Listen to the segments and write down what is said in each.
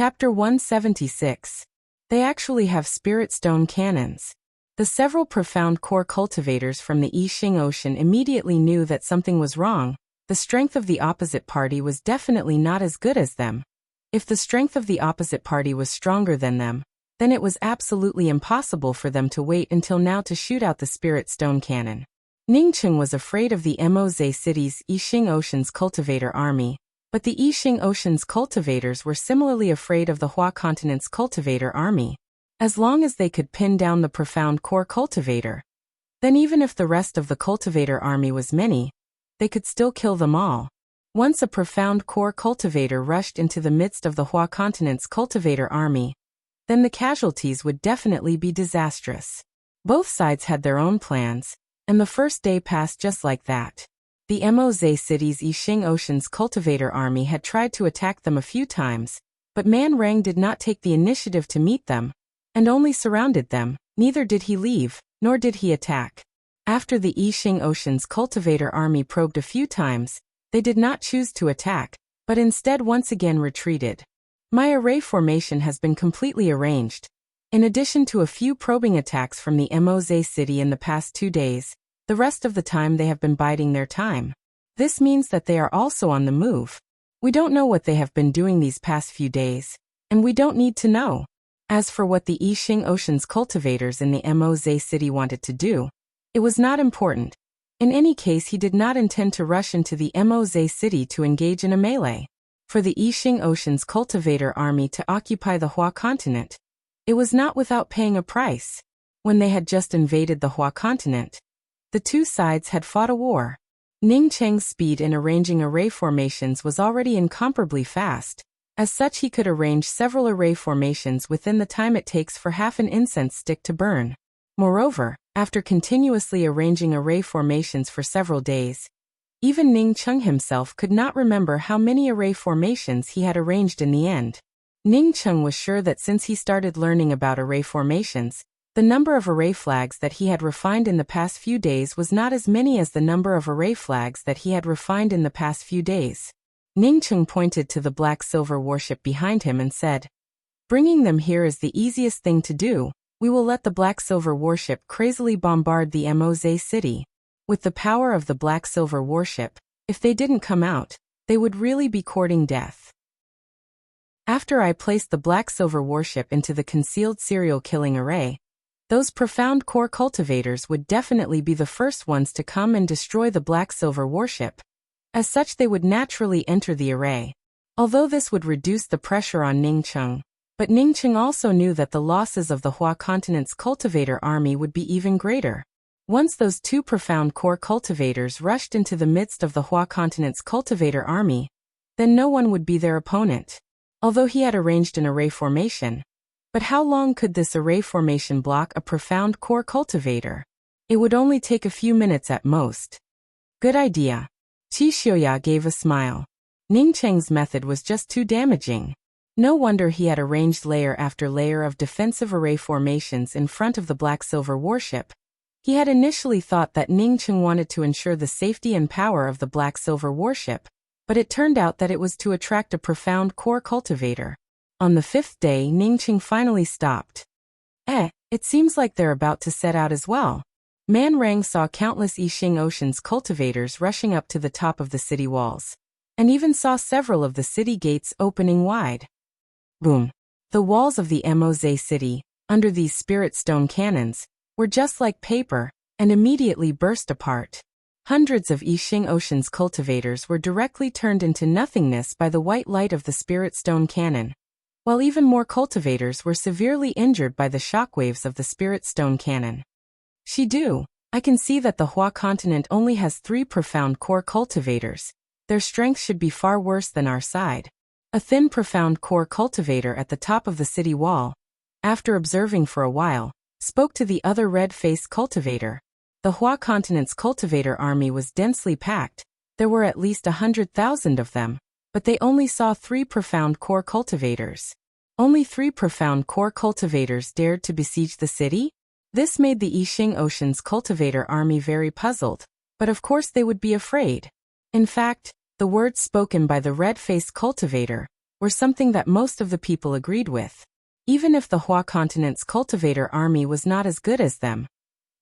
Chapter 176. They actually have spirit stone cannons. The several profound core cultivators from the Yixing Ocean immediately knew that something was wrong. The strength of the opposite party was definitely not as good as them. If the strength of the opposite party was stronger than them, then it was absolutely impossible for them to wait until now to shoot out the spirit stone cannon. Ningcheng was afraid of the Moze City's Yixing Ocean's cultivator army, but the Yixing Ocean's cultivators were similarly afraid of the Hua Continent's cultivator army. As long as they could pin down the profound core cultivator, then even if the rest of the cultivator army was many, they could still kill them all. Once a profound core cultivator rushed into the midst of the Hua Continent's cultivator army, then the casualties would definitely be disastrous. Both sides had their own plans, and the first day passed just like that. The Moze City's Yixing Ocean's cultivator army had tried to attack them a few times, but Man Rang did not take the initiative to meet them, and only surrounded them. Neither did he leave, nor did he attack. After the Yixing Ocean's cultivator army probed a few times, they did not choose to attack, but instead once again retreated. My array formation has been completely arranged. In addition to a few probing attacks from the Moze City in the past 2 days, the rest of the time they have been biding their time. This means that they are also on the move. We don't know what they have been doing these past few days, and we don't need to know. As for what the Yixing Ocean's cultivators in the Moze City wanted to do, it was not important. In any case, he did not intend to rush into the Moze City to engage in a melee. For the Yixing Ocean's cultivator army to occupy the Hua Continent, it was not without paying a price. When they had just invaded the Hua Continent, the two sides had fought a war. Ning Cheng's speed in arranging array formations was already incomparably fast. As such, he could arrange several array formations within the time it takes for half an incense stick to burn. Moreover, after continuously arranging array formations for several days, even Ning Cheng himself could not remember how many array formations he had arranged in the end. Ning Cheng was sure that since he started learning about array formations, the number of array flags that he had refined in the past few days was not as many as the number of array flags that he had refined in the past few days. Ning Cheng pointed to the black-silver warship behind him and said, "Bringing them here is the easiest thing to do. We will let the black-silver warship crazily bombard the Moze City. With the power of the black-silver warship, if they didn't come out, they would really be courting death." After I placed the black-silver warship into the concealed serial killing array, those profound core cultivators would definitely be the first ones to come and destroy the black-silver warship. As such, they would naturally enter the array. Although this would reduce the pressure on Ningcheng, but Ningcheng also knew that the losses of the Hua Continent's cultivator army would be even greater. Once those two profound core cultivators rushed into the midst of the Hua Continent's cultivator army, then no one would be their opponent. Although he had arranged an array formation, but how long could this array formation block a profound core cultivator? It would only take a few minutes at most. Good idea. Qi Xiuya gave a smile. Ningcheng's method was just too damaging. No wonder he had arranged layer after layer of defensive array formations in front of the black-silver warship. He had initially thought that Ningcheng wanted to ensure the safety and power of the black-silver warship, but it turned out that it was to attract a profound core cultivator. On the 5th day, Ningcheng finally stopped. It seems like they're about to set out as well. Man Rang saw countless Yixing Ocean's cultivators rushing up to the top of the city walls, and even saw several of the city gates opening wide. Boom! The walls of the Moze City, under these spirit stone cannons, were just like paper, and immediately burst apart. Hundreds of Yixing Ocean's cultivators were directly turned into nothingness by the white light of the spirit stone cannon, while even more cultivators were severely injured by the shockwaves of the spirit stone cannon. Shidu, I can see that the Hua Continent only has 3 profound core cultivators. Their strength should be far worse than our side. A thin profound core cultivator at the top of the city wall, after observing for a while, spoke to the other red-faced cultivator. The Hua Continent's cultivator army was densely packed. There were at least 100,000 of them, but they only saw 3 profound core cultivators. Only 3 profound core cultivators dared to besiege the city? This made the Yixing Ocean's cultivator army very puzzled, but of course they would be afraid. In fact, the words spoken by the red-faced cultivator, were something that most of the people agreed with. Even if the Hua continent's cultivator army was not as good as them,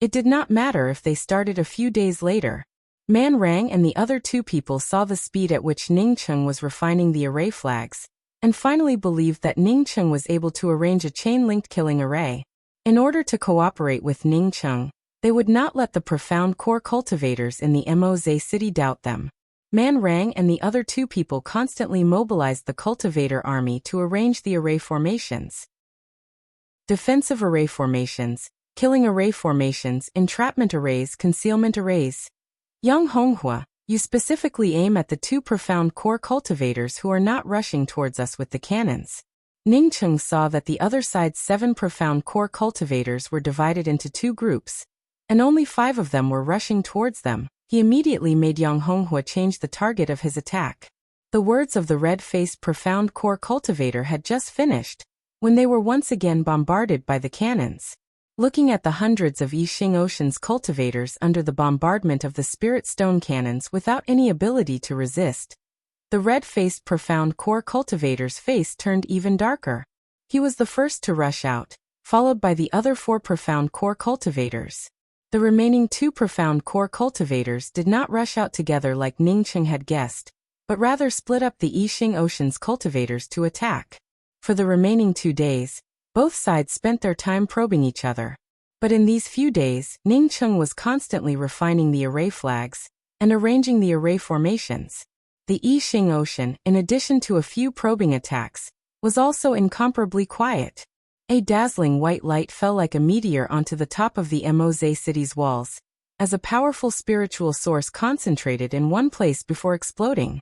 it did not matter if they started a few days later. Man Rang and the other two people saw the speed at which Ning Cheng was refining the array flags, and finally believed that Ning Cheng was able to arrange a chain-linked killing array. In order to cooperate with Ning Cheng, they would not let the profound core cultivators in the Moz city doubt them. Man Rang and the other two people constantly mobilized the cultivator army to arrange the array formations. Defensive array formations, killing array formations, entrapment arrays, concealment arrays. Young Honghua, you specifically aim at the two profound core cultivators who are not rushing towards us with the cannons. Ning Cheng saw that the other side's 7 profound core cultivators were divided into 2 groups, and only 5 of them were rushing towards them. He immediately made Yang Honghua change the target of his attack. The words of the red-faced profound core cultivator had just finished, when they were once again bombarded by the cannons. Looking at the hundreds of Yixing Ocean's cultivators under the bombardment of the spirit stone cannons without any ability to resist, the red-faced profound core cultivator's face turned even darker. He was the first to rush out, followed by the other 4 profound core cultivators. The remaining 2 profound core cultivators did not rush out together like Ning Cheng had guessed, but rather split up the Yixing Ocean's cultivators to attack. For the remaining 2 days, both sides spent their time probing each other. But in these few days, Ning Cheng was constantly refining the array flags and arranging the array formations. The Yixing Ocean, in addition to a few probing attacks, was also incomparably quiet. A dazzling white light fell like a meteor onto the top of the Moz city's walls, as a powerful spiritual source concentrated in one place before exploding.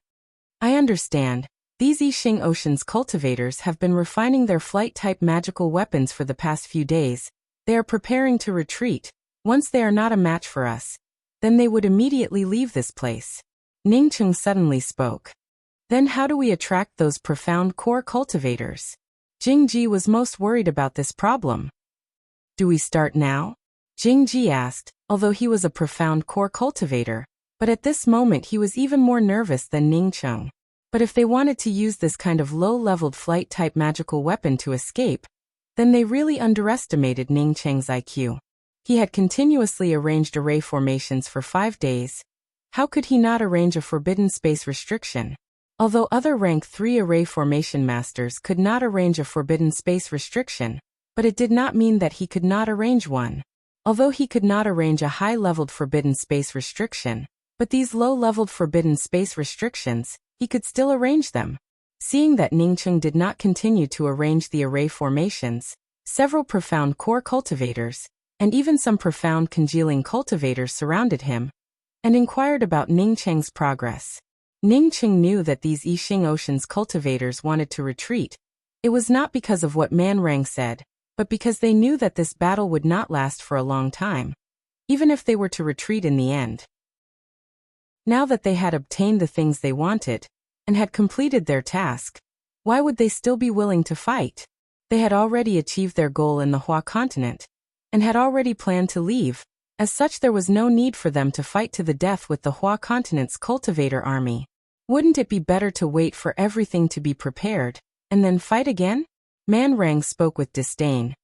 I understand. These Yixing Ocean's cultivators have been refining their flight-type magical weapons for the past few days. They are preparing to retreat. Once they are not a match for us, then they would immediately leave this place. Ning Cheng suddenly spoke. Then how do we attract those profound core cultivators? Jing Ji was most worried about this problem. Do we start now? Jing Ji asked, although he was a profound core cultivator, but at this moment he was even more nervous than Ning Cheng. But if they wanted to use this kind of low-leveled flight-type magical weapon to escape, then they really underestimated Ning Cheng's IQ. He had continuously arranged array formations for 5 days. How could he not arrange a forbidden space restriction? Although other rank 3 array formation masters could not arrange a forbidden space restriction, but it did not mean that he could not arrange one. Although he could not arrange a high-leveled forbidden space restriction, but these low-leveled forbidden space restrictions, he could still arrange them. Seeing that Ning Cheng did not continue to arrange the array formations, several profound core cultivators, and even some profound congealing cultivators surrounded him, and inquired about Ning Cheng's progress. Ning Cheng knew that these Yixing Ocean's cultivators wanted to retreat. It was not because of what Man Rang said, but because they knew that this battle would not last for a long time, even if they were to retreat in the end. Now that they had obtained the things they wanted, and had completed their task, why would they still be willing to fight? They had already achieved their goal in the Hua continent, and had already planned to leave. As such, there was no need for them to fight to the death with the Hua continent's cultivator army. Wouldn't it be better to wait for everything to be prepared, and then fight again? Man Rang spoke with disdain.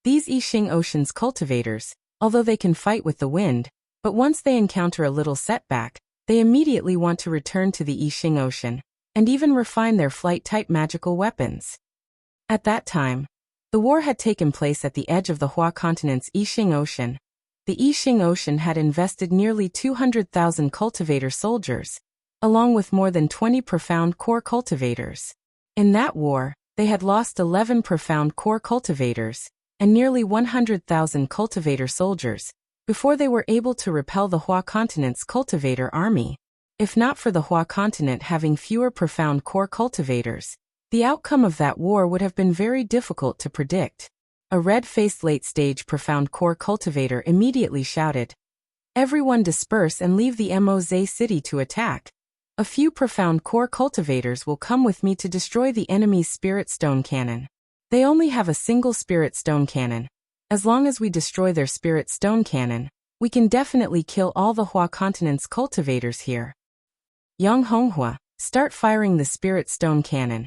These Yixing Ocean's cultivators, although they can fight with the wind, but once they encounter a little setback, they immediately want to return to the Yixing Ocean, and even refine their flight-type magical weapons. At that time, the war had taken place at the edge of the Hua continent's Yixing Ocean. The Yixing Ocean had invested nearly 200,000 cultivator soldiers, along with more than 20 profound core cultivators. In that war, they had lost 11 profound core cultivators, and nearly 100,000 cultivator soldiers, before they were able to repel the Hua continent's cultivator army. If not for the Hua continent having fewer profound core cultivators, the outcome of that war would have been very difficult to predict. A red-faced late-stage profound core cultivator immediately shouted, "Everyone disperse and leave the Moz city to attack. A few profound core cultivators will come with me to destroy the enemy's spirit stone cannon. They only have a single spirit stone cannon. As long as we destroy their spirit stone cannon, we can definitely kill all the Hua continent's cultivators here. Yang Honghua, start firing the spirit stone cannon."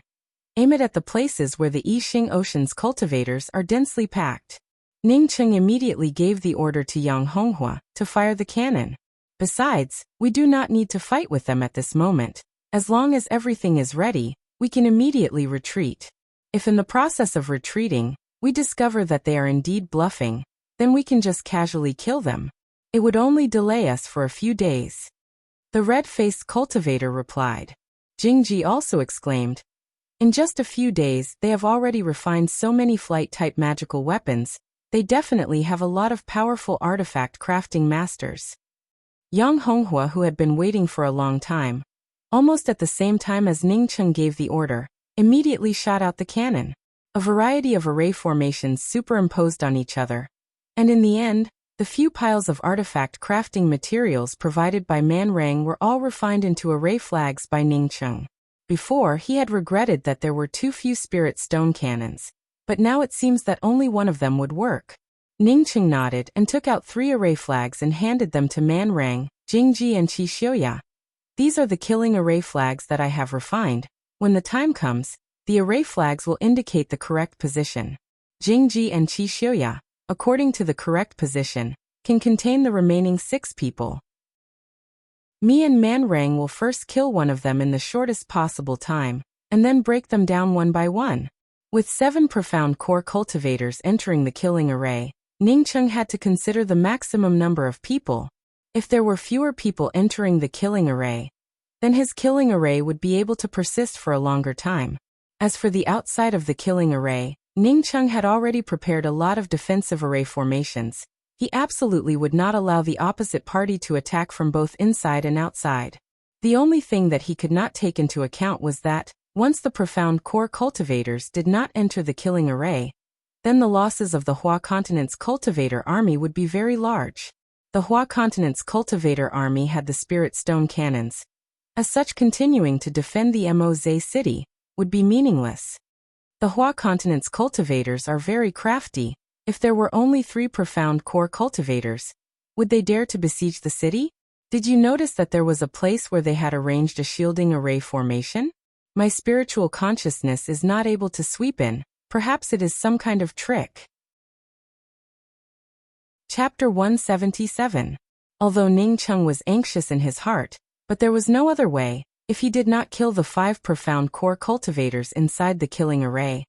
Aim it at the places where the Yixing Ocean's cultivators are densely packed. Ning Cheng immediately gave the order to Yang Honghua to fire the cannon. Besides, we do not need to fight with them at this moment. As long as everything is ready, we can immediately retreat. If in the process of retreating, we discover that they are indeed bluffing, then we can just casually kill them. It would only delay us for a few days. The red-faced cultivator replied. Jingji also exclaimed, in just a few days, they have already refined so many flight-type magical weapons. They definitely have a lot of powerful artifact crafting masters. Yang Honghua, who had been waiting for a long time, almost at the same time as Ning Cheng gave the order, immediately shot out the cannon. A variety of array formations superimposed on each other. And in the end, the few piles of artifact crafting materials provided by Man Rang were all refined into array flags by Ning Cheng. Before, he had regretted that there were too few spirit stone cannons, but now it seems that only one of them would work. Ning Cheng nodded and took out 3 array flags and handed them to Man Rang, Jingji and Qi Xiuya. These are the killing array flags that I have refined. When the time comes, the array flags will indicate the correct position. Jingji and Qi Xiuya, according to the correct position, can contain the remaining 6 people. Me and Man Rang will first kill one of them in the shortest possible time, and then break them down one by one. With 7 profound core cultivators entering the killing array, Ning Cheng had to consider the maximum number of people. If there were fewer people entering the killing array, then his killing array would be able to persist for a longer time. As for the outside of the killing array, Ning Cheng had already prepared a lot of defensive array formations. He absolutely would not allow the opposite party to attack from both inside and outside. The only thing that he could not take into account was that, once the profound core cultivators did not enter the killing array, then the losses of the Hua Continent's cultivator army would be very large. The Hua Continent's cultivator army had the spirit stone cannons. As such, continuing to defend the Moze city would be meaningless. The Hua Continent's cultivators are very crafty. If there were only 3 profound core cultivators, would they dare to besiege the city? Did you notice that there was a place where they had arranged a shielding array formation? My spiritual consciousness is not able to sweep in. Perhaps it is some kind of trick. Chapter 177. Although Ning Cheng was anxious in his heart, but there was no other way. If he did not kill the 5 profound core cultivators inside the killing array,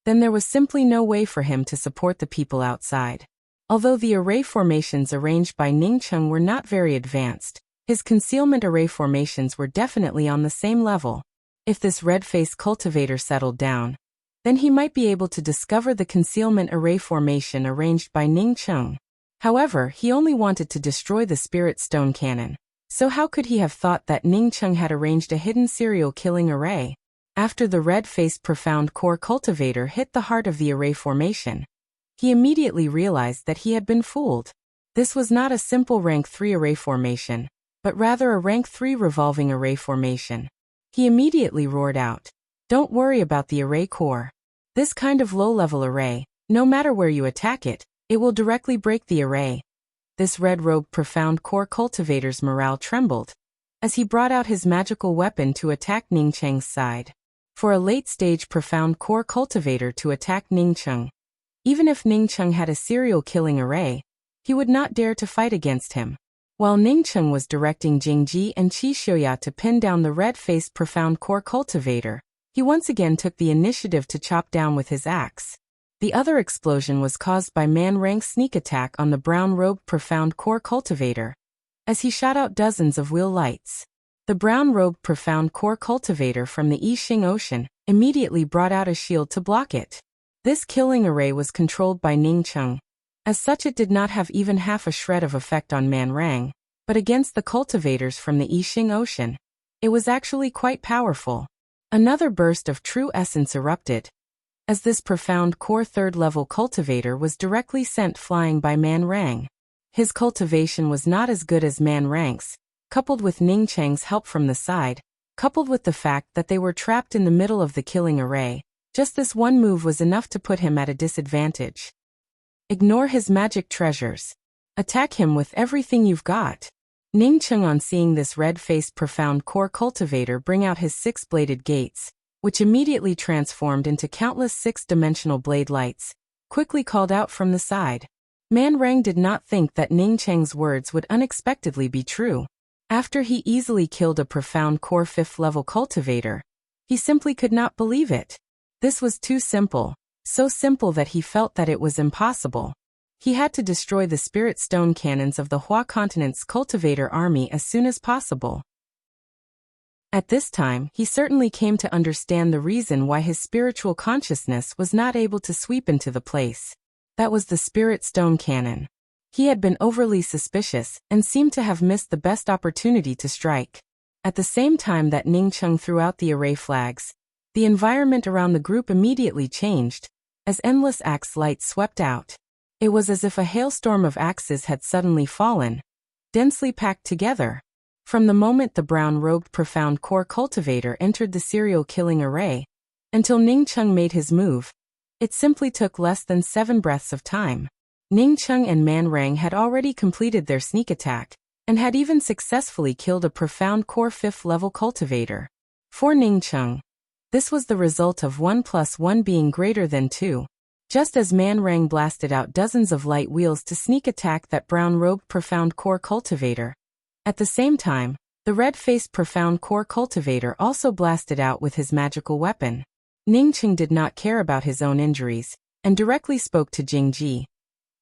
then there was simply no way for him to support the people outside. Although the array formations arranged by Ning Cheng were not very advanced, his concealment array formations were definitely on the same level. If this red-faced cultivator settled down, then he might be able to discover the concealment array formation arranged by Ning Cheng. However, he only wanted to destroy the spirit stone cannon. So how could he have thought that Ning Cheng had arranged a hidden serial killing array? After the red-faced profound core cultivator hit the heart of the array formation, he immediately realized that he had been fooled. This was not a simple rank 3 array formation, but rather a rank 3 revolving array formation. He immediately roared out, "Don't worry about the array core. This kind of low-level array, no matter where you attack it, it will directly break the array." This red-robed profound core cultivator's morale trembled as he brought out his magical weapon to attack Ning Cheng's side. For a late-stage profound core cultivator to attack Ning Cheng, even if Ning Cheng had a serial killing array, he would not dare to fight against him. While Ning Cheng was directing Jingji and Qi Xiuya to pin down the red-faced profound core cultivator, he once again took the initiative to chop down with his axe. The other explosion was caused by Man Rang's sneak attack on the brown-robed profound core cultivator, as he shot out dozens of wheel lights. The brown-robed profound core cultivator from the Yixing Ocean immediately brought out a shield to block it. This killing array was controlled by Ning Cheng. As such, it did not have even half a shred of effect on Man Rang, but against the cultivators from the Yixing Ocean, it was actually quite powerful. Another burst of true essence erupted, as this profound core 3rd-level cultivator was directly sent flying by Man Rang. His cultivation was not as good as Man Rang's, coupled with Ning Cheng's help from the side, coupled with the fact that they were trapped in the middle of the killing array. Just this one move was enough to put him at a disadvantage. Ignore his magic treasures. Attack him with everything you've got. Ning Cheng, on seeing this red-faced profound core cultivator bring out his 6-bladed gates, which immediately transformed into countless six-dimensional blade lights, quickly called out from the side. Man Rang did not think that Ning Cheng's words would unexpectedly be true. After he easily killed a profound core 5th level cultivator, he simply could not believe it. This was too simple, so simple that he felt that it was impossible. He had to destroy the spirit stone cannons of the Hua Continent's cultivator army as soon as possible. At this time, he certainly came to understand the reason why his spiritual consciousness was not able to sweep into the place. That was the spirit stone cannon. He had been overly suspicious and seemed to have missed the best opportunity to strike. At the same time that Ning Cheng threw out the array flags, the environment around the group immediately changed, as endless axe light swept out. It was as if a hailstorm of axes had suddenly fallen, densely packed together. From the moment the brown-robed profound core cultivator entered the serial killing array, until Ning Cheng made his move, it simply took less than 7 breaths of time. Ning Cheng and Man Rang had already completed their sneak attack, and had even successfully killed a profound core 5th level cultivator. For Ning Cheng, this was the result of 1 + 1 being greater than 2. Just as Man Rang blasted out dozens of light wheels to sneak attack that brown-robed profound core cultivator, at the same time, the red-faced profound core cultivator also blasted out with his magical weapon. Ning Cheng did not care about his own injuries, and directly spoke to Jingji.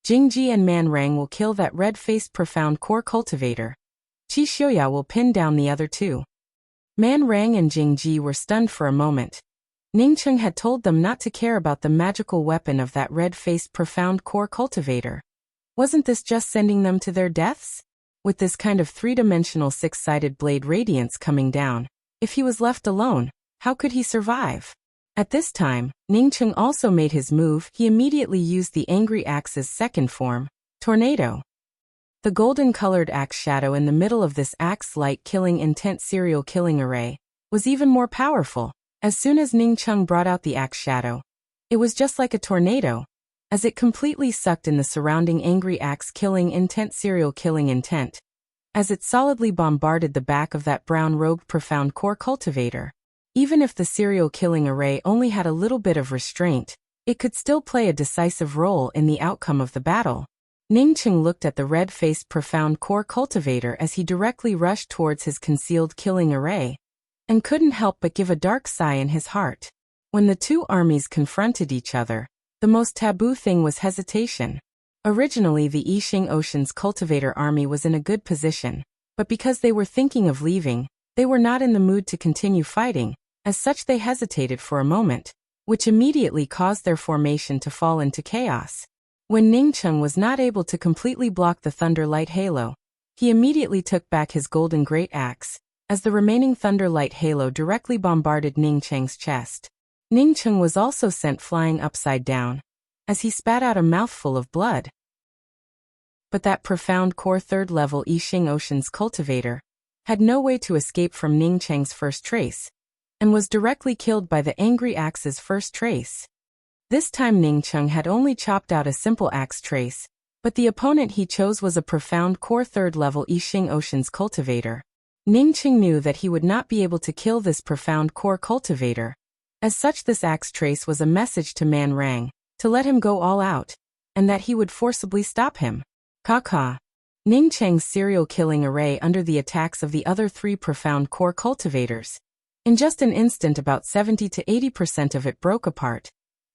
Jingji and Man Rang will kill that red-faced profound core cultivator. Qi Xiuya will pin down the other two. Man Rang and Jingji were stunned for a moment. Ning Cheng had told them not to care about the magical weapon of that red-faced profound core cultivator. Wasn't this just sending them to their deaths? With this kind of three-dimensional six-sided blade radiance coming down, if he was left alone, how could he survive? At this time, Ning Cheng also made his move. He immediately used the Angry Axe's second form, Tornado. The golden-colored axe shadow in the middle of this axe-light killing intent serial killing array was even more powerful. As soon as Ning Cheng brought out the axe shadow, it was just like a tornado, as it completely sucked in the surrounding angry axe killing intent serial killing intent, as it solidly bombarded the back of that brown-robed profound core cultivator. Even if the serial killing array only had a little bit of restraint, it could still play a decisive role in the outcome of the battle. Ning Cheng looked at the red-faced profound core cultivator as he directly rushed towards his concealed killing array, and couldn't help but give a dark sigh in his heart. When the two armies confronted each other, the most taboo thing was hesitation. Originally, the Yixing Ocean's cultivator army was in a good position, but because they were thinking of leaving, they were not in the mood to continue fighting. As such, they hesitated for a moment, which immediately caused their formation to fall into chaos. When Ning Cheng was not able to completely block the Thunderlight Halo, he immediately took back his golden great axe, as the remaining Thunderlight Halo directly bombarded Ning Cheng's chest. Ning Cheng was also sent flying upside down, as he spat out a mouthful of blood. But that profound core 3rd level Yixing Ocean's cultivator had no way to escape from Ning Cheng's first trace, and was directly killed by the Angry Axe's first trace. This time Ning Cheng had only chopped out a simple axe trace, but the opponent he chose was a profound core 3rd level Yixing Ocean's cultivator. Ning Cheng knew that he would not be able to kill this profound core cultivator. As such, this axe trace was a message to Man Rang, to let him go all out, and that he would forcibly stop him. Ka. Ning Cheng's serial killing array under the attacks of the other 3 profound core cultivators. In just an instant, about 70 to 80% of it broke apart,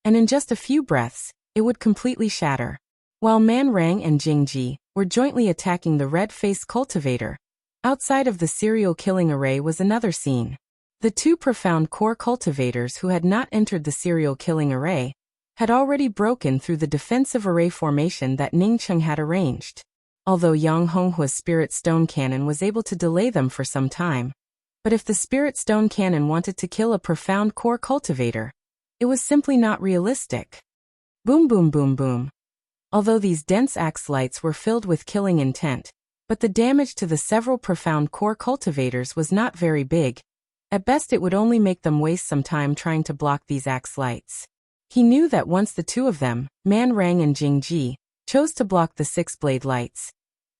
and in just a few breaths, it would completely shatter. While Man Rang and Jingji were jointly attacking the red-faced cultivator, outside of the serial killing array was another scene. The 2 profound core cultivators who had not entered the serial killing array had already broken through the defensive array formation that Ning Cheng had arranged. Although Yang Honghua's Spirit Stone Cannon was able to delay them for some time, but if the Spirit Stone Cannon wanted to kill a profound core cultivator, it was simply not realistic. Boom boom boom boom. Although these dense axe lights were filled with killing intent, but the damage to the several profound core cultivators was not very big. At best, it would only make them waste some time trying to block these axe lights. He knew that once the 2 of them, Man Rang and Jingji, chose to block the 6 blade lights,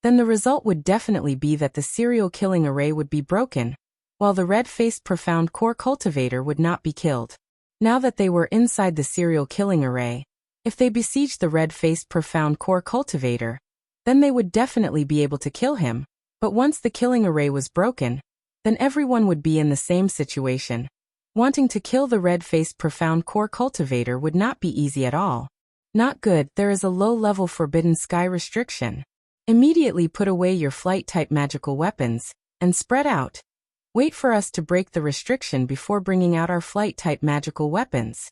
then the result would definitely be that the serial killing array would be broken, while the red-faced profound core cultivator would not be killed. Now that they were inside the serial killing array, if they besieged the red-faced profound core cultivator, then they would definitely be able to kill him. But once the killing array was broken, then everyone would be in the same situation. Wanting to kill the red-faced profound core cultivator would not be easy at all. Not good. There is a low-level forbidden sky restriction. Immediately put away your flight-type magical weapons, and spread out. Wait for us to break the restriction before bringing out our flight-type magical weapons.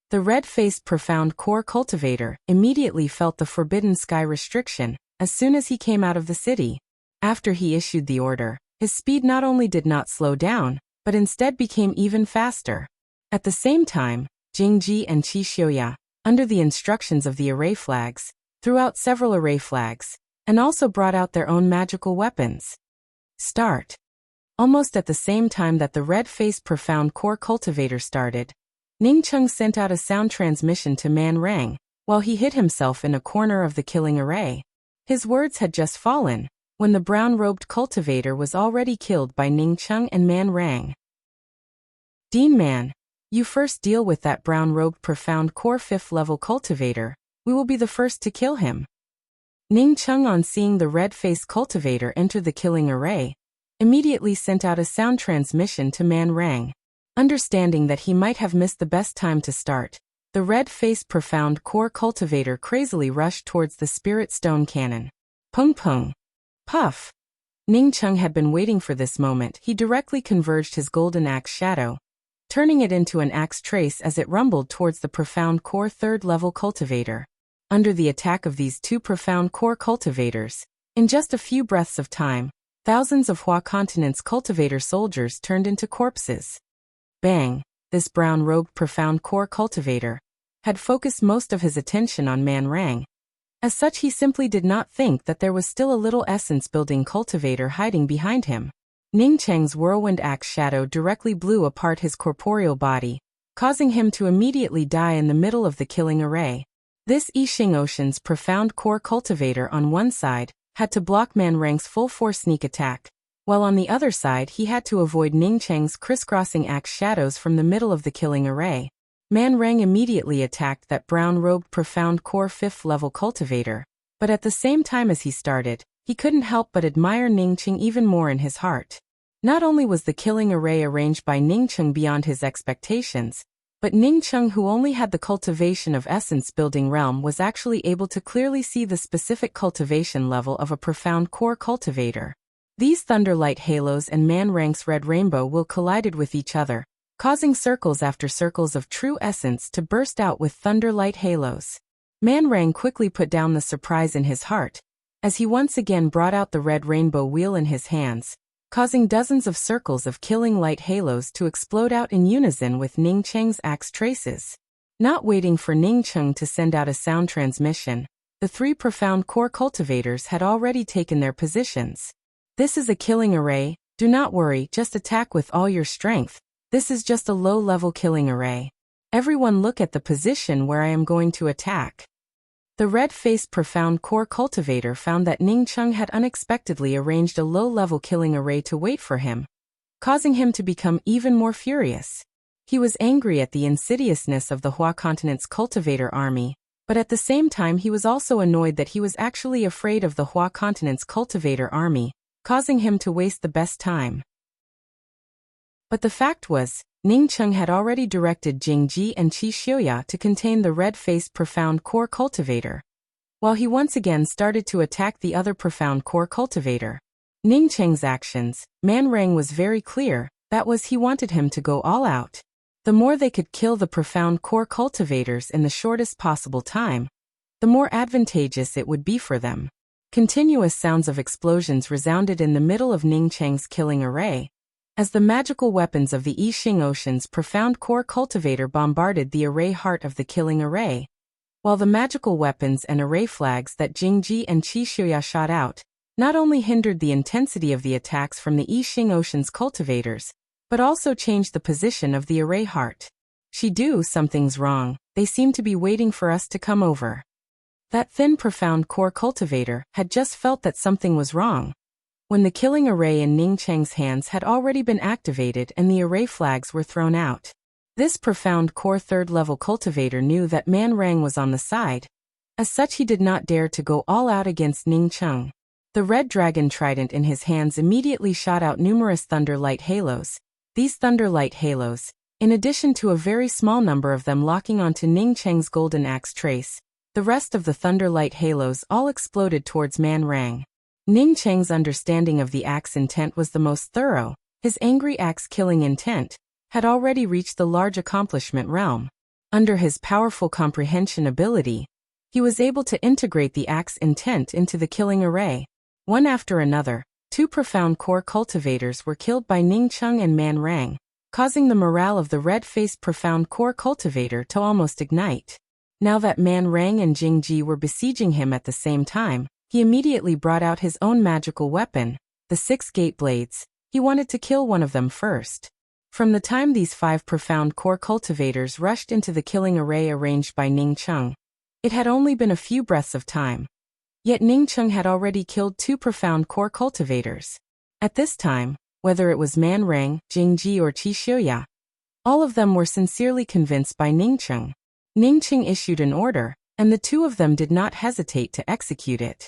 The red-faced profound core cultivator immediately felt the forbidden sky restriction as soon as he came out of the city. After he issued the order, his speed not only did not slow down, but instead became even faster. At the same time, Jingji and Qixuya, under the instructions of the array flags, threw out several array flags, and also brought out their own magical weapons. Start. Almost at the same time that the red-faced profound core cultivator started, Ning Cheng sent out a sound transmission to Man Rang, while he hid himself in a corner of the killing array. His words had just fallen, when the brown-robed cultivator was already killed by Ning Cheng and Man Rang. Dean Man, you first deal with that brown-robed profound core 5th level cultivator. We will be the first to kill him. Ning Cheng, on seeing the red-faced cultivator enter the killing array, immediately sent out a sound transmission to Man Rang. Understanding that he might have missed the best time to start, the red-faced profound core cultivator crazily rushed towards the spirit stone cannon. Pung pung. Puff. Ning Cheng had been waiting for this moment. He directly converged his golden axe shadow, turning it into an axe trace as it rumbled towards the profound core 3rd level cultivator. Under the attack of these two profound core cultivators, in just a few breaths of time, thousands of Hua Continent's cultivator soldiers turned into corpses. Bang! This brown-robed profound core cultivator had focused most of his attention on Man Rang. As such, he simply did not think that there was still a little essence-building cultivator hiding behind him. Ning Cheng's whirlwind axe shadow directly blew apart his corporeal body, causing him to immediately die in the middle of the killing array. This Yixing Ocean's profound core cultivator on one side had to block Man Rang's full-force sneak attack, while on the other side he had to avoid Ning Cheng's crisscrossing axe shadows from the middle of the killing array. Man Rang immediately attacked that brown-robed profound core 5th level cultivator, but at the same time as he started, he couldn't help but admire Ning Cheng even more in his heart. Not only was the killing array arranged by Ning Cheng beyond his expectations, but Ning Cheng, who only had the cultivation of essence-building realm, was actually able to clearly see the specific cultivation level of a profound core cultivator. These thunderlight halos and Man Rang's red rainbow will collided with each other, causing circles after circles of true essence to burst out with thunderlight halos. Man Rang quickly put down the surprise in his heart, as he once again brought out the red rainbow wheel in his hands, causing dozens of circles of killing light halos to explode out in unison with Ning Cheng's axe traces. Not waiting for Ning Cheng to send out a sound transmission, the three profound core cultivators had already taken their positions. This is a killing array. Do not worry, just attack with all your strength. This is just a low-level killing array. Everyone look at the position where I am going to attack. The red-faced profound core cultivator found that Ning Cheng had unexpectedly arranged a low-level killing array to wait for him, causing him to become even more furious. He was angry at the insidiousness of the Hua Continent's cultivator army, but at the same time he was also annoyed that he was actually afraid of the Hua Continent's cultivator army, causing him to waste the best time. But the fact was, Ning Cheng had already directed Jingji and Qixuya to contain the red-faced profound core cultivator, while he once again started to attack the other profound core cultivator. Ning Cheng's actions, Man Rang was very clear, that was, he wanted him to go all out. The more they could kill the profound core cultivators in the shortest possible time, the more advantageous it would be for them. Continuous sounds of explosions resounded in the middle of Ning Cheng's killing array, as the magical weapons of the Yixing Ocean's profound core cultivator bombarded the array heart of the killing array, while the magical weapons and array flags that Jingji and Qixuya shot out not only hindered the intensity of the attacks from the Yixing Ocean's cultivators, but also changed the position of the array heart. Shidu, something's wrong. They seem to be waiting for us to come over. That thin profound core cultivator had just felt that something was wrong. when the killing array in Ning Cheng's hands had already been activated and the array flags were thrown out. This profound core third-level cultivator knew that Man Rang was on the side. As such, he did not dare to go all out against Ning Cheng. The red dragon trident in his hands immediately shot out numerous thunder light halos. These thunder light halos, in addition to a very small number of them locking onto Ning Cheng's golden axe trace, the rest of the thunder light halos all exploded towards Man Rang. Ning Cheng's understanding of the axe intent was the most thorough. His angry axe-killing intent had already reached the large accomplishment realm. Under his powerful comprehension ability, he was able to integrate the axe intent into the killing array. One after another, 2 profound core cultivators were killed by Ning Cheng and Man Rang, causing the morale of the red-faced profound core cultivator to almost ignite. Now that Man Rang and Jingji were besieging him at the same time, he immediately brought out his own magical weapon, the 6 gate blades. He wanted to kill one of them first. From the time these 5 profound core cultivators rushed into the killing array arranged by Ning Cheng, it had only been a few breaths of time. Yet Ning Cheng had already killed 2 profound core cultivators. At this time, whether it was Man Rang, Jingji or Qi Xiuya, all of them were sincerely convinced by Ning Cheng. Ning Cheng issued an order, and the 2 of them did not hesitate to execute it.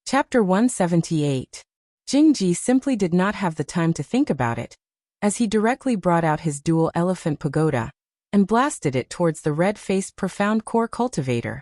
Chapter 178. Jingji simply did not have the time to think about it, as he directly brought out his dual elephant pagoda and blasted it towards the red-faced profound core cultivator.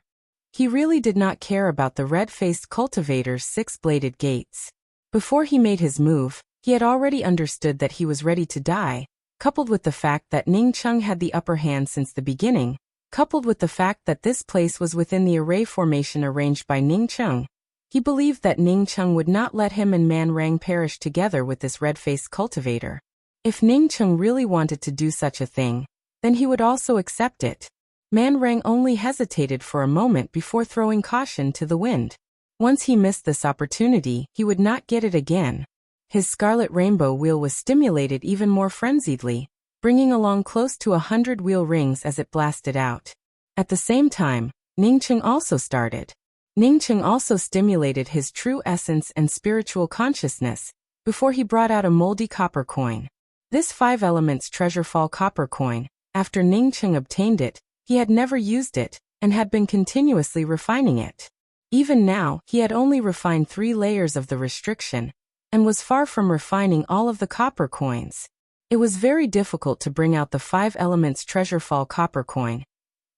He really did not care about the red-faced cultivator's 6-bladed gates. Before he made his move, he had already understood that he was ready to die, coupled with the fact that Ning Cheng had the upper hand since the beginning, coupled with the fact that this place was within the array formation arranged by Ning Cheng. He believed that Ning Cheng would not let him and Man Rang perish together with this red-faced cultivator. If Ning Cheng really wanted to do such a thing, then he would also accept it. Man Rang only hesitated for a moment before throwing caution to the wind. Once he missed this opportunity, he would not get it again. His scarlet rainbow wheel was stimulated even more frenziedly, bringing along close to 100 wheel rings as it blasted out. At the same time, Ning Cheng also started. Ning Cheng also stimulated his true essence and spiritual consciousness before he brought out a moldy copper coin. This 5 elements treasure fall copper coin, after Ning Cheng obtained it, he had never used it and had been continuously refining it. Even now, he had only refined 3 layers of the restriction and was far from refining all of the copper coins. It was very difficult to bring out the 5 elements treasure fall copper coin.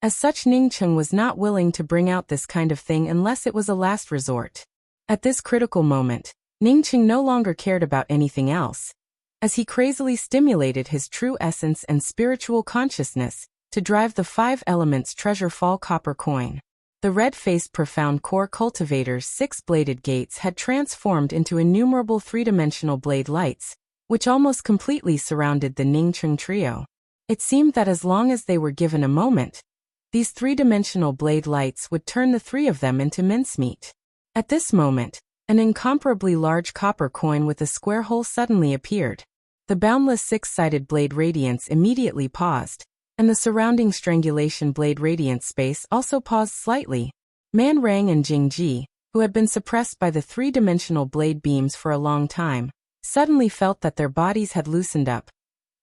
As such, Ning Cheng was not willing to bring out this kind of thing unless it was a last resort. At this critical moment, Ning Cheng no longer cared about anything else, as he crazily stimulated his true essence and spiritual consciousness to drive the 5 elements treasure fall copper coin. The red-faced profound core cultivator's 6-bladed gates had transformed into innumerable 3-dimensional blade lights, which almost completely surrounded the Ning Cheng trio. It seemed that as long as they were given a moment, these 3-dimensional blade lights would turn the 3 of them into mincemeat. At this moment, an incomparably large copper coin with a square hole suddenly appeared. The boundless 6-sided blade radiance immediately paused, and the surrounding strangulation blade radiance space also paused slightly. Man Rang and Jingji, who had been suppressed by the 3-dimensional blade beams for a long time, suddenly felt that their bodies had loosened up,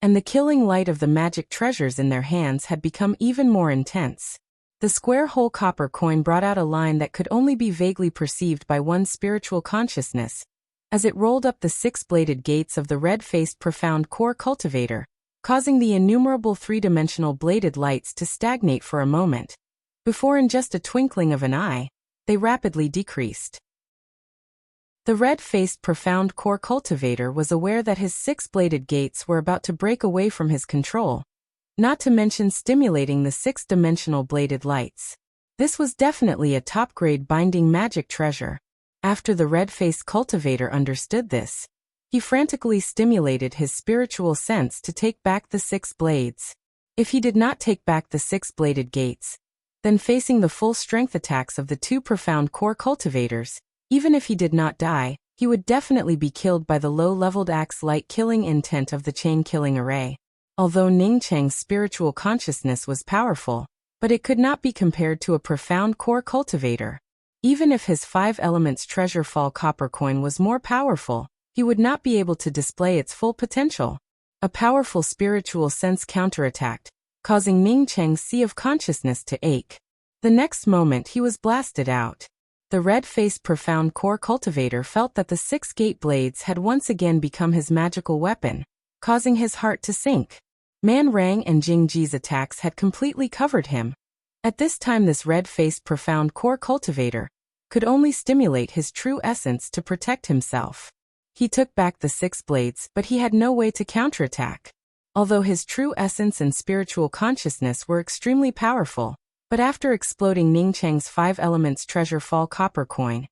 and the killing light of the magic treasures in their hands had become even more intense. The square hole copper coin brought out a line that could only be vaguely perceived by one's spiritual consciousness, as it rolled up the 6-bladed gates of the red-faced profound core cultivator, causing the innumerable 3-dimensional bladed lights to stagnate for a moment, before in just a twinkling of an eye, they rapidly decreased. The red-faced profound core cultivator was aware that his 6-bladed gates were about to break away from his control, not to mention stimulating the 6-dimensional bladed lights. This was definitely a top-grade binding magic treasure. After the red-faced cultivator understood this, he frantically stimulated his spiritual sense to take back the 6 blades. If he did not take back the 6-bladed gates, then facing the full strength attacks of the 2 profound core cultivators, even if he did not die, he would definitely be killed by the low-leveled axe-light killing intent of the chain-killing array. Although Ning Cheng's spiritual consciousness was powerful, but it could not be compared to a profound core cultivator. Even if his 5 elements treasure fall copper coin was more powerful, he would not be able to display its full potential. A powerful spiritual sense counterattacked, causing Ning Cheng's sea of consciousness to ache. The next moment he was blasted out. The red-faced profound core cultivator felt that the 6 gate blades had once again become his magical weapon, causing his heart to sink. Man Rang and Jing Ji's attacks had completely covered him. At this time this red-faced profound core cultivator could only stimulate his true essence to protect himself. He took back the 6 blades, but he had no way to counterattack. Although his true essence and spiritual consciousness were extremely powerful, but after exploding Ning Cheng's 5 elements treasure fall copper coin,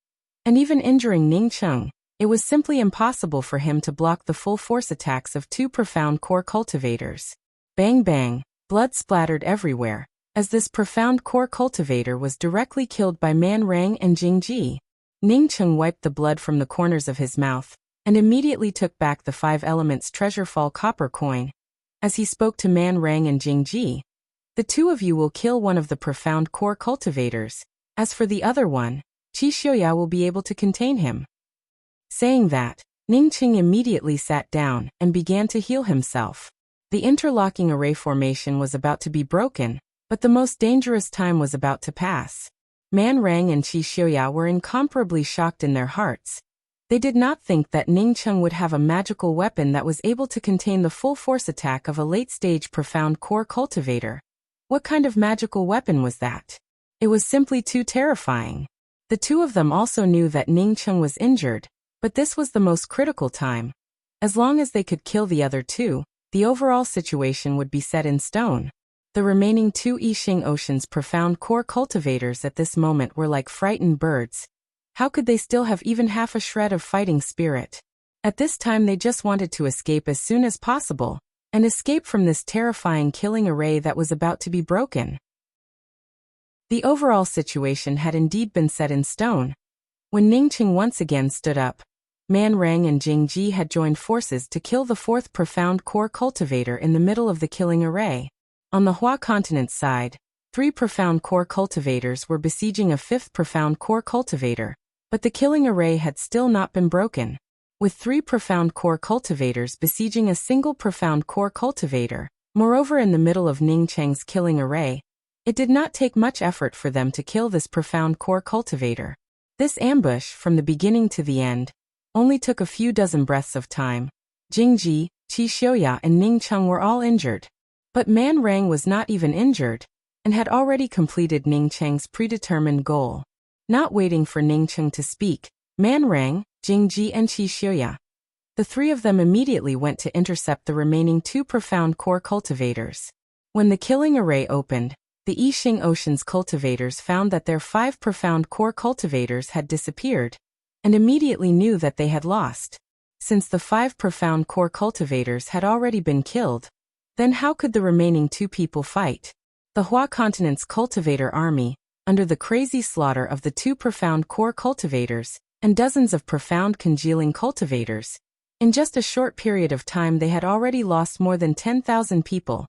and even injuring Ning Cheng, it was simply impossible for him to block the full force attacks of 2 profound core cultivators. Bang bang, blood splattered everywhere, as this profound core cultivator was directly killed by Man Rang and Jing Ji. Ning Cheng wiped the blood from the corners of his mouth, and immediately took back the 5 elements treasure fall copper coin. As he spoke to Man Rang and Jing Ji, "The 2 of you will kill one of the profound core cultivators. As for the other one, Qi Xiuya will be able to contain him." Saying that, Ning Cheng immediately sat down and began to heal himself. The interlocking array formation was about to be broken, but the most dangerous time was about to pass. Man Rang and Qi Xiuya were incomparably shocked in their hearts. They did not think that Ning Cheng would have a magical weapon that was able to contain the full force attack of a late-stage profound core cultivator. What kind of magical weapon was that? It was simply too terrifying. The 2 of them also knew that Ning Cheng was injured, but this was the most critical time. As long as they could kill the other 2, the overall situation would be set in stone. The remaining 2 Yixing Ocean's profound core cultivators at this moment were like frightened birds. How could they still have even half a shred of fighting spirit? At this time they just wanted to escape as soon as possible, and escape from this terrifying killing array that was about to be broken. The overall situation had indeed been set in stone. When Ning Cheng once again stood up, Man Rang and Jing Ji had joined forces to kill the 4th profound core cultivator in the middle of the killing array. On the Hua continent's side, 3 profound core cultivators were besieging a 5th profound core cultivator, but the killing array had still not been broken. With 3 profound core cultivators besieging a single profound core cultivator, moreover in the middle of Ning Cheng's killing array, it did not take much effort for them to kill this profound core cultivator. This ambush, from the beginning to the end, only took a few dozen breaths of time. Jing Ji, Qi Xiuya and Ning Cheng were all injured. But Man Rang was not even injured, and had already completed Ning Cheng's predetermined goal. Not waiting for Ning Cheng to speak, Man Rang, Jing Ji and Qi Xiuya, the 3 of them immediately went to intercept the remaining 2 profound core cultivators. When the killing array opened, the Yixing Ocean's cultivators found that their 5 profound core cultivators had disappeared, and immediately knew that they had lost. Since the 5 profound core cultivators had already been killed, then how could the remaining 2 people fight? The Hua continent's cultivator army, under the crazy slaughter of the 2 profound core cultivators, and dozens of profound congealing cultivators, in just a short period of time they had already lost more than 10,000 people.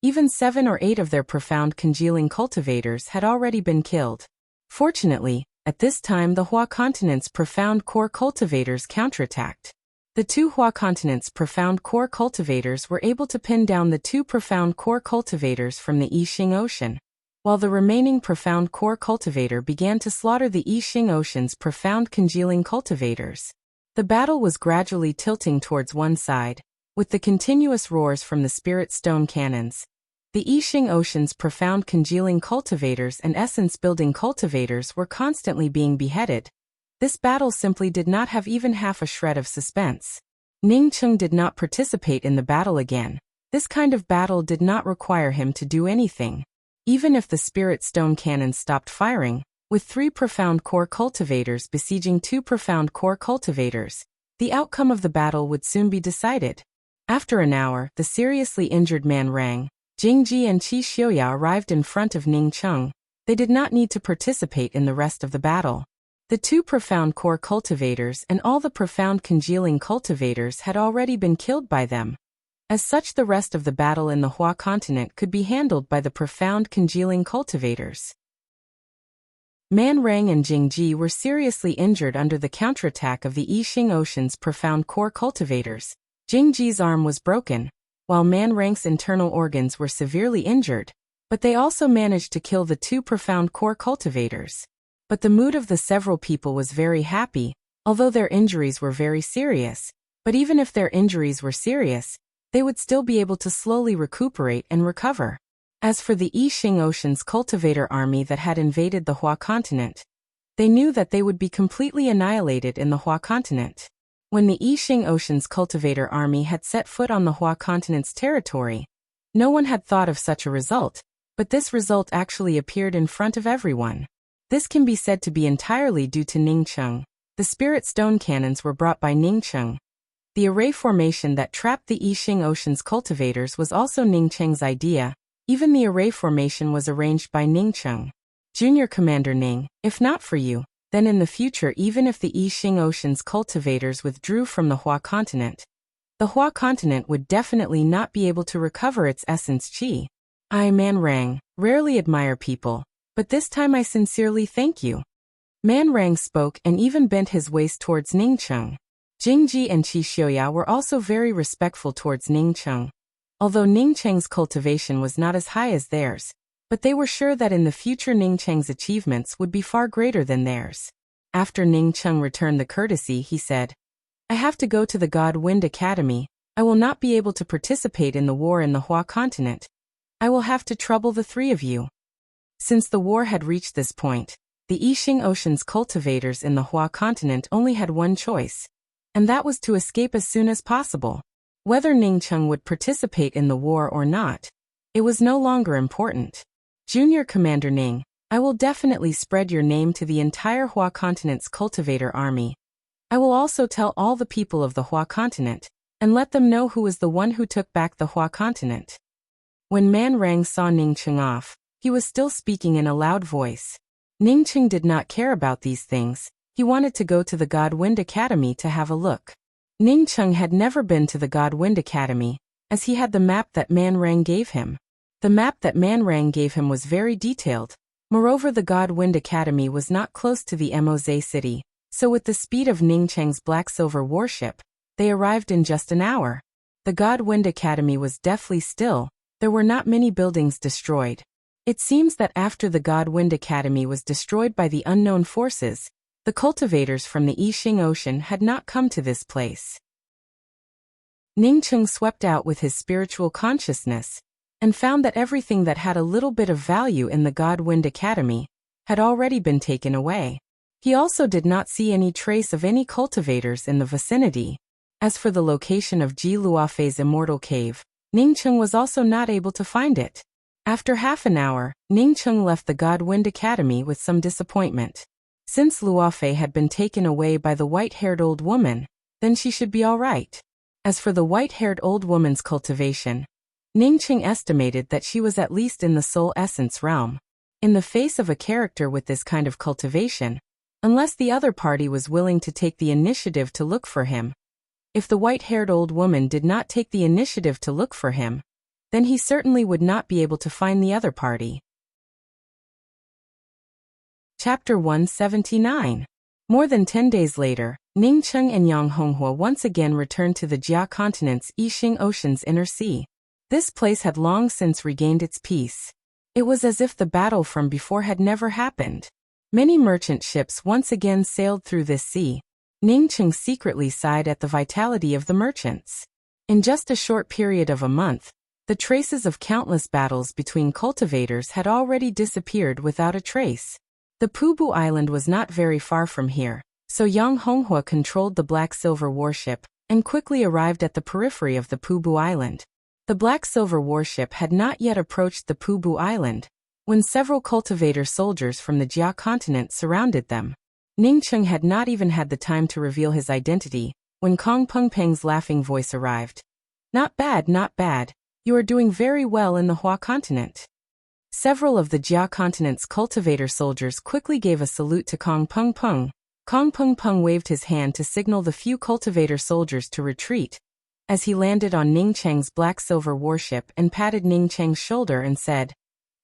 Even 7 or 8 of their profound congealing cultivators had already been killed. Fortunately, at this time the Hua continent's profound core cultivators counterattacked. The 2 Hua continent's profound core cultivators were able to pin down the 2 profound core cultivators from the Yixing Ocean, while the remaining profound core cultivator began to slaughter the Yixing Ocean's profound congealing cultivators. The battle was gradually tilting towards one side, with the continuous roars from the spirit stone cannons. The Yixing Ocean's profound congealing cultivators and essence-building cultivators were constantly being beheaded. This battle simply did not have even half a shred of suspense. Ning Cheng did not participate in the battle again. This kind of battle did not require him to do anything. Even if the spirit stone cannons stopped firing, with 3 profound core cultivators besieging 2 profound core cultivators, the outcome of the battle would soon be decided. After an hour, the seriously injured Man Rang, Jing Ji and Qi Xiuya arrived in front of Ning Cheng. They did not need to participate in the rest of the battle. The 2 profound core cultivators and all the profound congealing cultivators had already been killed by them. As such, the rest of the battle in the Hua continent could be handled by the profound congealing cultivators. Man Rang and Jingji were seriously injured under the counterattack of the Yixing Ocean's profound core cultivators. Jingji's arm was broken, while Man Rang's internal organs were severely injured, but they also managed to kill the two profound core cultivators. But the mood of the several people was very happy, although their injuries were very serious. But even if their injuries were serious, they would still be able to slowly recuperate and recover. As for the Yixing Ocean's cultivator army that had invaded the Hua continent, they knew that they would be completely annihilated in the Hua continent. When the Yixing Ocean's cultivator army had set foot on the Hua continent's territory, no one had thought of such a result, but this result actually appeared in front of everyone. This can be said to be entirely due to Ningcheng. The spirit stone cannons were brought by Ningcheng. The array formation that trapped the Yixing Ocean's cultivators was also Ningcheng's idea. Even the array formation was arranged by Ningcheng. Junior Commander Ning, if not for you, then in the future even if the Yixing Ocean's cultivators withdrew from the Hua continent, the Hua continent would definitely not be able to recover its essence qi. I, Man Rang, rarely admire people, but this time I sincerely thank you. Man Rang spoke and even bent his waist towards Ningcheng. Jingji and Qi Xiuya were also very respectful towards Ningcheng. Although Ningcheng's cultivation was not as high as theirs, but they were sure that in the future Ningcheng's achievements would be far greater than theirs. After Ningcheng returned the courtesy, he said, I have to go to the God Wind Academy. I will not be able to participate in the war in the Hua continent. I will have to trouble the three of you. Since the war had reached this point, the Yixing Ocean's cultivators in the Hua continent only had one choice, and that was to escape as soon as possible. Whether Ningcheng would participate in the war or not, it was no longer important. Junior Commander Ning, I will definitely spread your name to the entire Hua continent's cultivator army. I will also tell all the people of the Hua continent, and let them know who is the one who took back the Hua continent. When Man Rang saw Ningcheng off, he was still speaking in a loud voice. Ningcheng did not care about these things. He wanted to go to the God Wind Academy to have a look. Ningcheng had never been to the God Wind Academy, as he had the map that Man Rang gave him. The map that Man Rang gave him was very detailed. Moreover, the God Wind Academy was not close to the Moze city, so with the speed of Ningcheng's black-silver warship, they arrived in just an hour. The God Wind Academy was deathly still. There were not many buildings destroyed. It seems that after the God Wind Academy was destroyed by the unknown forces, the cultivators from the Yixing Ocean had not come to this place. Ningcheng swept out with his spiritual consciousness, and found that everything that had a little bit of value in the God Wind Academy had already been taken away. He also did not see any trace of any cultivators in the vicinity. As for the location of Ji Luofei's immortal cave, Ningcheng was also not able to find it. After half an hour, Ningcheng left the God Wind Academy with some disappointment. Since Luofei had been taken away by the white-haired old woman, then she should be all right. As for the white-haired old woman's cultivation, Ningcheng estimated that she was at least in the soul essence realm. In the face of a character with this kind of cultivation, unless the other party was willing to take the initiative to look for him. If the white-haired old woman did not take the initiative to look for him, then he certainly would not be able to find the other party. Chapter 179. More than 10 days later, Ningcheng and Yang Honghua once again returned to the Jia continent's Yixing Ocean's inner sea. This place had long since regained its peace. It was as if the battle from before had never happened. Many merchant ships once again sailed through this sea. Ningcheng secretly sighed at the vitality of the merchants. In just a short period of a month, the traces of countless battles between cultivators had already disappeared without a trace. The Pubu Island was not very far from here, so Yang Honghua controlled the black-silver warship and quickly arrived at the periphery of the Pubu Island. The black-silver warship had not yet approached the Pubu Island when several cultivator soldiers from the Jia continent surrounded them. Ningcheng had not even had the time to reveal his identity when Kong Pengpeng's laughing voice arrived. Not bad, not bad. You are doing very well in the Hua continent. Several of the Jia continent's cultivator soldiers quickly gave a salute to Kong Pengpeng. Kong Pengpeng waved his hand to signal the few cultivator soldiers to retreat, as he landed on Ningcheng's black-silver warship and patted Ningcheng's shoulder and said,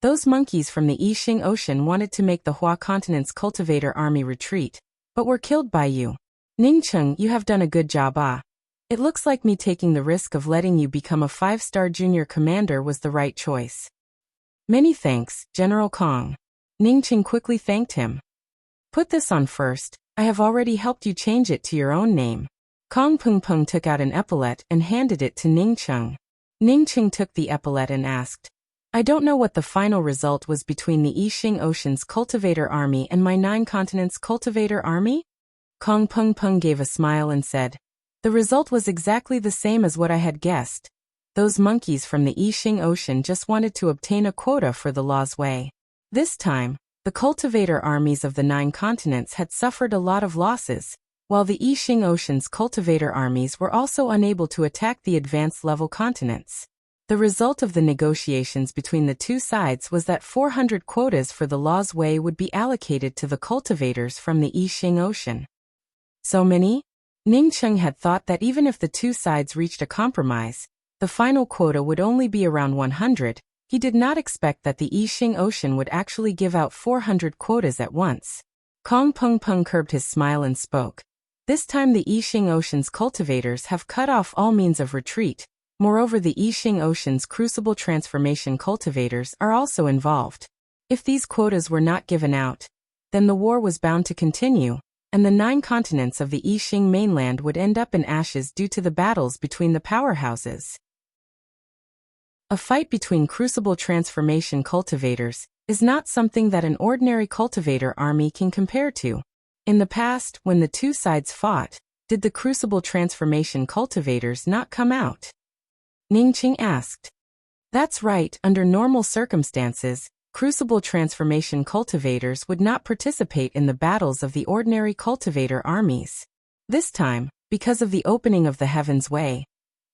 Those monkeys from the Yixing Ocean wanted to make the Hua continent's cultivator army retreat, but were killed by you. Ningcheng, you have done a good job. It looks like me taking the risk of letting you become a 5-star junior commander was the right choice. Many thanks, General Kong. Ningcheng quickly thanked him. Put this on first, I have already helped you change it to your own name. Kong Peng Peng took out an epaulette and handed it to Ningcheng. Ningcheng took the epaulette and asked, I don't know what the final result was between the Yixing Ocean's cultivator army and my 9 continents cultivator army? Kong Peng Peng gave a smile and said, the result was exactly the same as what I had guessed. Those monkeys from the Yixing Ocean just wanted to obtain a quota for the Law's Way. This time, the cultivator armies of the 9 continents had suffered a lot of losses, while the Yixing Ocean's cultivator armies were also unable to attack the advanced-level continents. The result of the negotiations between the two sides was that 400 quotas for the Law's Way would be allocated to the cultivators from the Yixing Ocean. So many? Ningcheng had thought that even if the two sides reached a compromise, the final quota would only be around 100. He did not expect that the Yixing Ocean would actually give out 400 quotas at once. Kong Peng Peng curbed his smile and spoke. This time the Yixing Ocean's cultivators have cut off all means of retreat. Moreover, the Yixing Ocean's crucible transformation cultivators are also involved. If these quotas were not given out, then the war was bound to continue, and the 9 continents of the Yixing mainland would end up in ashes due to the battles between the powerhouses. A fight between crucible transformation cultivators is not something that an ordinary cultivator army can compare to. In the past, when the two sides fought, did the crucible transformation cultivators not come out? Ningcheng asked. That's right, under normal circumstances, crucible transformation cultivators would not participate in the battles of the ordinary cultivator armies. This time, because of the opening of the Heaven's Way,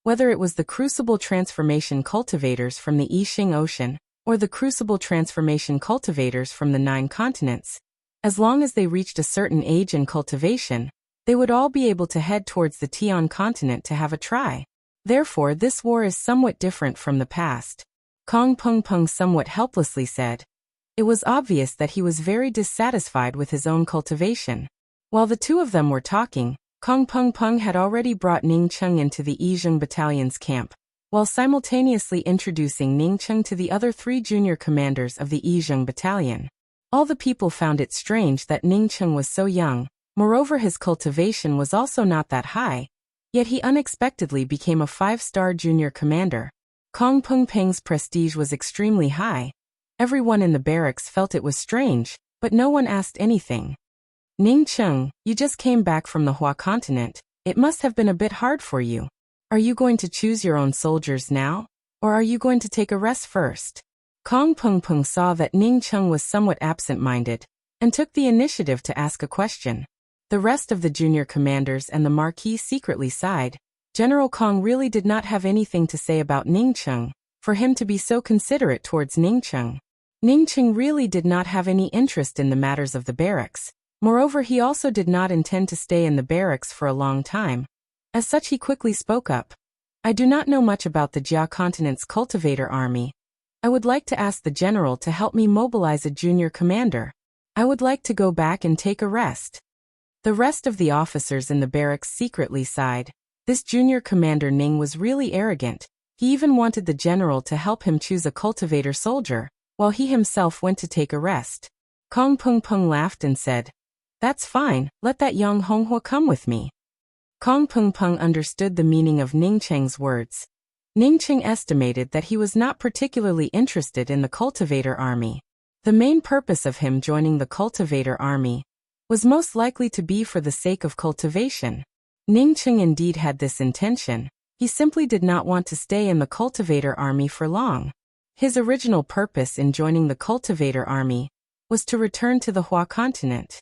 whether it was the crucible transformation cultivators from the Yixing Ocean, or the crucible transformation cultivators from the 9 continents, as long as they reached a certain age in cultivation, they would all be able to head towards the Tian continent to have a try. Therefore, this war is somewhat different from the past. Kong Peng Peng somewhat helplessly said. It was obvious that he was very dissatisfied with his own cultivation. While the two of them were talking, Kong Peng Peng had already brought Ningcheng into the Yizheng battalion's camp, while simultaneously introducing Ningcheng to the other 3 junior commanders of the Yizheng battalion. All the people found it strange that Ningcheng was so young, moreover his cultivation was also not that high, yet he unexpectedly became a 5-star junior commander. Kong Peng Peng's prestige was extremely high. Everyone in the barracks felt it was strange, but no one asked anything. Ningcheng, you just came back from the Hua continent. It must have been a bit hard for you. Are you going to choose your own soldiers now? Or are you going to take a rest first? Kong Peng Peng saw that Ningcheng was somewhat absent-minded, and took the initiative to ask a question. The rest of the junior commanders and the Marquis secretly sighed. General Kong really did not have anything to say about Ningcheng, for him to be so considerate towards Ningcheng. Ningcheng really did not have any interest in the matters of the barracks. Moreover, he also did not intend to stay in the barracks for a long time. As such, he quickly spoke up. I do not know much about the Jia continent's cultivator army. I would like to ask the general to help me mobilize a junior commander. I would like to go back and take a rest. The rest of the officers in the barracks secretly sighed. This junior commander Ning was really arrogant. He even wanted the general to help him choose a cultivator soldier, while he himself went to take a rest. Kong Peng Peng laughed and said, That's fine, let that young Honghua come with me. Kong Peng Peng understood the meaning of Ningcheng's words. Ningcheng estimated that he was not particularly interested in the cultivator army. The main purpose of him joining the cultivator army was most likely to be for the sake of cultivation. Ningcheng indeed had this intention. He simply did not want to stay in the cultivator army for long. His original purpose in joining the cultivator army was to return to the Hua continent.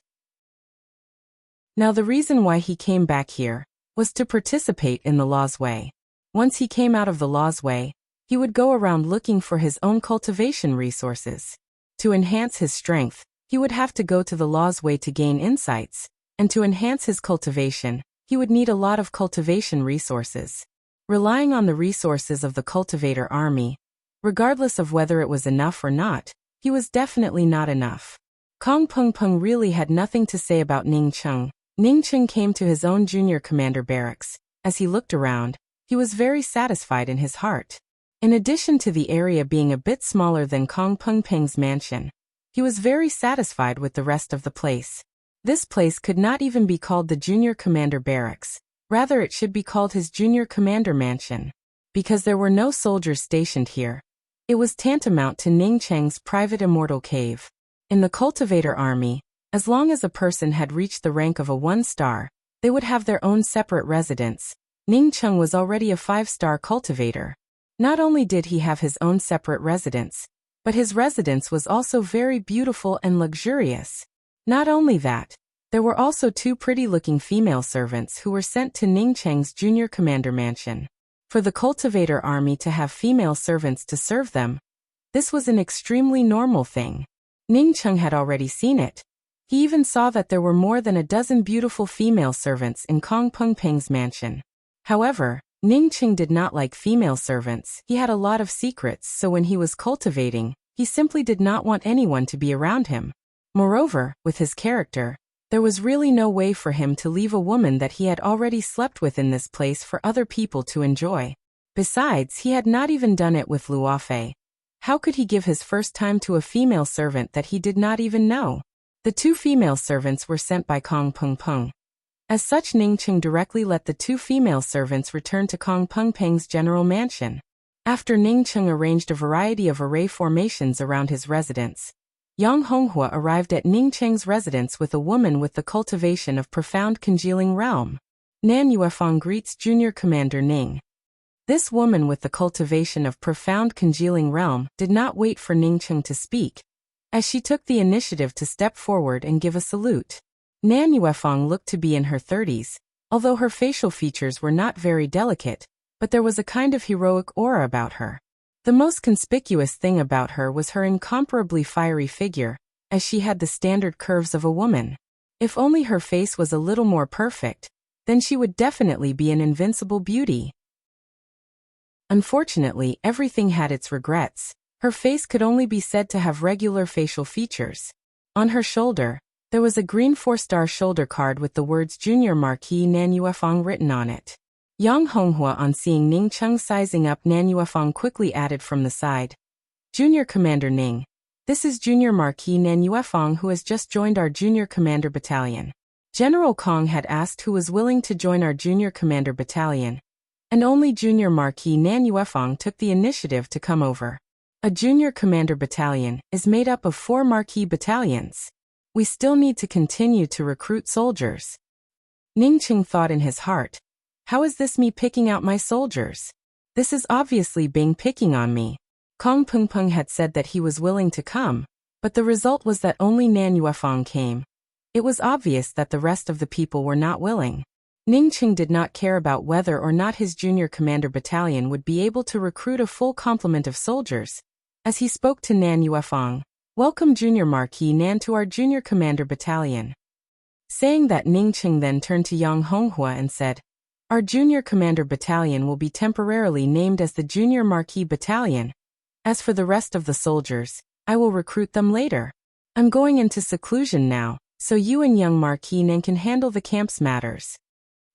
Now the reason why he came back here was to participate in the Law's Way. Once he came out of the Law's Way, he would go around looking for his own cultivation resources. To enhance his strength, he would have to go to the Law's Way to gain insights, and to enhance his cultivation, he would need a lot of cultivation resources. Relying on the resources of the cultivator army Regardless of whether it was enough or not, he was definitely not enough. Kong Peng Peng really had nothing to say about Ning Cheng. Ning Cheng came to his own junior commander barracks. As he looked around, he was very satisfied in his heart. In addition to the area being a bit smaller than Kong Peng Peng's mansion, he was very satisfied with the rest of the place. This place could not even be called the junior commander barracks. Rather, it should be called his junior commander mansion. Because there were no soldiers stationed here, it was tantamount to Ning Cheng's private immortal cave. In the cultivator army, as long as a person had reached the rank of a 1-star, they would have their own separate residence. Ning Cheng was already a 5-star cultivator. Not only did he have his own separate residence, but his residence was also very beautiful and luxurious. Not only that, there were also 2 pretty-looking female servants who were sent to Ning Cheng's junior commander mansion. For the cultivator army to have female servants to serve them, this was an extremely normal thing. Ning Cheng had already seen it. He even saw that there were more than a dozen beautiful female servants in Kong Peng Peng's mansion. However, Ning Cheng did not like female servants. He had a lot of secrets, so when he was cultivating, he simply did not want anyone to be around him. Moreover, with his character, there was really no way for him to leave a woman that he had already slept with in this place for other people to enjoy. Besides, he had not even done it with Luofei. How could he give his first time to a female servant that he did not even know? The 2 female servants were sent by Kong Peng Peng. As such, Ning Cheng directly let the 2 female servants return to Kong Peng Peng's general mansion. After Ning Cheng arranged a variety of array formations around his residence, Yang Honghua arrived at Ning Cheng's residence with a woman with the cultivation of profound congealing realm. Nan Yuefang greets Junior Commander Ning. This woman with the cultivation of profound congealing realm did not wait for Ning Cheng to speak, as she took the initiative to step forward and give a salute. Nan Yuefang looked to be in her 30s, although her facial features were not very delicate, but there was a kind of heroic aura about her. The most conspicuous thing about her was her incomparably fiery figure, as she had the standard curves of a woman. If only her face was a little more perfect, then she would definitely be an invincible beauty. Unfortunately, everything had its regrets. Her face could only be said to have regular facial features. On her shoulder, there was a green 4-star shoulder card with the words Junior Marquis Nan Yuefang written on it. Yang Honghua, on seeing Ning Cheng sizing up Nan Yuefang, quickly added from the side, "Junior Commander Ning, this is Junior Marquis Nan Yuefang, who has just joined our Junior Commander Battalion." General Kong had asked who was willing to join our Junior Commander Battalion, and only Junior Marquis Nan Yuefang took the initiative to come over. A Junior Commander Battalion is made up of 4 Marquis battalions. We still need to continue to recruit soldiers. Ning Cheng thought in his heart, how is this me picking out my soldiers? This is obviously Bing picking on me. Kong Peng Peng had said that he was willing to come, but the result was that only Nan Yuefang came. It was obvious that the rest of the people were not willing. Ning Cheng did not care about whether or not his junior commander battalion would be able to recruit a full complement of soldiers. As he spoke to Nan Yuefang, "Welcome Junior Marquis Nan to our junior commander battalion." Saying that, Ning Cheng then turned to Yang Honghua and said, "Our junior commander battalion will be temporarily named as the Junior Marquis Battalion. As for the rest of the soldiers, I will recruit them later. I'm going into seclusion now, so you and young Marquis Nan can handle the camp's matters."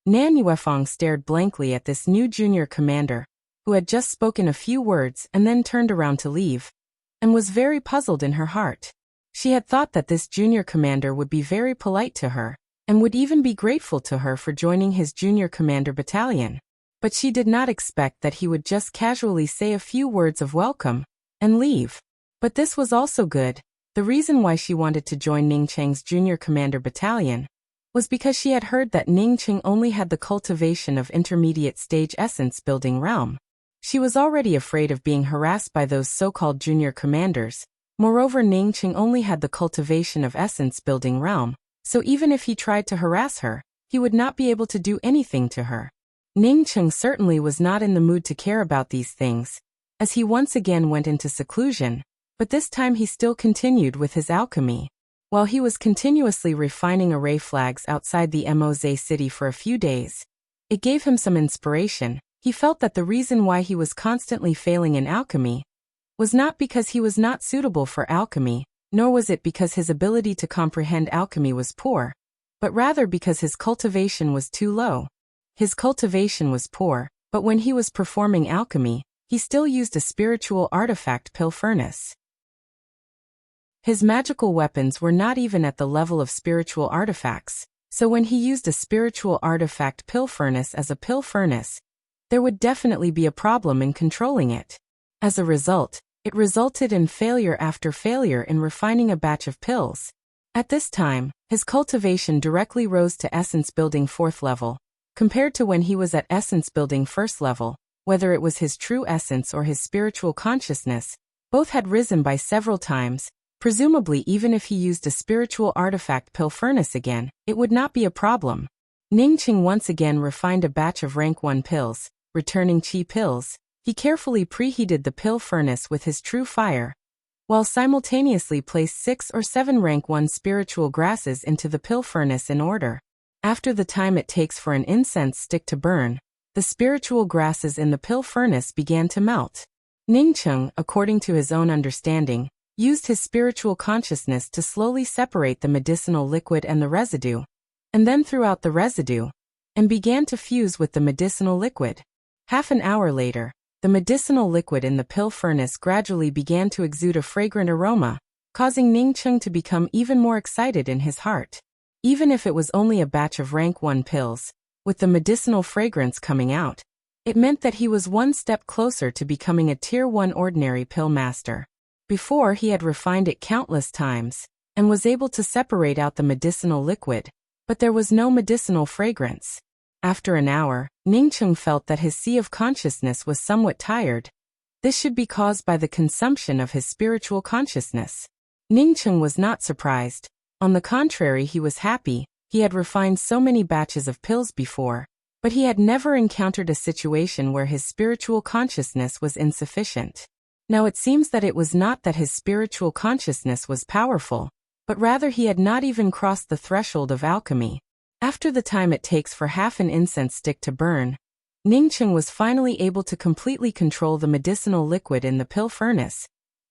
Nan Yuefang stared blankly at this new junior commander, who had just spoken a few words and then turned around to leave, and was very puzzled in her heart. She had thought that this junior commander would be very polite to her, and would even be grateful to her for joining his junior commander battalion. But she did not expect that he would just casually say a few words of welcome and leave. But this was also good. The reason why she wanted to join Ning Cheng's junior commander battalion was because she had heard that Ning Cheng only had the cultivation of intermediate stage essence building realm. She was already afraid of being harassed by those so-called junior commanders. Moreover, Ning Cheng only had the cultivation of essence building realm, so even if he tried to harass her, he would not be able to do anything to her. Ning Cheng certainly was not in the mood to care about these things, as he once again went into seclusion, but this time he still continued with his alchemy. While he was continuously refining array flags outside the Moze city for a few days, it gave him some inspiration. He felt that the reason why he was constantly failing in alchemy was not because he was not suitable for alchemy, nor was it because his ability to comprehend alchemy was poor, but rather because his cultivation was too low. His cultivation was poor, but when he was performing alchemy, he still used a spiritual artifact pill furnace. His magical weapons were not even at the level of spiritual artifacts, so when he used a spiritual artifact pill furnace as a pill furnace, there would definitely be a problem in controlling it. As a result, it resulted in failure after failure in refining a batch of pills. At this time, his cultivation directly rose to essence building 4th level, compared to when he was at essence building 1st level. Whether it was his true essence or his spiritual consciousness, both had risen by several times. Presumably even if he used a spiritual artifact pill furnace again, it would not be a problem. Ningqing once again refined a batch of rank 1 pills, returning chi pills. He carefully preheated the pill furnace with his true fire, while simultaneously placed 6 or 7 rank 1 spiritual grasses into the pill furnace in order. After the time it takes for an incense stick to burn, the spiritual grasses in the pill furnace began to melt. Ningqing, according to his own understanding, used his spiritual consciousness to slowly separate the medicinal liquid and the residue, and then threw out the residue, and began to fuse with the medicinal liquid. Half an hour later, the medicinal liquid in the pill furnace gradually began to exude a fragrant aroma, causing Ningqing to become even more excited in his heart. Even if it was only a batch of rank 1 pills, with the medicinal fragrance coming out, it meant that he was one step closer to becoming a Tier 1 ordinary pill master. Before he had refined it countless times, and was able to separate out the medicinal liquid, but there was no medicinal fragrance. After an hour, Ningqing felt that his sea of consciousness was somewhat tired. This should be caused by the consumption of his spiritual consciousness. Ningqing was not surprised. On the contrary, he was happy. He had refined so many batches of pills before, but he had never encountered a situation where his spiritual consciousness was insufficient. Now it seems that it was not that his spiritual consciousness was powerful, but rather he had not even crossed the threshold of alchemy. After the time it takes for half an incense stick to burn, Ningqing was finally able to completely control the medicinal liquid in the pill furnace.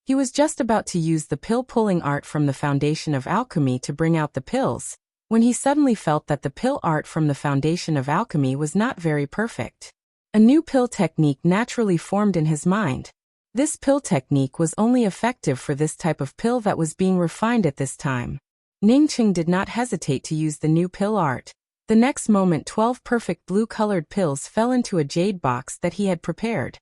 He was just about to use the pill-pulling art from the foundation of alchemy to bring out the pills, when he suddenly felt that the pill art from the foundation of alchemy was not very perfect. A new pill technique naturally formed in his mind. This pill technique was only effective for this type of pill that was being refined at this time. Ningqing did not hesitate to use the new pill art. The next moment 12 perfect blue-colored pills fell into a jade box that he had prepared.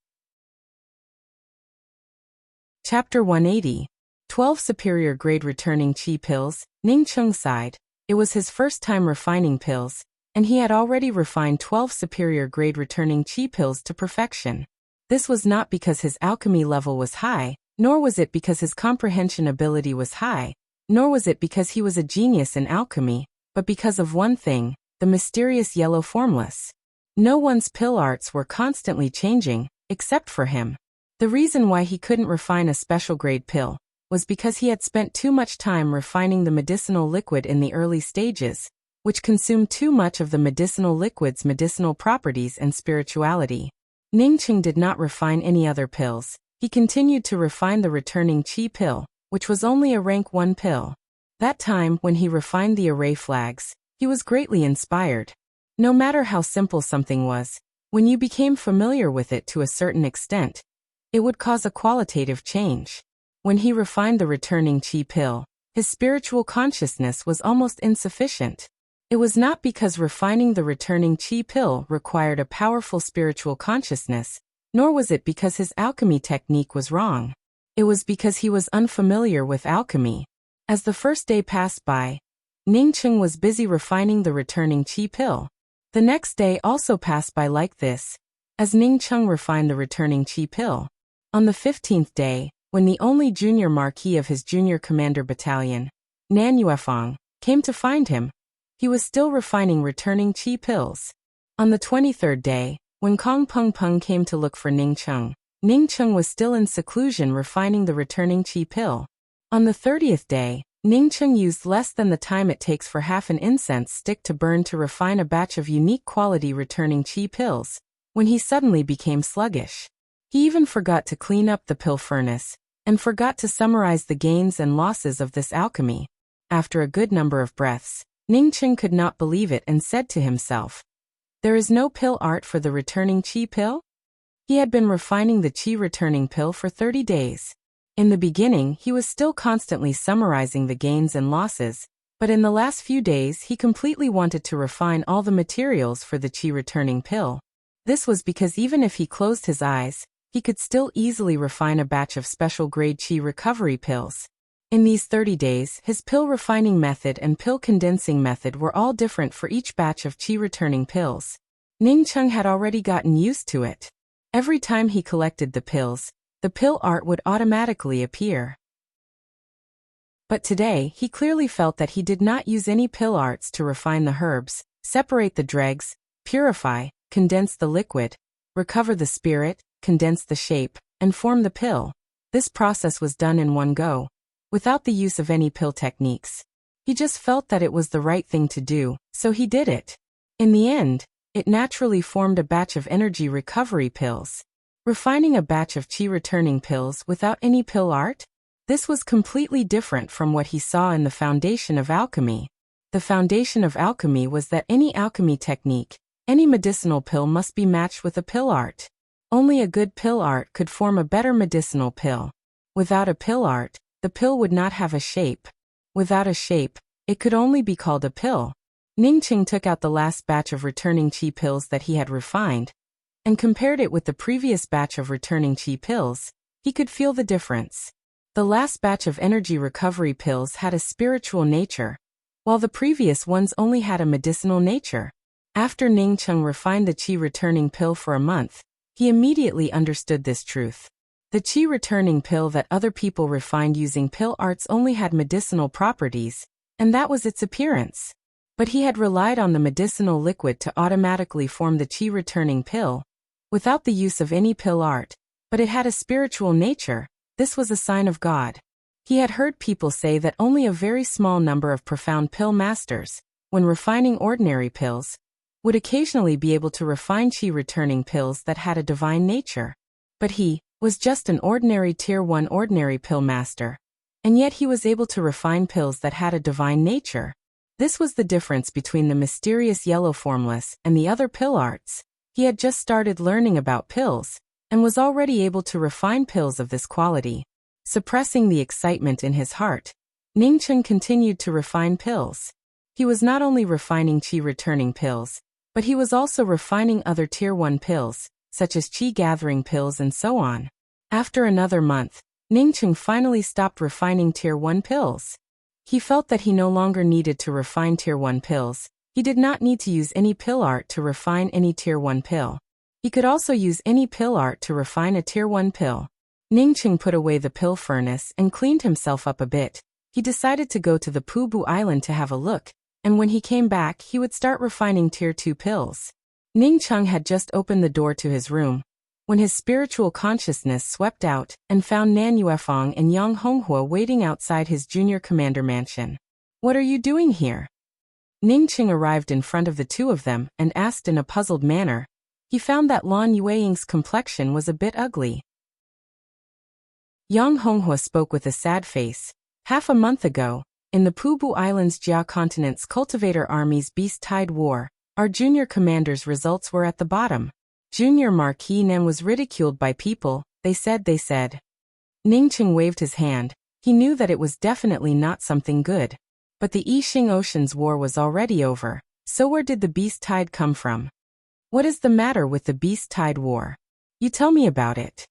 Chapter 180. 12 superior grade returning chi pills. Ningqing sighed. It was his first time refining pills, and he had already refined 12 superior grade returning chi pills to perfection. This was not because his alchemy level was high, nor was it because his comprehension ability was high, nor was it because he was a genius in alchemy, but because of one thing, the mysterious yellow formless. No one's pill arts were constantly changing, except for him. The reason why he couldn't refine a special grade pill was because he had spent too much time refining the medicinal liquid in the early stages, which consumed too much of the medicinal liquid's medicinal properties and spirituality. Ningqing did not refine any other pills. He continued to refine the returning chi pill, which was only a rank 1 pill. That time, when he refined the array flags, he was greatly inspired. No matter how simple something was, when you became familiar with it to a certain extent, it would cause a qualitative change. When he refined the returning chi pill, his spiritual consciousness was almost insufficient. It was not because refining the returning chi pill required a powerful spiritual consciousness, nor was it because his alchemy technique was wrong. It was because he was unfamiliar with alchemy. As the first day passed by, Ningqing was busy refining the returning chi pill. The next day also passed by like this, as Ningqing refined the returning chi pill. On the 15th day, when the only junior marquis of his junior commander battalion, Nan Yuefang, came to find him, he was still refining returning chi pills. On the 23rd day, when Kong Peng Peng came to look for Ningqing, Ningqing was still in seclusion refining the returning chi pill. On the 30th day, Ningqing used less than the time it takes for half an incense stick to burn to refine a batch of unique quality returning chi pills, when he suddenly became sluggish. He even forgot to clean up the pill furnace, and forgot to summarize the gains and losses of this alchemy. After a good number of breaths, Ningqing could not believe it and said to himself, "There is no pill art for the returning qi pill?" He had been refining the qi returning pill for 30 days. In the beginning, he was still constantly summarizing the gains and losses, but in the last few days he completely wanted to refine all the materials for the qi returning pill. This was because even if he closed his eyes, he could still easily refine a batch of special grade qi recovery pills. In these 30 days, his pill refining method and pill condensing method were all different for each batch of qi returning pills. Ningqing had already gotten used to it. Every time he collected the pills, the pill art would automatically appear. But today, he clearly felt that he did not use any pill arts to refine the herbs, separate the dregs, purify, condense the liquid, recover the spirit, condense the shape, and form the pill. This process was done in one go, without the use of any pill techniques. He just felt that it was the right thing to do, so he did it. In the end, it naturally formed a batch of energy recovery pills. Refining a batch of qi returning pills without any pill art? This was completely different from what he saw in the foundation of alchemy. The foundation of alchemy was that any alchemy technique, any medicinal pill must be matched with a pill art. Only a good pill art could form a better medicinal pill. Without a pill art, the pill would not have a shape. Without a shape, it could only be called a pill. Ningqing took out the last batch of returning qi pills that he had refined, and compared it with the previous batch of returning qi pills. He could feel the difference. The last batch of energy recovery pills had a spiritual nature, while the previous ones only had a medicinal nature. After Ningqing refined the qi returning pill for a month, he immediately understood this truth. The qi returning pill that other people refined using pill arts only had medicinal properties, and that was its appearance. But he had relied on the medicinal liquid to automatically form the qi returning pill, without the use of any pill art, but it had a spiritual nature. This was a sign of God. He had heard people say that only a very small number of profound pill masters, when refining ordinary pills, would occasionally be able to refine qi returning pills that had a divine nature. But he was just an ordinary Tier 1 ordinary pill master, and yet he was able to refine pills that had a divine nature. This was the difference between the mysterious yellow formless and the other pill arts. He had just started learning about pills, and was already able to refine pills of this quality. Suppressing the excitement in his heart, Ningqing continued to refine pills. He was not only refining qi returning pills, but he was also refining other Tier 1 pills, such as qi gathering pills and so on. After another month, Ningqing finally stopped refining Tier 1 pills. He felt that he no longer needed to refine Tier 1 pills. He did not need to use any pill art to refine any Tier 1 pill. He could also use any pill art to refine a Tier 1 pill. Ningqing put away the pill furnace and cleaned himself up a bit. He decided to go to the Pubu Island to have a look, and when he came back he would start refining Tier 2 pills. Ningqing had just opened the door to his room, when his spiritual consciousness swept out and found Nan Yuefang and Yang Honghua waiting outside his junior commander mansion. "What are you doing here?" Ningqing arrived in front of the two of them and asked in a puzzled manner. He found that Lan Yueying's complexion was a bit ugly. Yang Honghua spoke with a sad face. "Half a month ago, in the Pubu Islands Jia Continent's Cultivator Army's Beast Tide War, our junior commander's results were at the bottom. Junior Marquis Nan was ridiculed by people, they said. Ningqing waved his hand. He knew that it was definitely not something good. But the Yixing Ocean's war was already over, so where did the Beast Tide come from? What is the matter with the Beast Tide War? You tell me about it.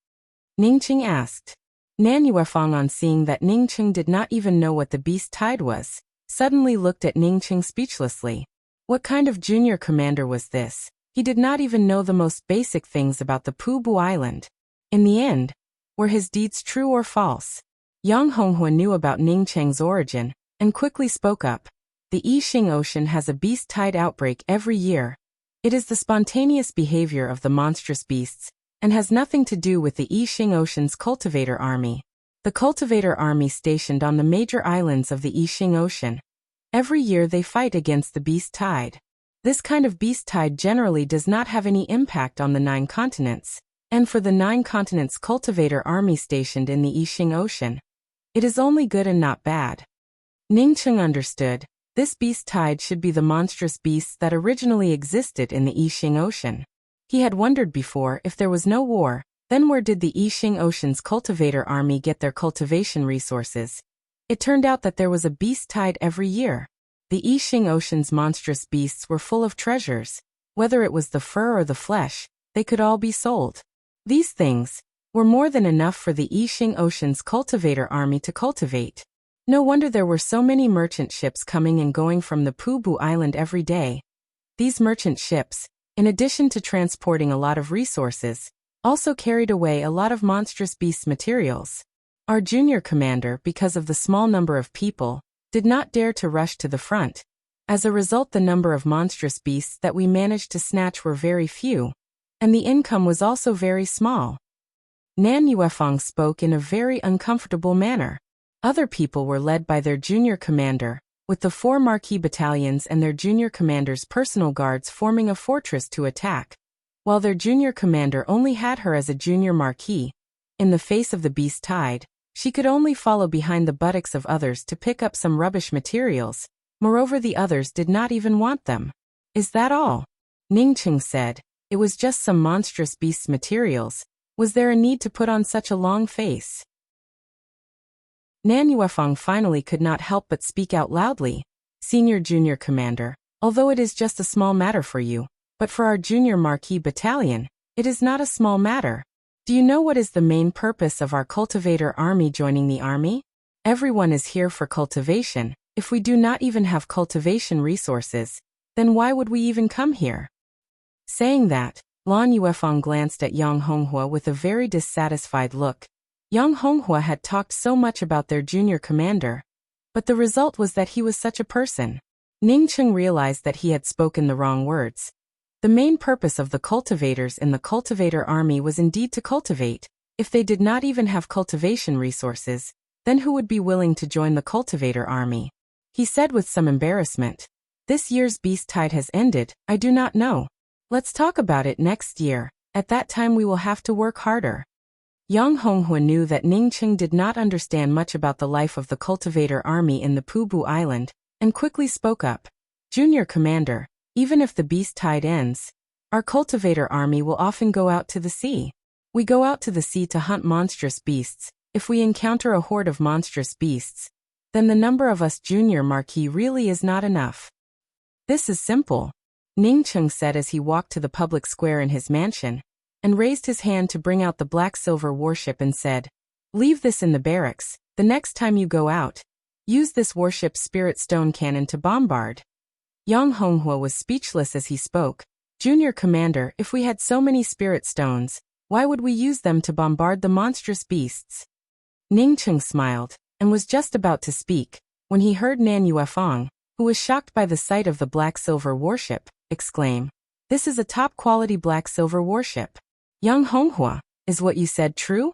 Ningqing asked. Nan Yuefang, on seeing that Ningqing did not even know what the Beast Tide was, suddenly looked at Ningqing speechlessly. What kind of junior commander was this? He did not even know the most basic things about the Pubu Island. In the end, were his deeds true or false? Yang Honghua knew about Ningqing's origin, and quickly spoke up. The Yixing Ocean has a beast tide outbreak every year. It is the spontaneous behavior of the monstrous beasts, and has nothing to do with the Yixing Ocean's cultivator army. The cultivator army stationed on the major islands of the Yixing Ocean. Every year they fight against the beast tide. This kind of beast tide generally does not have any impact on the 9 continents, And for the 9 continents cultivator army stationed in the Yixing Ocean, it is only good and not bad. Ningcheng understood. This beast tide should be the monstrous beasts that originally existed in the Yixing Ocean. He had wondered before, if there was no war, then where did the Yixing Ocean's cultivator army get their cultivation resources? It turned out that there was a beast tide every year. The Yixing Ocean's monstrous beasts were full of treasures. Whether it was the fur or the flesh, they could all be sold. These things were more than enough for the Yixing Ocean's cultivator army to cultivate. No wonder there were so many merchant ships coming and going from the Pubu Island every day. These merchant ships, in addition to transporting a lot of resources, also carried away a lot of monstrous beast materials. Our junior commander, because of the small number of people, did not dare to rush to the front. As a result, the number of monstrous beasts that we managed to snatch were very few, and the income was also very small. Nan Yuefang spoke in a very uncomfortable manner. Other people were led by their junior commander, with the 4 marquee battalions and their junior commander's personal guards forming a fortress to attack, while their junior commander only had her as a junior marquee. In the face of the beast tide, she could only follow behind the buttocks of others to pick up some rubbish materials. Moreover, the others did not even want them. Is that all? Ningcheng said. It was just some monstrous beast materials. Was there a need to put on such a long face? Nan Yuefang finally could not help but speak out loudly. Senior Junior Commander, although it is just a small matter for you, but for our Junior Marquee Battalion, it is not a small matter. Do you know what is the main purpose of our cultivator army joining the army? Everyone is here for cultivation. If we do not even have cultivation resources, then why would we even come here? Saying that, Lan Yuefang glanced at Yang Honghua with a very dissatisfied look. Yang Honghua had talked so much about their junior commander, but the result was that he was such a person. Ningcheng realized that he had spoken the wrong words. The main purpose of the cultivators in the cultivator army was indeed to cultivate. If they did not even have cultivation resources, then who would be willing to join the cultivator army? He said with some embarrassment. This year's beast tide has ended. I do not know. Let's talk about it next year. At that time we will have to work harder. Yang Honghua knew that Ningcheng did not understand much about the life of the cultivator army in the Pubu Island, and quickly spoke up. Junior Commander, even if the beast tide ends, our cultivator army will often go out to the sea. We go out to the sea to hunt monstrous beasts. If we encounter a horde of monstrous beasts, then the number of us junior marquee really is not enough. This is simple, Ningcheng said as he walked to the public square in his mansion, and raised his hand to bring out the black-silver warship and said, "Leave this in the barracks. The next time you go out, use this warship's spirit stone cannon to bombard." Yang Honghua was speechless as he spoke. Junior Commander, if we had so many spirit stones, why would we use them to bombard the monstrous beasts? Ningcheng smiled, and was just about to speak, when he heard Nan Yuefang, who was shocked by the sight of the black-silver warship, exclaim, "This is a top-quality black-silver warship. Yang Honghua, is what you said true?"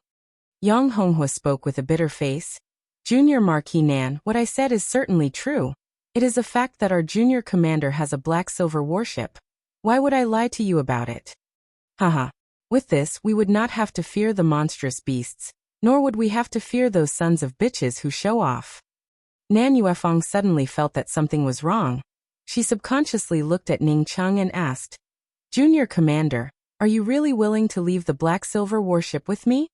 Yang Honghua spoke with a bitter face. "Junior Marquis Nan, what I said is certainly true. It is a fact that our junior commander has a black-silver warship. Why would I lie to you about it? Haha. With this, we would not have to fear the monstrous beasts, nor would we have to fear those sons of bitches who show off." Nan Yuefang suddenly felt that something was wrong. She subconsciously looked at Ningcheng and asked, "Junior Commander, are you really willing to leave the black-silver warship with me?"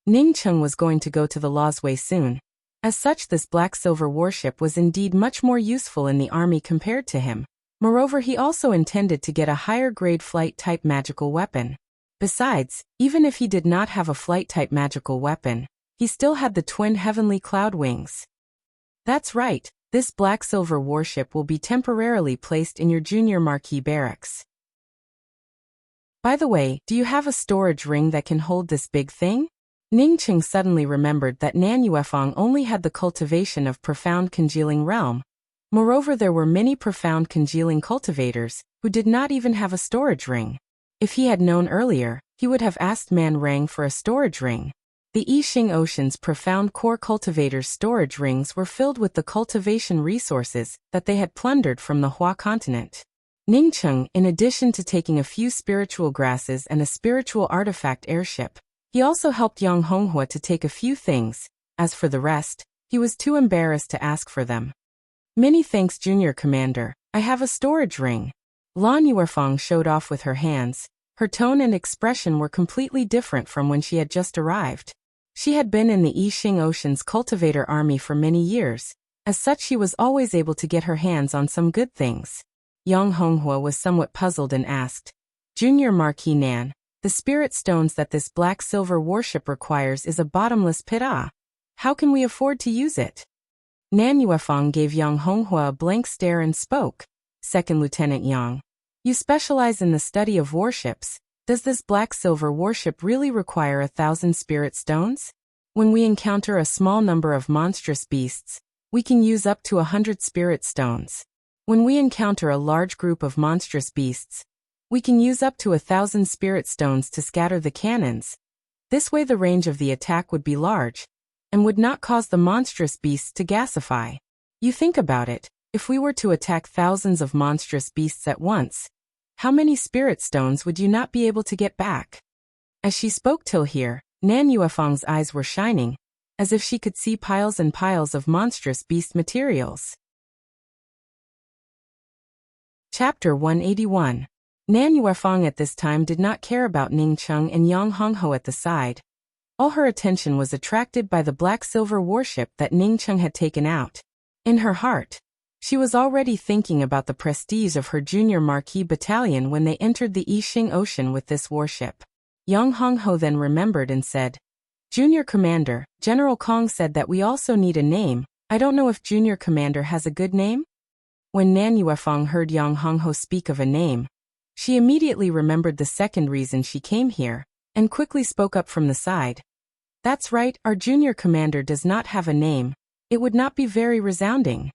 Ningcheng was going to go to the Lawsway soon. As such, this black-silver warship was indeed much more useful in the army compared to him. Moreover, he also intended to get a higher-grade flight-type magical weapon. Besides, even if he did not have a flight-type magical weapon, he still had the twin heavenly cloud wings. That's right, this black-silver warship will be temporarily placed in your junior marquee barracks. By the way, do you have a storage ring that can hold this big thing? Ningcheng suddenly remembered that Nan Yuefang only had the cultivation of profound congealing realm. Moreover, there were many profound congealing cultivators who did not even have a storage ring. If he had known earlier, he would have asked Man Rang for a storage ring. The Yixing Ocean's profound core cultivators' storage rings were filled with the cultivation resources that they had plundered from the Hua continent. Ningcheng, in addition to taking a few spiritual grasses and a spiritual artifact airship, he also helped Yang Honghua to take a few things. As for the rest, he was too embarrassed to ask for them. Many thanks, Junior Commander. I have a storage ring. Lan Yuefang showed off with her hands. Her tone and expression were completely different from when she had just arrived. She had been in the Yixing Ocean's cultivator army for many years. As such, she was always able to get her hands on some good things. Yang Honghua was somewhat puzzled and asked, Junior Marquis Nan, the spirit stones that this black-silver warship requires is a bottomless pit. How can we afford to use it? Nan Yuefang gave Yang Honghua a blank stare and spoke. Second Lieutenant Yang, you specialize in the study of warships. Does this black-silver warship really require 1,000 spirit stones? When we encounter a small number of monstrous beasts, we can use up to 100 spirit stones. When we encounter a large group of monstrous beasts, we can use up to 1,000 spirit stones to scatter the cannons. This way the range of the attack would be large, and would not cause the monstrous beasts to gasify. You think about it, if we were to attack thousands of monstrous beasts at once, how many spirit stones would you not be able to get back? As she spoke till here, Nan Yuefang's eyes were shining, as if she could see piles and piles of monstrous beast materials. Chapter 181. Nan Yuefang at this time did not care about Ningcheng and Yang Honghua at the side. All her attention was attracted by the black-silver warship that Ningcheng had taken out. In her heart, she was already thinking about the prestige of her junior Marquis battalion when they entered the Yixing Ocean with this warship. Yang Honghua then remembered and said, Junior Commander, General Kong said that we also need a name. I don't know if Junior Commander has a good name? When Nan Yuefang heard Yang Honghua speak of a name, she immediately remembered the second reason she came here, and quickly spoke up from the side. That's right, our junior commander does not have a name. It would not be very resounding.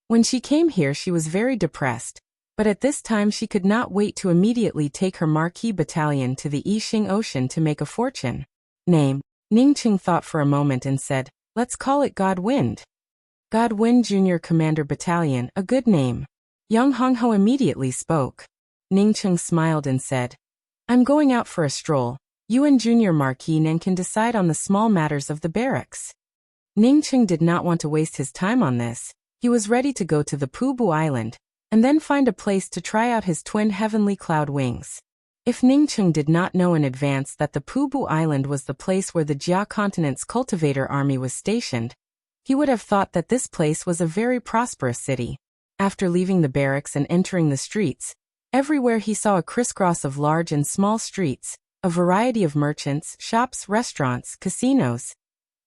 When she came here she was very depressed, but at this time she could not wait to immediately take her Marquis battalion to the Yixing Ocean to make a fortune. Name. Ningcheng thought for a moment and said, let's call it Godwind. Godwind Junior Commander Battalion, a good name. Yang Honghua immediately spoke. Ningcheng smiled and said, I'm going out for a stroll. You and Junior Marquis Nan can decide on the small matters of the barracks. Ningcheng did not want to waste his time on this. He was ready to go to the Pubu Island, and then find a place to try out his twin heavenly cloud wings. If Ningcheng did not know in advance that the Pubu Island was the place where the Jia continent's cultivator army was stationed, he would have thought that this place was a very prosperous city. After leaving the barracks and entering the streets, everywhere he saw a crisscross of large and small streets, a variety of merchants, shops, restaurants, casinos.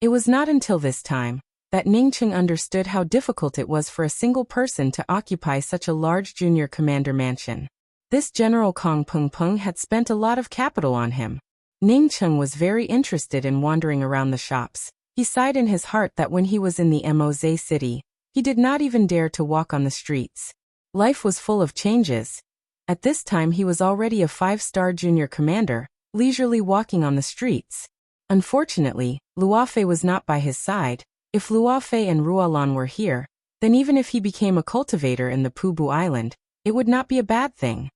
It was not until this time that Ningcheng understood how difficult it was for a single person to occupy such a large junior commander mansion. This General Kong Peng Peng had spent a lot of capital on him. Ningcheng was very interested in wandering around the shops. He sighed in his heart that when he was in the Moze city, he did not even dare to walk on the streets. Life was full of changes. At this time he was already a 5-star junior commander, leisurely walking on the streets. Unfortunately, Luofei was not by his side. If Luofei and Ruolan were here, then even if he became a cultivator in the Pubu Island, it would not be a bad thing.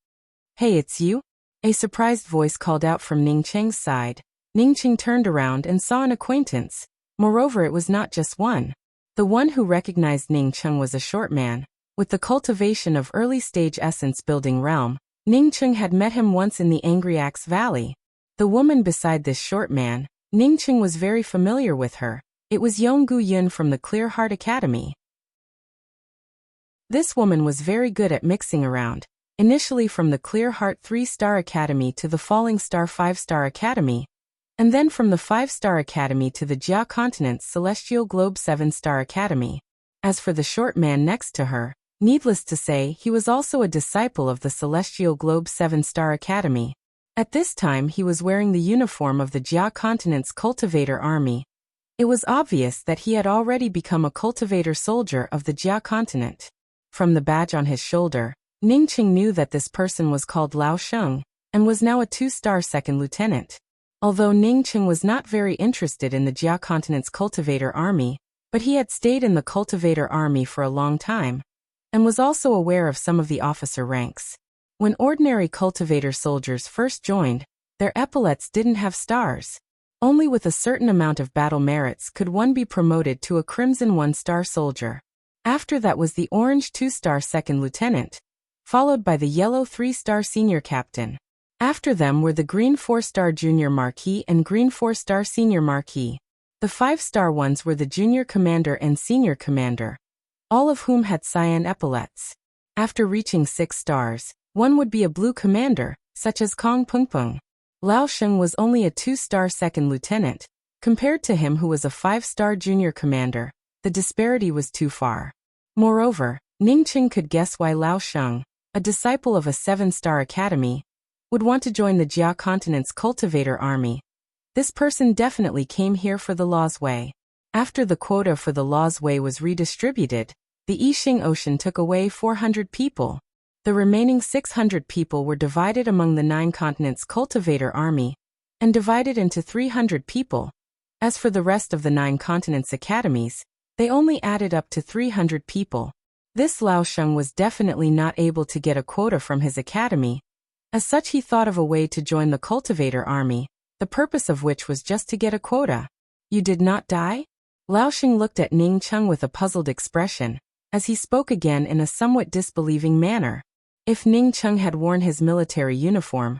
Hey, it's you? A surprised voice called out from Ningcheng's side. Ningcheng turned around and saw an acquaintance. Moreover, it was not just one. The one who recognized Ningcheng was a short man. With the cultivation of early-stage essence-building realm, Ningcheng had met him once in the Angry Axe Valley. The woman beside this short man, Ningcheng was very familiar with her. It was Yonggu Yun from the Clear Heart Academy. This woman was very good at mixing around, initially from the Clear Heart 3-star Academy to the Falling Star 5-star Academy, and then from the 5-star Academy to the Jia Continent's Celestial Globe 7-star Academy. As for the short man next to her, needless to say, he was also a disciple of the Celestial Globe 7-star Academy. At this time he was wearing the uniform of the Jia Continent's cultivator army. It was obvious that he had already become a cultivator soldier of the Jia continent. From the badge on his shoulder, Ningcheng knew that this person was called Lao Sheng, and was now a 2-star second lieutenant. Although Ningcheng was not very interested in the Jia continent's cultivator army, but he had stayed in the cultivator army for a long time, and was also aware of some of the officer ranks. When ordinary cultivator soldiers first joined, their epaulets didn't have stars. Only with a certain amount of battle merits could one be promoted to a crimson 1-star soldier. After that was the orange 2-star second lieutenant, followed by the yellow 3-star senior captain. After them were the green 4-star junior marquis and green 4-star senior marquis. The 5-star ones were the junior commander and senior commander, all of whom had cyan epaulets. After reaching 6 stars, one would be a blue commander, such as Kong Pengpeng. Lao Sheng was only a 2-star second lieutenant. Compared to him who was a 5-star junior commander, the disparity was too far. Moreover, Ning Qing could guess why Lao Sheng, a disciple of a 7-star academy, would want to join the Jia continent's cultivator army. This person definitely came here for the Law's Way. After the quota for the Law's Way was redistributed, the Yixing Ocean took away 400 people. The remaining 600 people were divided among the 9 continents cultivator army, and divided into 300 people. As for the rest of the 9 continents academies, they only added up to 300 people. This Lao Sheng was definitely not able to get a quota from his academy. As such, he thought of a way to join the cultivator army, the purpose of which was just to get a quota. You did not die? Lao Sheng looked at Ning Cheng with a puzzled expression, as he spoke again in a somewhat disbelieving manner. If Ning Cheng had worn his military uniform,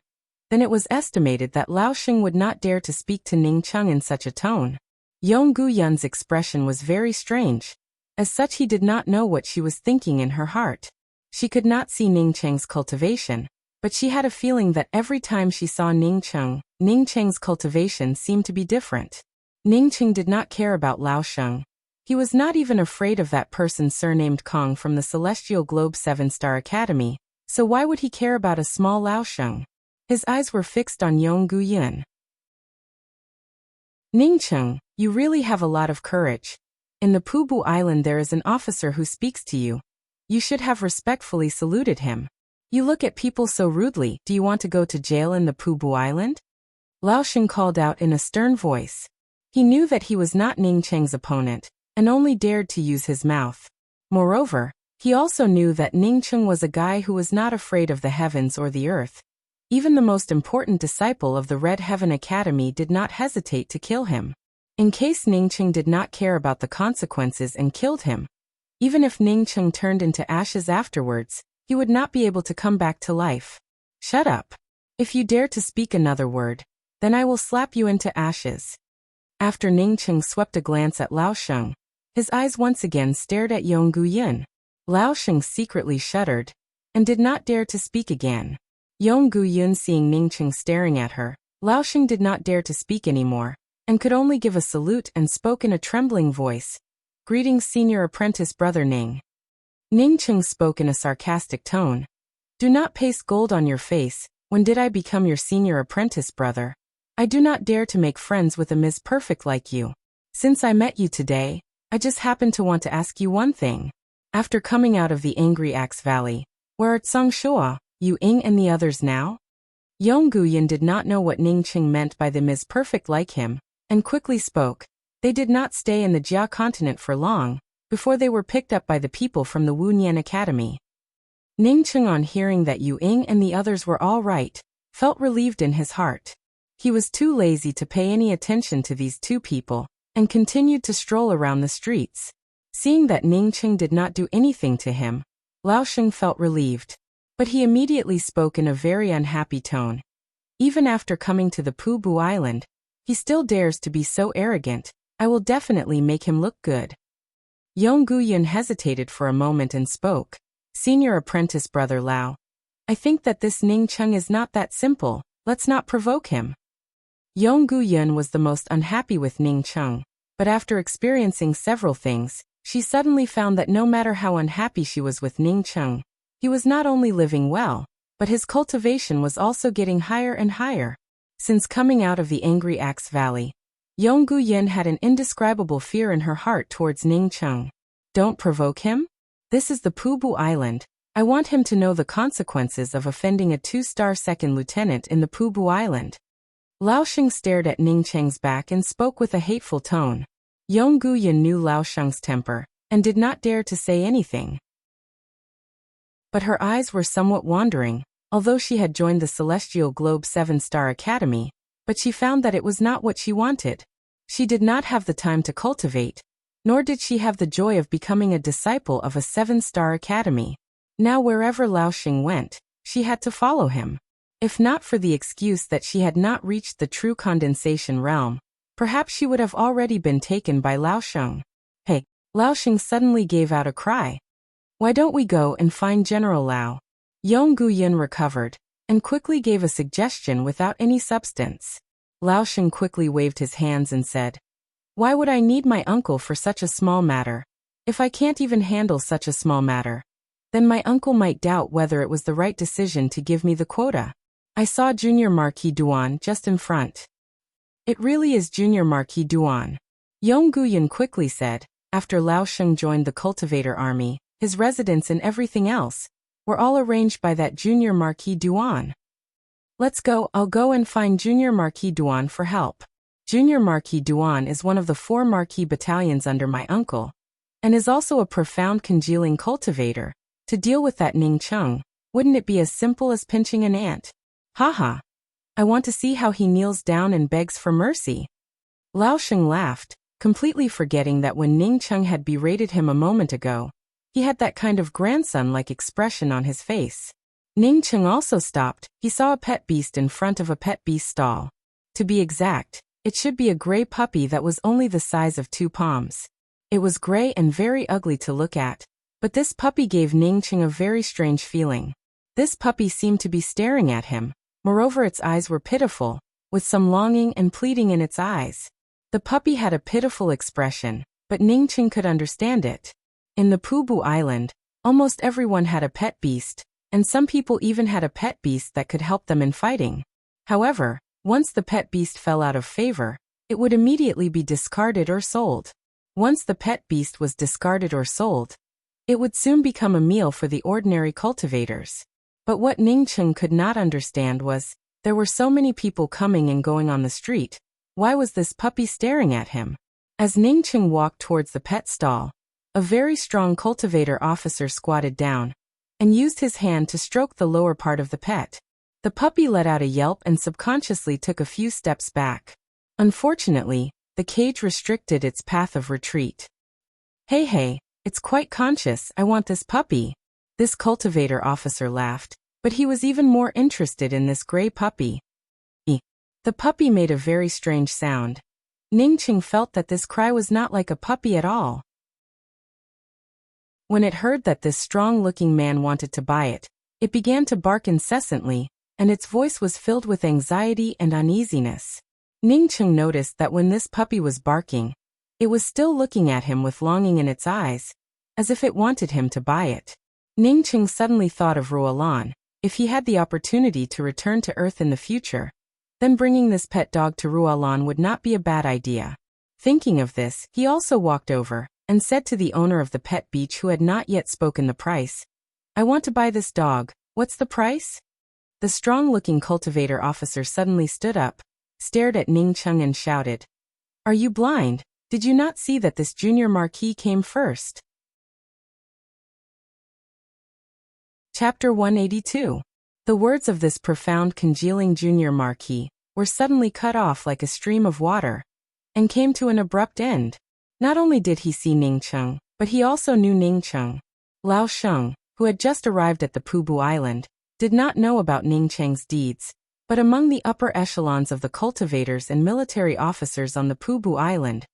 then it was estimated that Lao Sheng would not dare to speak to Ning Cheng in such a tone. Yong Guyun's expression was very strange. As such, he did not know what she was thinking in her heart. She could not see Ning Cheng's cultivation, but she had a feeling that every time she saw Ning Cheng's cultivation seemed to be different. Ning Cheng did not care about Lao Sheng. He was not even afraid of that person surnamed Kong from the Celestial Globe 7-Star Academy, so why would he care about a small Lao Sheng? His eyes were fixed on Yong Guyun. Ning Cheng, you really have a lot of courage. In the Pubu Island there is an officer who speaks to you. You should have respectfully saluted him. You look at people so rudely. Do you want to go to jail in the Pubu Island? Lao Sheng called out in a stern voice. He knew that he was not Ning Cheng's opponent, and only dared to use his mouth. Moreover, he also knew that Ning Cheng was a guy who was not afraid of the heavens or the earth. Even the most important disciple of the Red Heaven Academy did not hesitate to kill him. In case Ning Cheng did not care about the consequences and killed him, even if Ning Cheng turned into ashes afterwards, he would not be able to come back to life. Shut up. If you dare to speak another word, then I will slap you into ashes. After Ning Cheng swept a glance at Lao Sheng, his eyes once again stared at Yong Guyun. Lao Sheng secretly shuddered, and did not dare to speak again. Yong Guyun seeing Ning Cheng staring at her, Lao Sheng did not dare to speak anymore, and could only give a salute and spoke in a trembling voice. Greetings, senior apprentice brother Ning. Ning Cheng spoke in a sarcastic tone. Do not paste gold on your face. When did I become your senior apprentice brother? I do not dare to make friends with a Ms. Perfect like you. Since I met you today, I just happened to want to ask you one thing. After coming out of the Angry Axe Valley, where are Tsang Shua, Yu Ying and the others now? Yong Guyun did not know what Ning Cheng meant by the Ms. Perfect like him, and quickly spoke. They did not stay in the Jia continent for long, before they were picked up by the people from the Wu Nian Academy. Ning Cheng, on hearing that Yu Ying and the others were all right, felt relieved in his heart. He was too lazy to pay any attention to these 2 people, and continued to stroll around the streets. Seeing that Ning Cheng did not do anything to him, Lao Sheng felt relieved. But he immediately spoke in a very unhappy tone. Even after coming to the Pubu Island, he still dares to be so arrogant. I will definitely make him look good. Yong Guyun hesitated for a moment and spoke. Senior apprentice brother Lao, I think that this Ning Cheng is not that simple. Let's not provoke him. Yong Guyun was the most unhappy with Ning Cheng, but after experiencing several things, she suddenly found that no matter how unhappy she was with Ning Cheng, he was not only living well, but his cultivation was also getting higher and higher. Since coming out of the Angry Axe Valley, Yong Guyun had an indescribable fear in her heart towards Ning Cheng. Don't provoke him? This is the Pubu Island. I want him to know the consequences of offending a 2-star second lieutenant in the Pubu Island. Lao Sheng stared at Ning Cheng's back and spoke with a hateful tone. Yong Guyun knew Lao Sheng's temper, and did not dare to say anything. but her eyes were somewhat wandering, although she had joined the Celestial Globe 7-Star Academy, but she found that it was not what she wanted. She did not have the time to cultivate, nor did she have the joy of becoming a disciple of a 7-Star Academy. Now wherever Lao Xing went, she had to follow him. If not for the excuse that she had not reached the true condensation realm, perhaps she would have already been taken by Lao Xing. Hey! Lao Xing suddenly gave out a cry. Why don't we go and find General Lao? Yong Guyan recovered, and quickly gave a suggestion without any substance. Lao Xing quickly waved his hands and said, "Why would I need my uncle for such a small matter? If I can't even handle such a small matter, then my uncle might doubt whether it was the right decision to give me the quota." I saw Junior Marquis Duan just in front. It really is Junior Marquis Duan. Yong Guyan quickly said, after Lao Xing joined the cultivator army, his residence and everything else were all arranged by that Junior Marquis Duan. Let's go, I'll go and find Junior Marquis Duan for help. Junior Marquis Duan is one of the 4 Marquis battalions under my uncle, and is also a profound congealing cultivator. To deal with that Ning Cheng, wouldn't it be as simple as pinching an ant? Haha. I want to see how he kneels down and begs for mercy. Lao Xing laughed, completely forgetting that when Ning Cheng had berated him a moment ago, he had that kind of grandson-like expression on his face. Ning Cheng also stopped. He saw a pet beast in front of a pet beast stall. To be exact, it should be a gray puppy that was only the size of 2 palms. It was gray and very ugly to look at, but this puppy gave Ning Cheng a very strange feeling. This puppy seemed to be staring at him. Moreover, its eyes were pitiful, with some longing and pleading in its eyes. The puppy had a pitiful expression, but Ning Cheng could understand it. In the Pubu Island, almost everyone had a pet beast, and some people even had a pet beast that could help them in fighting. However, once the pet beast fell out of favor, it would immediately be discarded or sold. Once the pet beast was discarded or sold, it would soon become a meal for the ordinary cultivators. But what Ning Cheng could not understand was, there were so many people coming and going on the street. Why was this puppy staring at him? As Ning Cheng walked towards the pet stall, a very strong cultivator officer squatted down and used his hand to stroke the lower part of the pet. The puppy let out a yelp and subconsciously took a few steps back. Unfortunately, the cage restricted its path of retreat. Hey, it's quite conscious, I want this puppy. This cultivator officer laughed, but he was even more interested in this gray puppy. The puppy made a very strange sound. Ning Cheng felt that this cry was not like a puppy at all. When it heard that this strong-looking man wanted to buy it, it began to bark incessantly, and its voice was filled with anxiety and uneasiness. Ning Cheng noticed that when this puppy was barking, it was still looking at him with longing in its eyes, as if it wanted him to buy it. Ning Cheng suddenly thought of Ruolan. If he had the opportunity to return to Earth in the future, then bringing this pet dog to Ruolan would not be a bad idea. Thinking of this, he also walked over and said to the owner of the pet beach, who had not yet spoken the price, "I want to buy this dog. What's the price?" The strong-looking cultivator officer suddenly stood up, stared at Ning Cheng and shouted, "Are you blind? Did you not see that this junior marquis came first?" Chapter 182. The words of this profound congealing junior marquis were suddenly cut off like a stream of water, and came to an abrupt end. Not only did he see Ning Cheng, but he also knew Ning Cheng. Lao Sheng, who had just arrived at the Pubu Island, did not know about Ning Cheng's deeds, but among the upper echelons of the cultivators and military officers on the Pubu Island,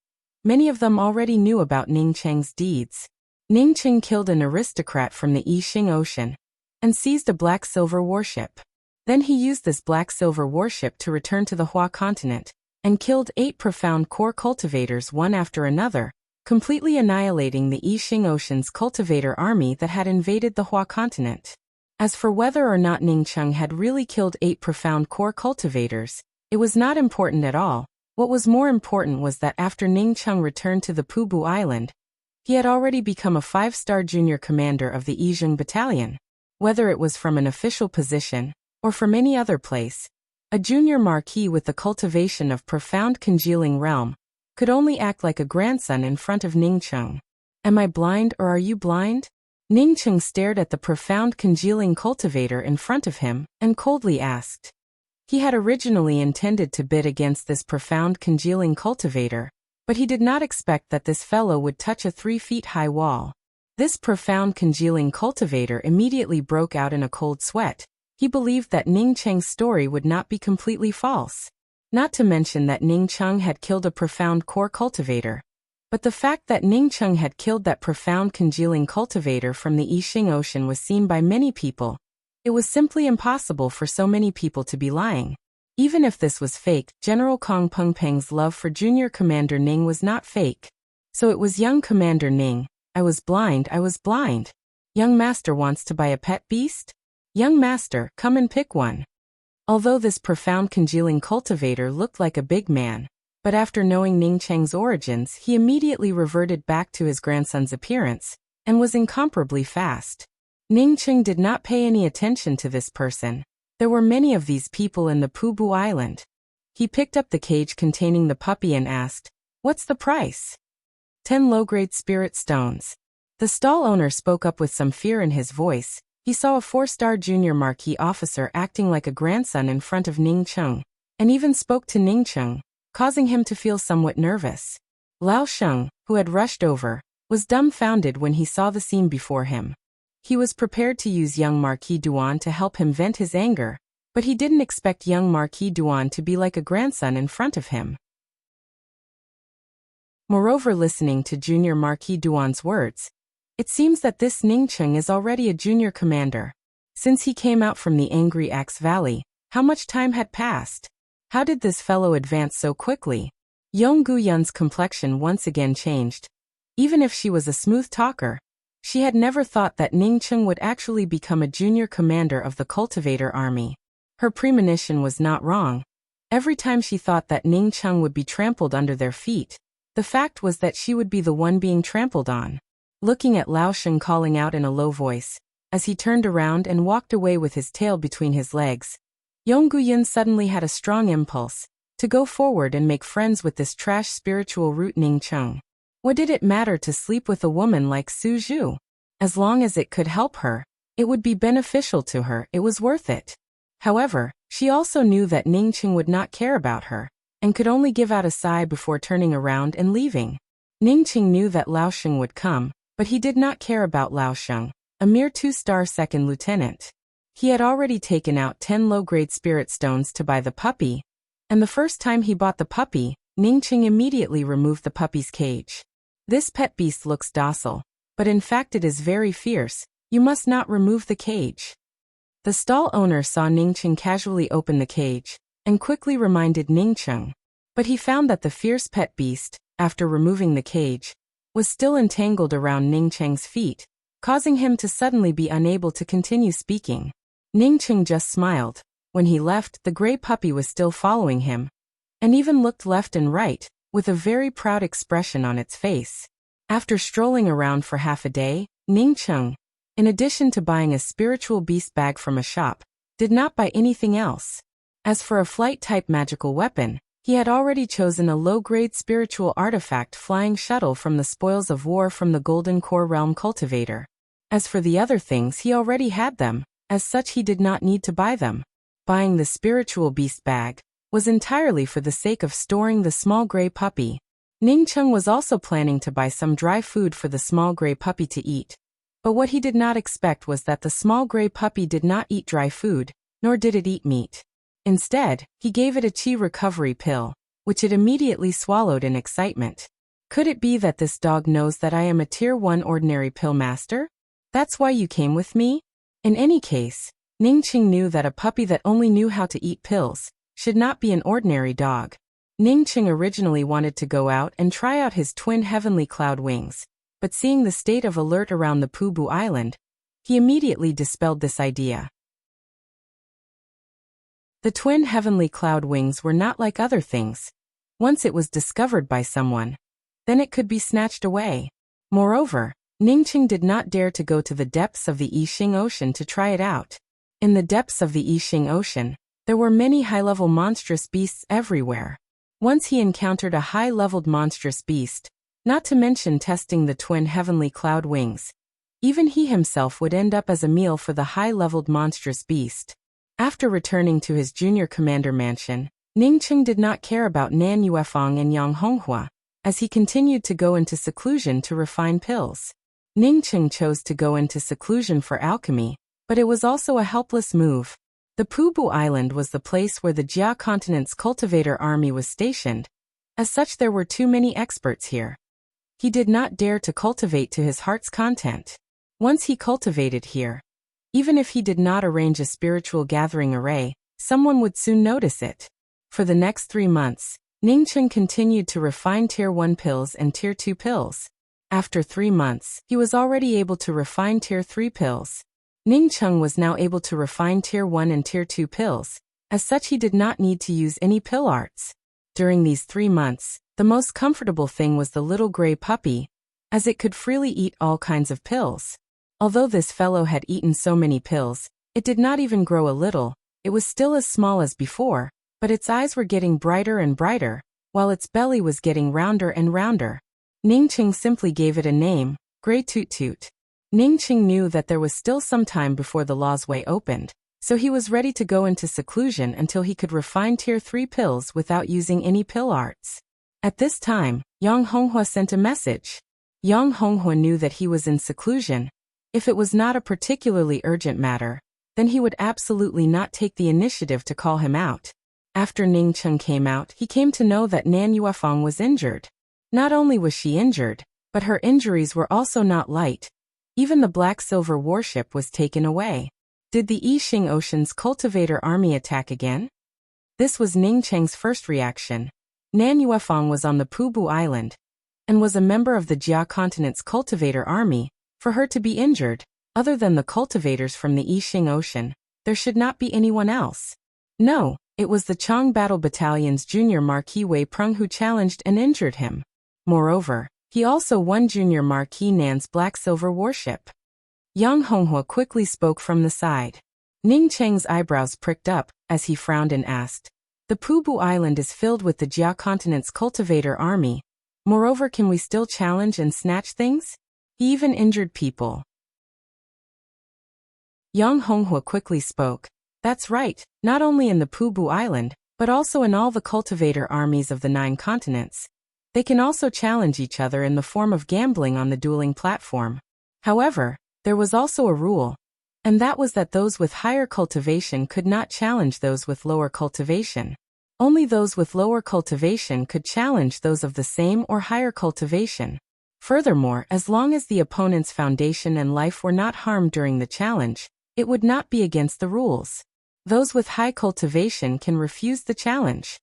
many of them already knew about Ning Cheng's deeds. Ning Cheng killed an aristocrat from the Yixing Ocean and seized a black-silver warship. Then he used this black-silver warship to return to the Hua continent and killed 8 profound core cultivators one after another, completely annihilating the Yixing Ocean's cultivator army that had invaded the Hua continent. As for whether or not Ning Cheng had really killed 8 profound core cultivators, it was not important at all. What was more important was that after Ning Cheng returned to the Pubu Island, he had already become a 5-star junior commander of the Yixing Battalion. Whether it was from an official position, or from any other place, a junior marquis with the cultivation of profound congealing realm could only act like a grandson in front of Ning Cheng. Am I blind or are you blind? Ning Cheng stared at the profound congealing cultivator in front of him and coldly asked. He had originally intended to bid against this profound congealing cultivator, but he did not expect that this fellow would touch a 3-feet-high wall. This profound congealing cultivator immediately broke out in a cold sweat. He believed that Ning Cheng's story would not be completely false. Not to mention that Ning Cheng had killed a profound core cultivator. But the fact that Ning Cheng had killed that profound congealing cultivator from the Yixing Ocean was seen by many people. It was simply impossible for so many people to be lying. Even if this was fake, General Kong Pengpeng's love for Junior Commander Ning was not fake. So it was young Commander Ning. I was blind. Young master wants to buy a pet beast? Young master, come and pick one. Although this profound congealing cultivator looked like a big man, but after knowing Ning Cheng's origins, he immediately reverted back to his grandson's appearance, and was incomparably fast. Ning Cheng did not pay any attention to this person. There were many of these people in the Pubu Island. He picked up the cage containing the puppy and asked, "What's the price?" 10 low-grade spirit stones. The stall owner spoke up with some fear in his voice. He saw a 4-star junior marquis officer acting like a grandson in front of Ning Cheng, and even spoke to Ning Cheng, causing him to feel somewhat nervous. Lao Sheng, who had rushed over, was dumbfounded when he saw the scene before him. He was prepared to use young Marquis Duan to help him vent his anger, but he didn't expect young Marquis Duan to be like a grandson in front of him. Moreover, listening to Junior Marquis Duan's words, it seems that this Ning Cheng is already a junior commander. Since he came out from the Angry Axe Valley, how much time had passed? How did this fellow advance so quickly? Yong Guyun's complexion once again changed. Even if she was a smooth talker, she had never thought that Ning Cheng would actually become a junior commander of the cultivator army. Her premonition was not wrong. Every time she thought that Ning Cheng would be trampled under their feet, the fact was that she would be the one being trampled on. Looking at Lao Sheng calling out in a low voice, as he turned around and walked away with his tail between his legs, Yong Guyun suddenly had a strong impulse to go forward and make friends with this trash spiritual root Ning Cheng. What did it matter to sleep with a woman like Su Zhu? As long as it could help her, it would be beneficial to her, it was worth it. However, she also knew that Ning Cheng would not care about her, and could only give out a sigh before turning around and leaving. Ning Cheng knew that Lao Sheng would come, but he did not care about Lao Sheng, a mere 2-star second lieutenant. He had already taken out 10 low-grade spirit stones to buy the puppy, and the first time he bought the puppy, Ning Cheng immediately removed the puppy's cage. This pet beast looks docile, but in fact it is very fierce. You must not remove the cage. The stall owner saw Ning Cheng casually open the cage, and quickly reminded Ning Cheng. But he found that the fierce pet beast, after removing the cage, was still entangled around Ning Cheng's feet, causing him to suddenly be unable to continue speaking. Ning Cheng just smiled. When he left, the gray puppy was still following him, and even looked left and right, with a very proud expression on its face. After strolling around for half a day, Ning Cheng, in addition to buying a spiritual beast bag from a shop, did not buy anything else. As for a flight-type magical weapon, he had already chosen a low-grade spiritual artifact flying shuttle from the spoils of war from the Golden Core Realm cultivator. As for the other things, he already had them, as such he did not need to buy them. Buying the spiritual beast bag was entirely for the sake of storing the small gray puppy. Ning Cheng was also planning to buy some dry food for the small gray puppy to eat. But what he did not expect was that the small gray puppy did not eat dry food, nor did it eat meat. Instead, he gave it a chi recovery pill, which it immediately swallowed in excitement. Could it be that this dog knows that I am a Tier 1 ordinary pill master? That's why you came with me? In any case, Ning Cheng knew that a puppy that only knew how to eat pills should not be an ordinary dog. Ning Cheng originally wanted to go out and try out his twin heavenly cloud wings, but seeing the state of alert around the Pubu Island, he immediately dispelled this idea. The twin heavenly cloud wings were not like other things. Once it was discovered by someone, then it could be snatched away. Moreover, Ning Cheng did not dare to go to the depths of the Yixing Ocean to try it out. In the depths of the Yixing Ocean, there were many high-level monstrous beasts everywhere. Once he encountered a high-leveled monstrous beast, not to mention testing the twin heavenly cloud wings. Even he himself would end up as a meal for the high-leveled monstrous beast. After returning to his junior commander mansion, Ning Cheng did not care about Nan Yuefang and Yang Honghua, as he continued to go into seclusion to refine pills. Ning Cheng chose to go into seclusion for alchemy, but it was also a helpless move. The Pubu Island was the place where the Jia continent's cultivator army was stationed. As such, there were too many experts here. He did not dare to cultivate to his heart's content. Once he cultivated here, even if he did not arrange a spiritual gathering array, someone would soon notice it. For the next 3 months, Ning Cheng continued to refine Tier 1 pills and Tier 2 pills. After 3 months, he was already able to refine Tier 3 pills. Ning Cheng was now able to refine Tier 1 and Tier 2 pills. As such, he did not need to use any pill arts. During these 3 months, the most comfortable thing was the little gray puppy, as it could freely eat all kinds of pills. Although this fellow had eaten so many pills, it did not even grow a little. It was still as small as before, but its eyes were getting brighter and brighter, while its belly was getting rounder and rounder. Ning Cheng simply gave it a name, Grey Toot Toot. Ning Cheng knew that there was still some time before the law's way opened, so he was ready to go into seclusion until he could refine Tier 3 pills without using any pill arts. At this time, Yang Honghua sent a message. Yang Honghua knew that he was in seclusion. If it was not a particularly urgent matter, then he would absolutely not take the initiative to call him out. After Ning Cheng came out, he came to know that Nan Yuefang was injured. Not only was she injured, but her injuries were also not light. Even the black-silver warship was taken away. Did the Yixing Ocean's cultivator army attack again? This was Ning Cheng's first reaction. Nan Yuefang was on the Pubu Island, and was a member of the Jia continent's cultivator army. For her to be injured, other than the cultivators from the Yixing Ocean, there should not be anyone else. No, it was the Chang Battle Battalion's junior Marquis Wei Prung who challenged and injured him. Moreover, he also won junior Marquis Nan's black-silver warship. Yang Honghua quickly spoke from the side. Ning Cheng's eyebrows pricked up, as he frowned and asked, "The Pubu Island is filled with the Jia continent's cultivator army. Moreover, can we still challenge and snatch things? He even injured people." Yang Honghua quickly spoke. "That's right, not only in the Pubu Island, but also in all the cultivator armies of the 9 continents. They can also challenge each other in the form of gambling on the dueling platform. However, there was also a rule, and that was that those with higher cultivation could not challenge those with lower cultivation. Only those with lower cultivation could challenge those of the same or higher cultivation. Furthermore, as long as the opponent's foundation and life were not harmed during the challenge, it would not be against the rules. Those with high cultivation can refuse the challenge.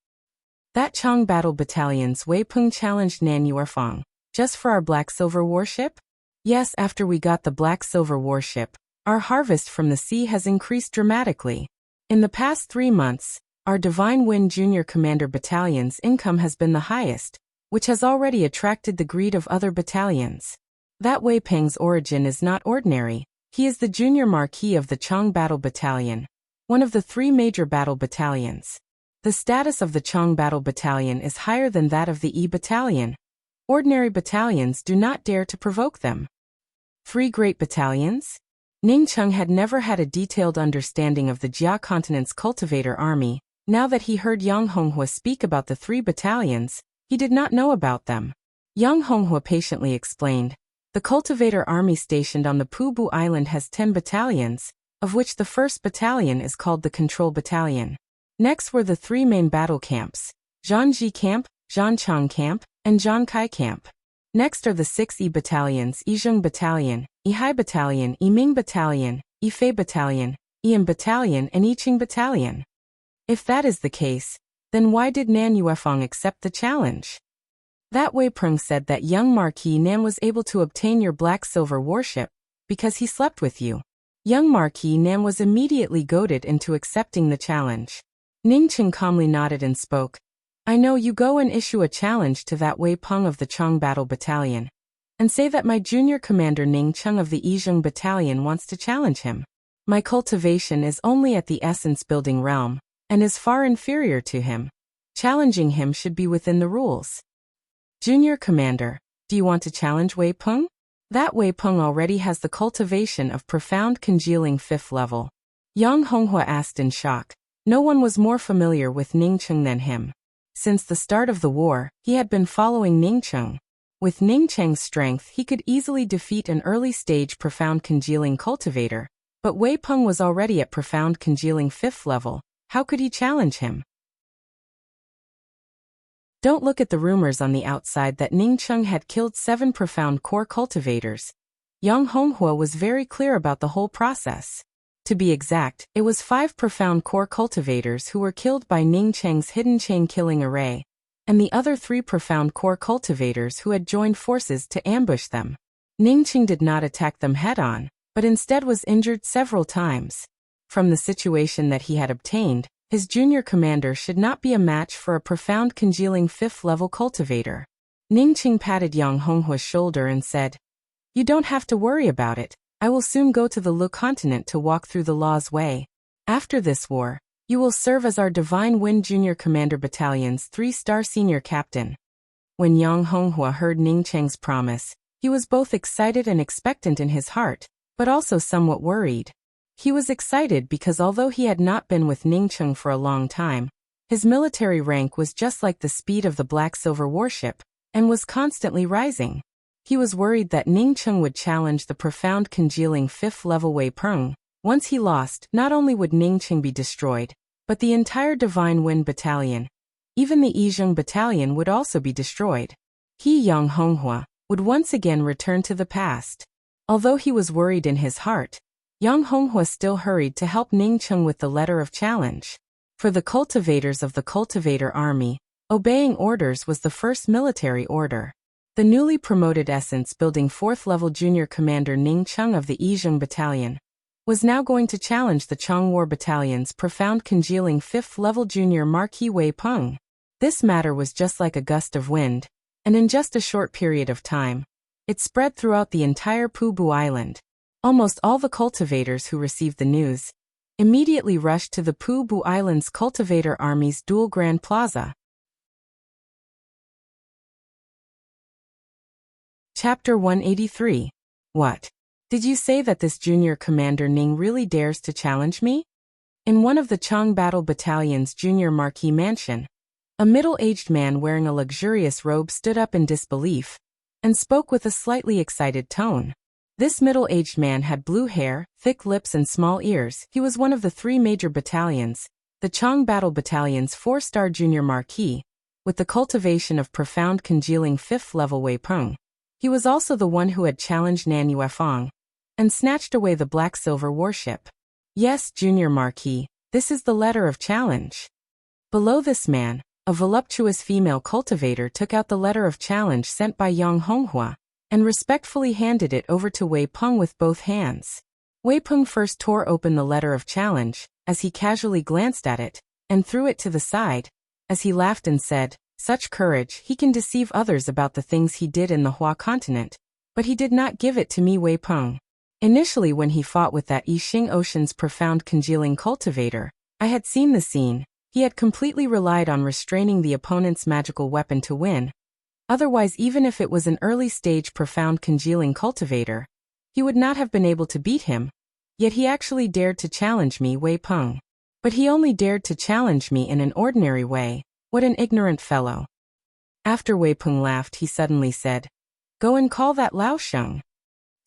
That Chang Battle Battalion's Wei Peng challenged Nan Yuefang, just for our black-silver warship? Yes, after we got the black-silver warship, our harvest from the sea has increased dramatically. In the past 3 months, our Divine Wind Junior Commander Battalion's income has been the highest, which has already attracted the greed of other battalions. That Wei Peng's origin is not ordinary. He is the junior Marquis of the Chang Battle Battalion, one of the 3 major battle battalions. The status of the Chang Battle Battalion is higher than that of the Yi Battalion. Ordinary battalions do not dare to provoke them. 3 great battalions? Ning Cheng had never had a detailed understanding of the Jia continent's cultivator army. Now that he heard Yang Honghua speak about the 3 battalions, he did not know about them. Yang Honghua patiently explained, "The cultivator army stationed on the Pubu Island has 10 battalions, of which the 1st battalion is called the Control Battalion. Next were the 3 main battle camps, Zhanji Camp, Zhanchang Camp, and Zhankai Camp. Next are the 6 Yi battalions, Yizheng Battalion, Yihai Battalion, Yiming Battalion, Yifei Battalion, Yian Battalion, and Yiqing Battalion. If that is the case, then why did Nan Yuefang accept the challenge?" That Wei Prung said that young Marquis Nan was able to obtain your black-silver warship because he slept with you. Young Marquis Nan was immediately goaded into accepting the challenge. Ning Cheng calmly nodded and spoke. "I know, you go and issue a challenge to that Wei Peng of the Chang Battle Battalion, and say that my junior commander Ning Cheng of the Yizheng Battalion wants to challenge him. My cultivation is only at the essence-building realm, and is far inferior to him. Challenging him should be within the rules. Junior Commander, do you want to challenge Wei Peng?" That Wei Peng already has the cultivation of profound congealing 5th level. Yang Honghua asked in shock. No one was more familiar with Ningcheng than him. Since the start of the war, he had been following Ningcheng. With Ningcheng's strength, he could easily defeat an early-stage profound congealing cultivator. But Wei Peng was already at profound congealing 5th level. How could he challenge him? Don't look at the rumors on the outside that Ningcheng had killed 7 profound core cultivators. Yang Honghua was very clear about the whole process. To be exact, it was 5 profound core cultivators who were killed by Ningcheng's hidden chain killing array, and the other 3 profound core cultivators who had joined forces to ambush them. Ningcheng did not attack them head-on, but instead was injured several times. From the situation that he had obtained, his junior commander should not be a match for a profound congealing 5th level cultivator. Ningcheng patted Yang Honghua's shoulder and said, "You don't have to worry about it. I will soon go to the Lu continent to walk through the law's way. After this war, you will serve as our Divine Wind Junior Commander Battalion's 3-star senior captain." When Yang Honghua heard Ningcheng's promise, he was both excited and expectant in his heart, but also somewhat worried. He was excited because although he had not been with Ningcheng for a long time, his military rank was just like the speed of the Black Silver warship, and was constantly rising. He was worried that Ningcheng would challenge the profound congealing 5th level Wei Peng. Once he lost, not only would Ningcheng be destroyed, but the entire Divine Wind Battalion, even the Yizheng Battalion, would also be destroyed. He, Yang Honghua, would once again return to the past. Although he was worried in his heart, Yang Honghua still hurried to help Ningcheng with the letter of challenge. For the cultivators of the Cultivator Army, obeying orders was the first military order. The newly promoted essence-building 4th-level junior commander Ningcheng of the Yizheng Battalion was now going to challenge the Chongwar Battalion's profound congealing 5th-level junior Marquis Wei Peng. This matter was just like a gust of wind, and in just a short period of time, it spread throughout the entire Pubu Island. Almost all the cultivators who received the news immediately rushed to the Pubu Island's Cultivator Army's Dual Grand Plaza. Chapter 183. What? Did you say that this junior commander Ning really dares to challenge me? In one of the Chong Battle Battalion's junior marquee mansion, a middle-aged man wearing a luxurious robe stood up in disbelief and spoke with a slightly excited tone. This middle-aged man had blue hair, thick lips and small ears. He was one of the 3 major battalions, the Chong Battle Battalion's 4-star junior marquee, with the cultivation of profound congealing 5th level Wei Peng. He was also the one who had challenged Nan Yuefang and snatched away the Black Silver warship. Yes, Junior Marquis, this is the letter of challenge. Below this man, a voluptuous female cultivator took out the letter of challenge sent by Yang Honghua and respectfully handed it over to Wei Peng with both hands. Wei Peng first tore open the letter of challenge, as he casually glanced at it, and threw it to the side, as he laughed and said, "Such courage, he can deceive others about the things he did in the Hua continent, but he did not give it to me, Wei Peng. Initially when he fought with that Yixing Ocean's profound congealing cultivator, I had seen the scene. He had completely relied on restraining the opponent's magical weapon to win. Otherwise, even if it was an early-stage profound congealing cultivator, he would not have been able to beat him. Yet he actually dared to challenge me, Wei Peng. But he only dared to challenge me in an ordinary way. What an ignorant fellow." After Wei Peng laughed, he suddenly said, "Go and call that Lao Sheng.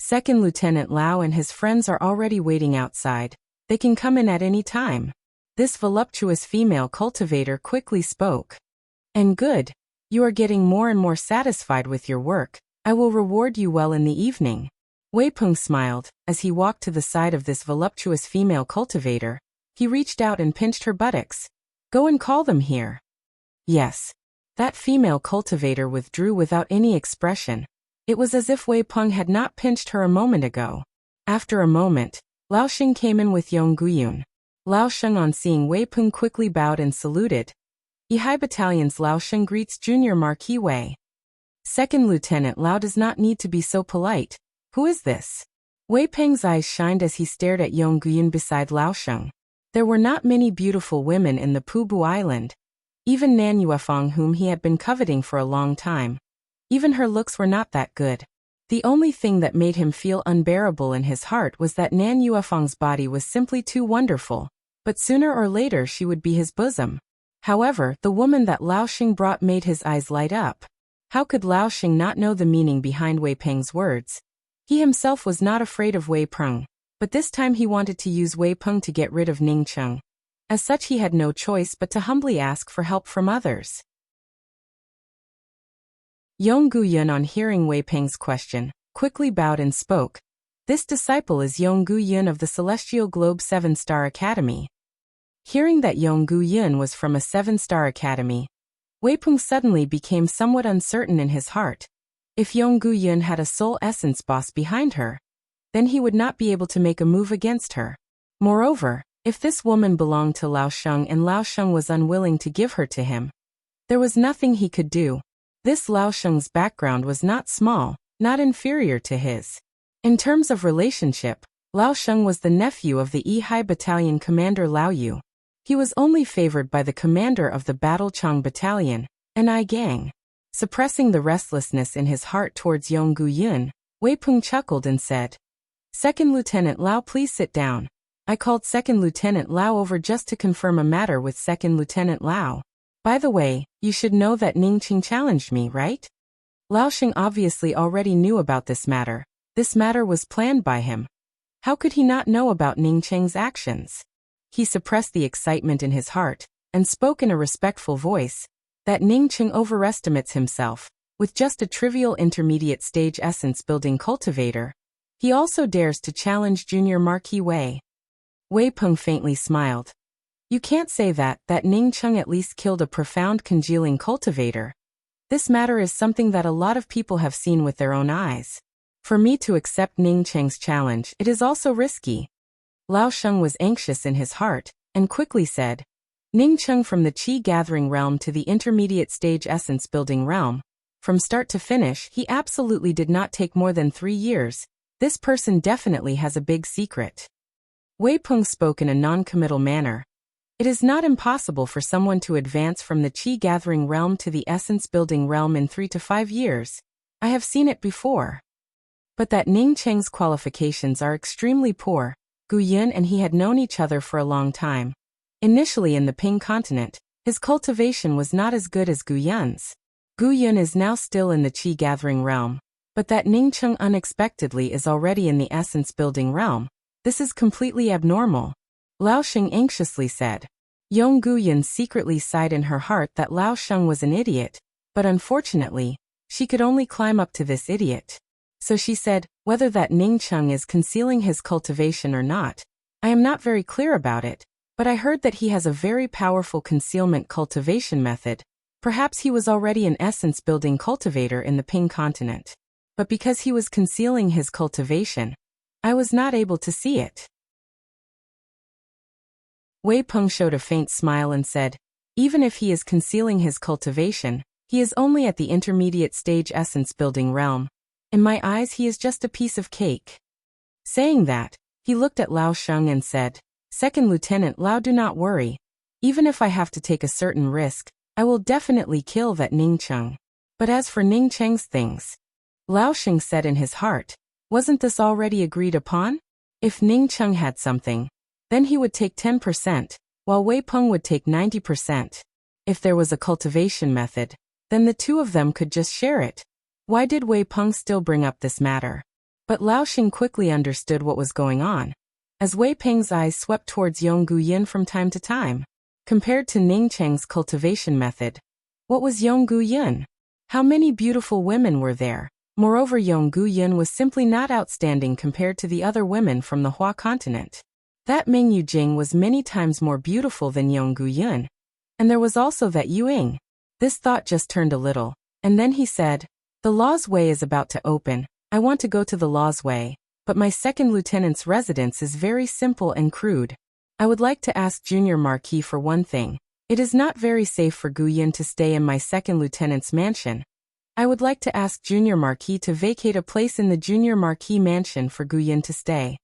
Second Lieutenant Lao and his friends are already waiting outside. They can come in at any time." This voluptuous female cultivator quickly spoke. "And good. You are getting more and more satisfied with your work. I will reward you well in the evening." Wei Peng smiled, as he walked to the side of this voluptuous female cultivator. He reached out and pinched her buttocks. "Go and call them here." Yes. That female cultivator withdrew without any expression. It was as if Wei Peng had not pinched her a moment ago. After a moment, Lao Sheng came in with Yong Guyun. Lao Sheng, on seeing Wei Peng, quickly bowed and saluted. Yihai Battalion's Lao Sheng greets Junior Marquis Wei. Second Lieutenant Lao does not need to be so polite. Who is this? Wei Peng's eyes shined as he stared at Yong Guyun beside Lao Sheng. There were not many beautiful women in the Pubu Island. Even Nan Yuefang, whom he had been coveting for a long time. Even her looks were not that good. The only thing that made him feel unbearable in his heart was that Nan Yuefeng's body was simply too wonderful, but sooner or later she would be his bosom. However, the woman that Lao Xing brought made his eyes light up. How could Lao Xing not know the meaning behind Wei Peng's words? He himself was not afraid of Wei Peng, but this time he wanted to use Wei Peng to get rid of Ning Cheng. As such, he had no choice but to humbly ask for help from others. Yong Guyun, on hearing Wei Peng's question, quickly bowed and spoke. This disciple is Yong Guyun of the Celestial Globe 7-Star Academy. Hearing that Yong Guyun was from a 7-star academy, Wei Peng suddenly became somewhat uncertain in his heart. If Yong Guyun had a soul essence boss behind her, then he would not be able to make a move against her. Moreover, if this woman belonged to Lao Sheng and Lao Sheng was unwilling to give her to him, there was nothing he could do. This Lao Sheng's background was not small, not inferior to his. In terms of relationship, Lao Sheng was the nephew of the Yihai Battalion commander Lao Yu. He was only favored by the commander of the Battle Chang Battalion, An Gang. Suppressing the restlessness in his heart towards Yong Guyun, Wei Peng chuckled and said, "Second Lieutenant Lao, please sit down. I called Second Lieutenant Lao over just to confirm a matter with Second Lieutenant Lao. By the way, you should know that Ning Qing challenged me, right?" Lao Xing obviously already knew about this matter. This matter was planned by him. How could he not know about Ning Cheng's actions? He suppressed the excitement in his heart, and spoke in a respectful voice, that Ning Cheng overestimates himself. With just a trivial intermediate stage essence-building cultivator, he also dares to challenge Junior Marquis Wei. Wei Peng faintly smiled. You can't say that Ning Cheng at least killed a profound congealing cultivator. This matter is something that a lot of people have seen with their own eyes. For me to accept Ning Cheng's challenge, it is also risky. Lao Sheng was anxious in his heart, and quickly said, Ning Cheng from the Qi gathering realm to the intermediate stage essence building realm. From start to finish, he absolutely did not take more than 3 years. This person definitely has a big secret. Wei Peng spoke in a non-committal manner. It is not impossible for someone to advance from the Qi gathering realm to the essence building realm in 3 to 5 years. I have seen it before. But that Ning Cheng's qualifications are extremely poor. Guyun and he had known each other for a long time. Initially in the Ping continent, his cultivation was not as good as Guyun's. Guyun is now still in the Qi gathering realm, but that Ning Cheng unexpectedly is already in the essence building realm. This is completely abnormal. Lao Xing anxiously said. Yong Guyun secretly sighed in her heart that Lao Sheng was an idiot, but unfortunately, she could only climb up to this idiot. So she said, whether that Ning Cheng is concealing his cultivation or not, I am not very clear about it, but I heard that he has a very powerful concealment cultivation method. Perhaps he was already an essence-building cultivator in the Ping continent. But because he was concealing his cultivation, I was not able to see it. Wei Peng showed a faint smile and said, even if he is concealing his cultivation, he is only at the intermediate stage essence-building realm. In my eyes he is just a piece of cake. Saying that, he looked at Lao Sheng and said, Second Lieutenant Lao, do not worry. Even if I have to take a certain risk, I will definitely kill that Ning Cheng. But as for Ning Cheng's things, Lao Xing said in his heart, wasn't this already agreed upon? If Ning Cheng had something, then he would take 10%, while Wei Peng would take 90%. If there was a cultivation method, then the two of them could just share it. Why did Wei Peng still bring up this matter? But Lao Xing quickly understood what was going on, as Wei Peng's eyes swept towards Yong Guyun from time to time. Compared to Ning Cheng's cultivation method, what was Yong Guyun? How many beautiful women were there? Moreover, Yong Guyun was simply not outstanding compared to the other women from the Hua continent. That Ming Yujing was many times more beautiful than Yong Guyun. And there was also that Yuing. This thought just turned a little, and then he said, the Law's Way is about to open. I want to go to the Law's Way, but my second lieutenant's residence is very simple and crude. I would like to ask Junior Marquis for one thing. It is not very safe for Guyun to stay in my second lieutenant's mansion. I would like to ask Junior Marquis to vacate a place in the Junior Marquis mansion for Guyun to stay.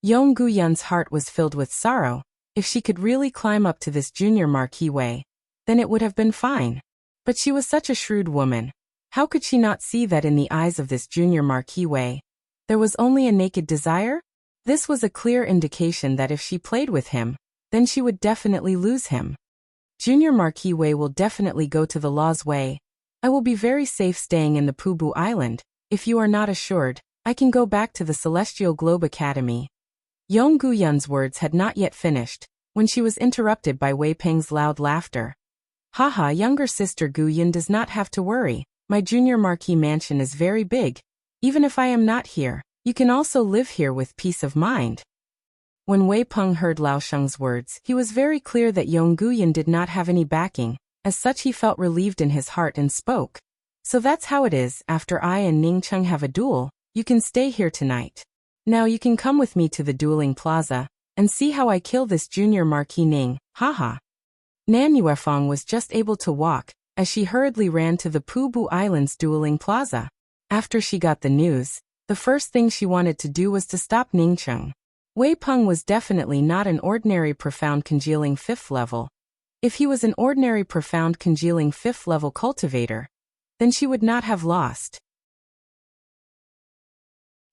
Yong Guyun's heart was filled with sorrow. If she could really climb up to this Junior Marquis Way, then it would have been fine. But she was such a shrewd woman. How could she not see that in the eyes of this junior Marquis Wei, there was only a naked desire? This was a clear indication that if she played with him, then she would definitely lose him. Junior Marquis Wei will definitely go to the law's way. I will be very safe staying in the Pubu Island. If you are not assured, I can go back to the Celestial Globe Academy. Yong Guyun's words had not yet finished, when she was interrupted by Wei Peng's loud laughter. Haha, younger sister Guyun does not have to worry. My junior Marquis mansion is very big. Even if I am not here, you can also live here with peace of mind. When Wei Peng heard Lao Sheng's words, he was very clear that Yong Guyun did not have any backing. As such, he felt relieved in his heart and spoke. So that's how it is. After I and Ning Cheng have a duel, you can stay here tonight. Now you can come with me to the dueling plaza and see how I kill this junior Marquis Ning. Haha. Nan Yuefang was just able to walk as she hurriedly ran to the Pubu Island's dueling plaza. After she got the news, the first thing she wanted to do was to stop Ning Cheng. Wei Peng was definitely not an ordinary profound congealing 5th level. If he was an ordinary profound congealing 5th level cultivator, then she would not have lost.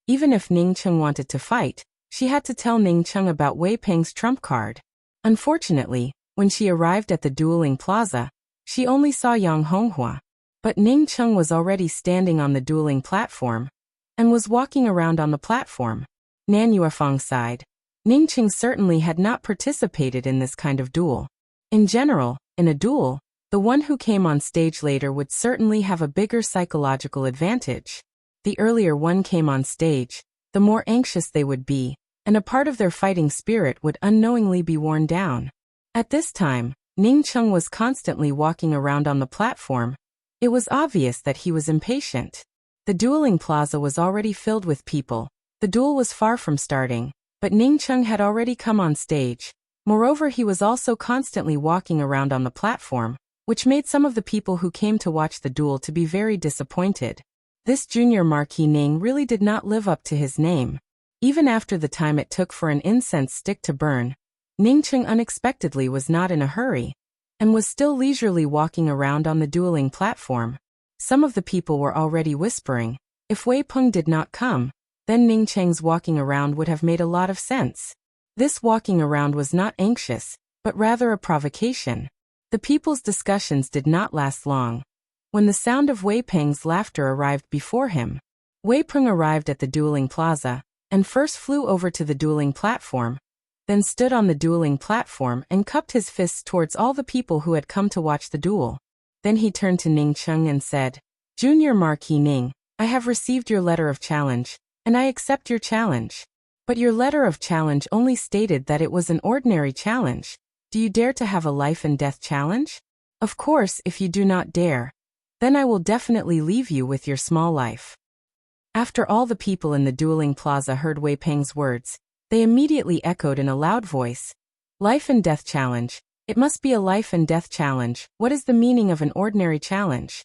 Even if Ning Cheng wanted to fight, she had to tell Ning Cheng about Wei Peng's trump card. Unfortunately, when she arrived at the dueling plaza, she only saw Yang Honghua. But Ning Cheng was already standing on the dueling platform and was walking around on the platform. Nan Yuefang sighed. Ning Cheng certainly had not participated in this kind of duel. In general, in a duel, the one who came on stage later would certainly have a bigger psychological advantage. The earlier one came on stage, the more anxious they would be, and a part of their fighting spirit would unknowingly be worn down. At this time, Ning Cheng was constantly walking around on the platform. It was obvious that he was impatient. The dueling plaza was already filled with people. The duel was far from starting, but Ning Cheng had already come on stage. Moreover, he was also constantly walking around on the platform, which made some of the people who came to watch the duel to be very disappointed. This junior Marquis Ning really did not live up to his name. Even after the time it took for an incense stick to burn, Ning Cheng unexpectedly was not in a hurry, and was still leisurely walking around on the dueling platform. Some of the people were already whispering, if Wei Peng did not come, then Ning Cheng's walking around would have made a lot of sense. This walking around was not anxious, but rather a provocation. The people's discussions did not last long. When the sound of Wei Peng's laughter arrived before him, Wei Peng arrived at the dueling plaza, and first flew over to the dueling platform, then stood on the dueling platform and cupped his fists towards all the people who had come to watch the duel. Then he turned to Ning Cheng and said, Junior Marquis Ning, I have received your letter of challenge, and I accept your challenge. But your letter of challenge only stated that it was an ordinary challenge. Do you dare to have a life and death challenge? Of course, if you do not dare, then I will definitely leave you with your small life. After all the people in the dueling plaza heard Wei Peng's words, they immediately echoed in a loud voice. Life and death challenge. It must be a life and death challenge. What is the meaning of an ordinary challenge?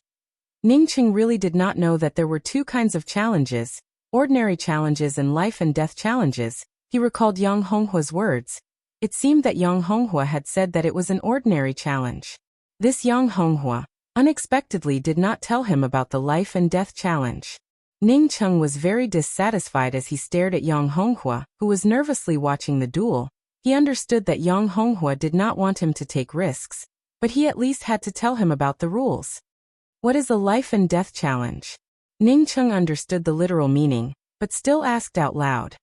Ning Cheng really did not know that there were two kinds of challenges, ordinary challenges and life and death challenges. He recalled Yang Honghua's words. It seemed that Yang Honghua had said that it was an ordinary challenge. This Yang Honghua unexpectedly did not tell him about the life and death challenge. Ning Cheng was very dissatisfied as he stared at Yang Honghua, who was nervously watching the duel. He understood that Yang Honghua did not want him to take risks, but he at least had to tell him about the rules. What is a life and death challenge? Ning Cheng understood the literal meaning, but still asked out loud.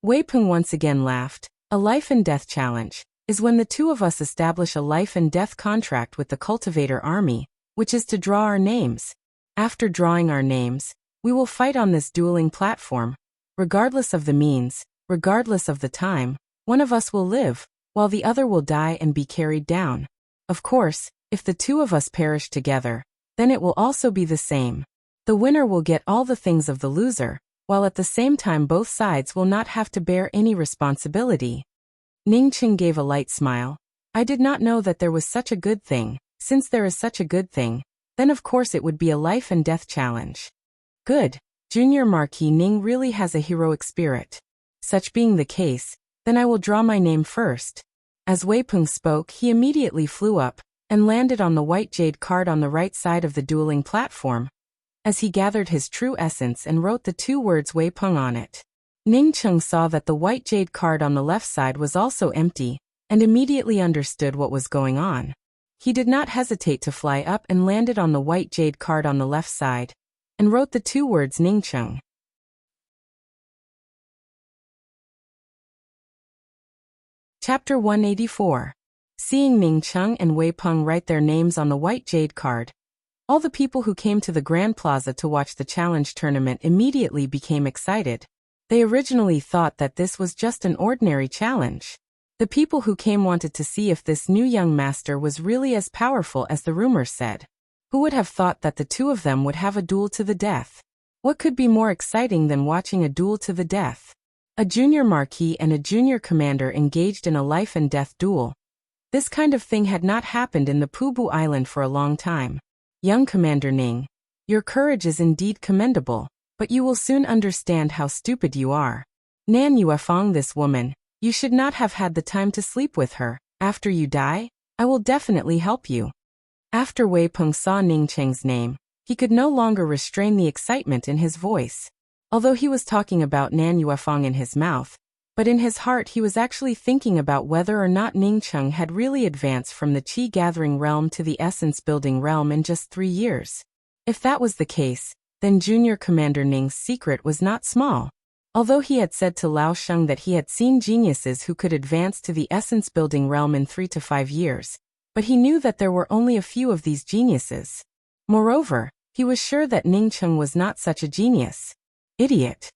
Wei Peng once again laughed. A life and death challenge is when the two of us establish a life and death contract with the cultivator army, which is to draw our names. After drawing our names, we will fight on this dueling platform. Regardless of the means, regardless of the time, one of us will live, while the other will die and be carried down. Of course, if the two of us perish together, then it will also be the same. The winner will get all the things of the loser, while at the same time both sides will not have to bear any responsibility. Ning Cheng gave a light smile. I did not know that there was such a good thing. Since there is such a good thing, then of course it would be a life and death challenge. Good. Junior Marquis Ning really has a heroic spirit. Such being the case, then I will draw my name first. As Wei Peng spoke, he immediately flew up, and landed on the white jade card on the right side of the dueling platform, as he gathered his true essence and wrote the two words Wei Peng on it. Ning Cheng saw that the white jade card on the left side was also empty, and immediately understood what was going on. He did not hesitate to fly up and landed on the white jade card on the left side, and wrote the two words Ning Cheng. Chapter 184. Seeing Ning Cheng and Wei Peng write their names on the white jade card, all the people who came to the Grand Plaza to watch the challenge tournament immediately became excited. They originally thought that this was just an ordinary challenge. The people who came wanted to see if this new young master was really as powerful as the rumors said. Who would have thought that the two of them would have a duel to the death? What could be more exciting than watching a duel to the death? A junior marquis and a junior commander engaged in a life and death duel. This kind of thing had not happened in the Pubu Island for a long time. Young Commander Ning, your courage is indeed commendable, but you will soon understand how stupid you are. Nan Yuefang, this woman, you should not have had the time to sleep with her. After you die, I will definitely help you. After Wei Peng saw Ning Cheng's name, he could no longer restrain the excitement in his voice. Although he was talking about Nan Yuefang in his mouth, but in his heart he was actually thinking about whether or not Ning Cheng had really advanced from the Qi-gathering realm to the essence-building realm in just 3 years. If that was the case, then Junior Commander Ning's secret was not small. Although he had said to Lao Sheng that he had seen geniuses who could advance to the essence-building realm in 3 to 5 years, but he knew that there were only a few of these geniuses. Moreover, he was sure that Ning Cheng was not such a genius. Idiot.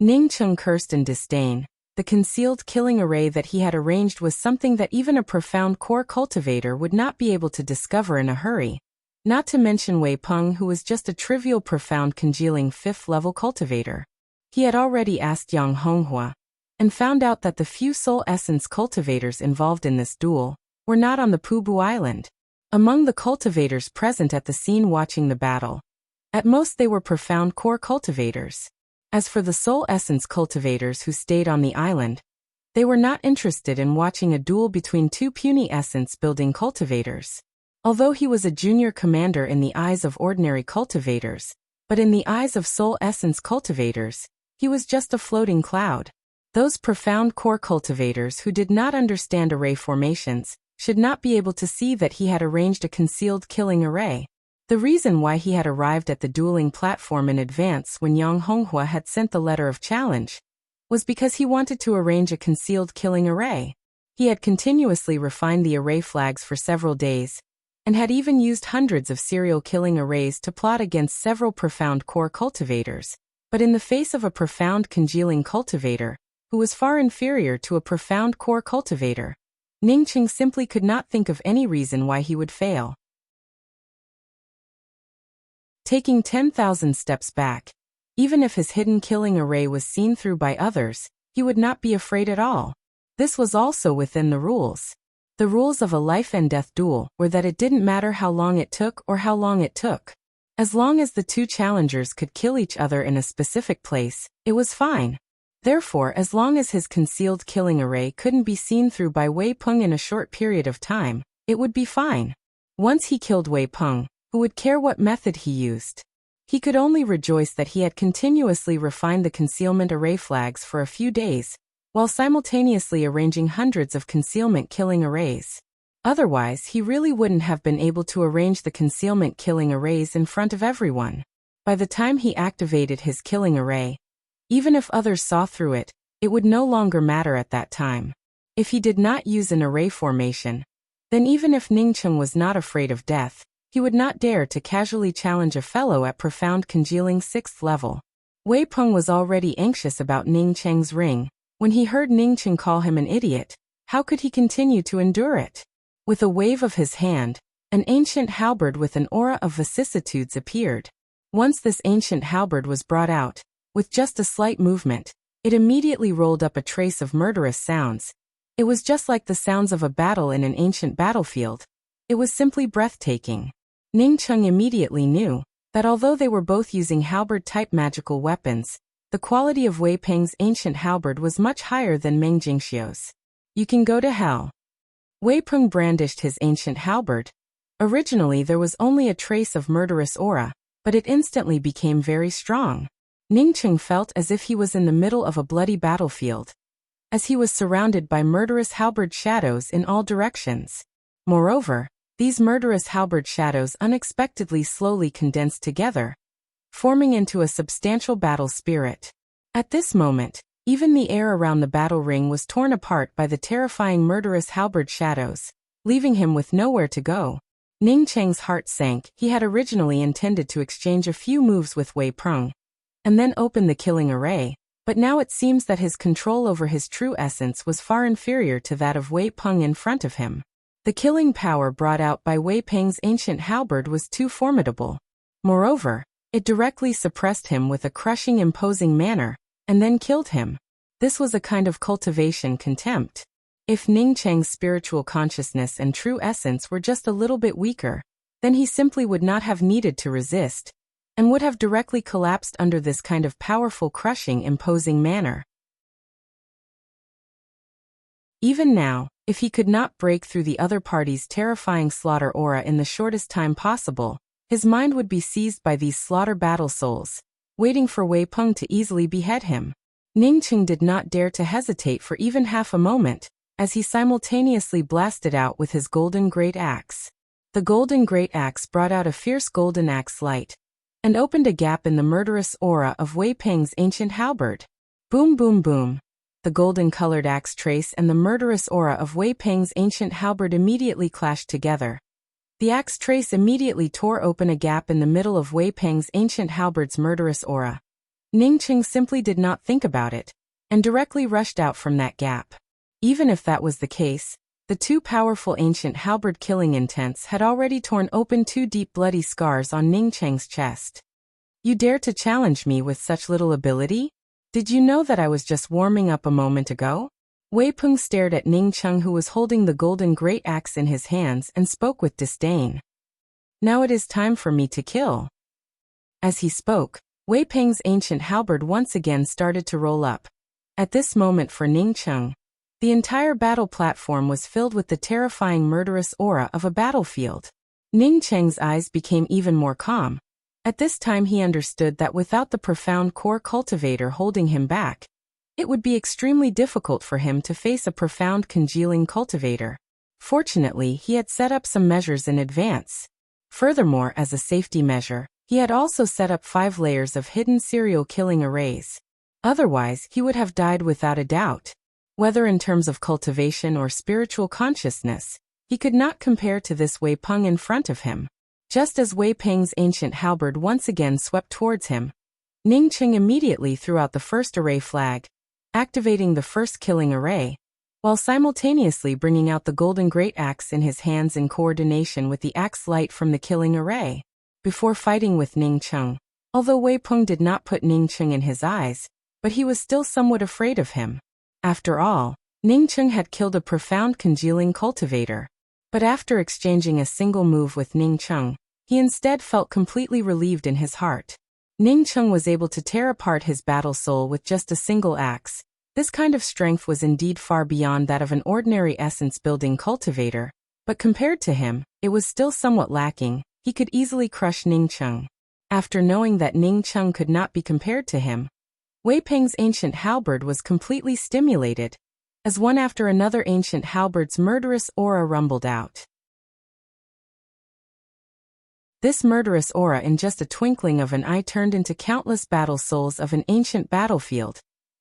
Ning Cheng cursed in disdain. The concealed killing array that he had arranged was something that even a profound core cultivator would not be able to discover in a hurry. Not to mention Wei Peng, who was just a trivial profound congealing 5th-level cultivator. He had already asked Yang Honghua, and found out that the few soul essence cultivators involved in this duel were not on the Pubu Island. Among the cultivators present at the scene watching the battle, at most they were profound core cultivators. As for the soul essence cultivators who stayed on the island, they were not interested in watching a duel between two puny essence-building cultivators. Although he was a junior commander in the eyes of ordinary cultivators, but in the eyes of soul essence cultivators, he was just a floating cloud. Those profound core cultivators who did not understand array formations should not be able to see that he had arranged a concealed killing array. The reason why he had arrived at the dueling platform in advance when Yang Honghua had sent the letter of challenge was because he wanted to arrange a concealed killing array. He had continuously refined the array flags for several days, and had even used hundreds of serial killing arrays to plot against several profound core cultivators. But in the face of a profound congealing cultivator, who was far inferior to a profound core cultivator, Ning Cheng simply could not think of any reason why he would fail. Taking 10,000 steps back, even if his hidden killing array was seen through by others, he would not be afraid at all. This was also within the rules. The rules of a life and death duel were that it didn't matter how long it took or how long it took. As long as the two challengers could kill each other in a specific place, it was fine. Therefore, as long as his concealed killing array couldn't be seen through by Wei Peng in a short period of time, it would be fine. Once he killed Wei Peng, who would care what method he used? He could only rejoice that he had continuously refined the concealment array flags for a few days, while simultaneously arranging hundreds of concealment killing arrays. Otherwise, he really wouldn't have been able to arrange the concealment killing arrays in front of everyone. By the time he activated his killing array, even if others saw through it, it would no longer matter at that time. If he did not use an array formation, then even if Ning Cheng was not afraid of death, he would not dare to casually challenge a fellow at profound congealing 6th level. Wei Peng was already anxious about Ning Cheng's ring. When he heard Ning Cheng call him an idiot, how could he continue to endure it? With a wave of his hand, an ancient halberd with an aura of vicissitudes appeared. Once this ancient halberd was brought out, with just a slight movement, it immediately rolled up a trace of murderous sounds. It was just like the sounds of a battle in an ancient battlefield. It was simply breathtaking. Ning Cheng immediately knew that although they were both using halberd-type magical weapons, the quality of Wei Peng's ancient halberd was much higher than Meng Jingxiu's. You can go to hell. Wei Peng brandished his ancient halberd, Originally there was only a trace of murderous aura, but it instantly became very strong. Ningcheng felt as if he was in the middle of a bloody battlefield, as he was surrounded by murderous halberd shadows in all directions. Moreover, these murderous halberd shadows unexpectedly slowly condensed together, forming into a substantial battle spirit. At this moment, even the air around the battle ring was torn apart by the terrifying murderous halberd shadows, leaving him with nowhere to go. Ningcheng's heart sank. He had originally intended to exchange a few moves with Wei Peng, and then open the killing array, but now it seems that his control over his true essence was far inferior to that of Wei Peng in front of him. The killing power brought out by Wei Peng's ancient halberd was too formidable. Moreover, it directly suppressed him with a crushing, imposing manner, and then killed him. This was a kind of cultivation contempt. If Ningcheng's spiritual consciousness and true essence were just a little bit weaker, then he simply would not have needed to resist, and would have directly collapsed under this kind of powerful, crushing, imposing manner. Even now, if he could not break through the other party's terrifying slaughter aura in the shortest time possible, his mind would be seized by these slaughter battle souls, waiting for Wei Peng to easily behead him. Ningcheng did not dare to hesitate for even half a moment, as he simultaneously blasted out with his golden great axe. The golden great axe brought out a fierce golden axe light, and opened a gap in the murderous aura of Wei Peng's ancient halberd. Boom boom boom. The golden-colored axe trace and the murderous aura of Wei Peng's ancient halberd immediately clashed together. The axe trace immediately tore open a gap in the middle of Wei Peng's ancient halberd's murderous aura. Ningcheng simply did not think about it, and directly rushed out from that gap. Even if that was the case, the two powerful ancient halberd killing intents had already torn open two deep bloody scars on Ningcheng's chest. You dare to challenge me with such little ability? Did you know that I was just warming up a moment ago? Wei Peng stared at Ningcheng, who was holding the golden great axe in his hands, and spoke with disdain. Now it is time for me to kill. As he spoke, Wei Peng's ancient halberd once again started to roll up. At this moment for Ningcheng, the entire battle platform was filled with the terrifying murderous aura of a battlefield. Ningcheng's eyes became even more calm. At this time he understood that without the profound core cultivator holding him back, it would be extremely difficult for him to face a profound congealing cultivator. Fortunately, he had set up some measures in advance. Furthermore, as a safety measure, he had also set up 5 layers of hidden serial killing arrays. Otherwise, he would have died without a doubt. Whether in terms of cultivation or spiritual consciousness, he could not compare to this Wei Peng in front of him. Just as Wei Peng's ancient halberd once again swept towards him, Ningcheng immediately threw out the first array flag, activating the first killing array, while simultaneously bringing out the golden great axe in his hands in coordination with the axe light from the killing array. Before fighting with Ningcheng, although Wei Peng did not put Ningcheng in his eyes, but he was still somewhat afraid of him. After all, Ningcheng had killed a profound congealing cultivator. But after exchanging a single move with Ningcheng, he instead felt completely relieved in his heart. Ningcheng was able to tear apart his battle soul with just a single axe. This kind of strength was indeed far beyond that of an ordinary essence-building cultivator, but compared to him, it was still somewhat lacking. He could easily crush Ningcheng. After knowing that Ningcheng could not be compared to him, Wei Peng's ancient halberd was completely stimulated, as one after another ancient halberd's murderous aura rumbled out. This murderous aura in just a twinkling of an eye turned into countless battle souls of an ancient battlefield,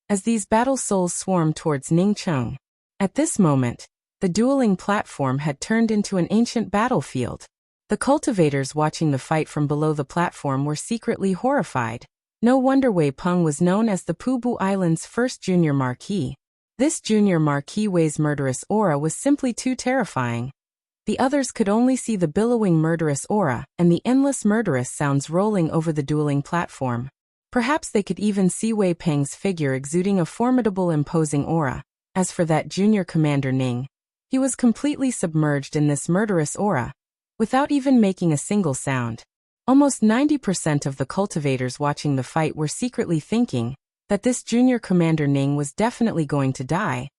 as these battle souls swarmed towards Ningcheng. At this moment, the dueling platform had turned into an ancient battlefield. The cultivators watching the fight from below the platform were secretly horrified. No wonder Wei Peng was known as the Pubu Island's first junior marquis. This junior marquis Wei's murderous aura was simply too terrifying. The others could only see the billowing murderous aura and the endless murderous sounds rolling over the dueling platform. Perhaps they could even see Wei Peng's figure exuding a formidable imposing aura. As for that junior commander Ning, he was completely submerged in this murderous aura, without even making a single sound. Almost 90% of the cultivators watching the fight were secretly thinking that this junior commander Ning was definitely going to die.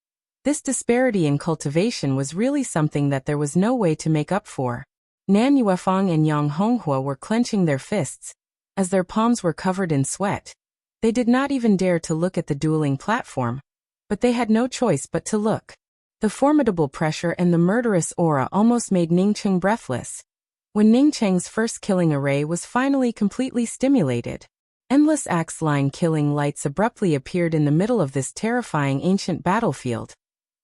This disparity in cultivation was really something that there was no way to make up for. Nan Yuefang and Yang Honghua were clenching their fists, as their palms were covered in sweat. They did not even dare to look at the dueling platform, but they had no choice but to look. The formidable pressure and the murderous aura almost made Ningcheng breathless. When Ningcheng's first killing array was finally completely stimulated, endless axe-line killing lights abruptly appeared in the middle of this terrifying ancient battlefield.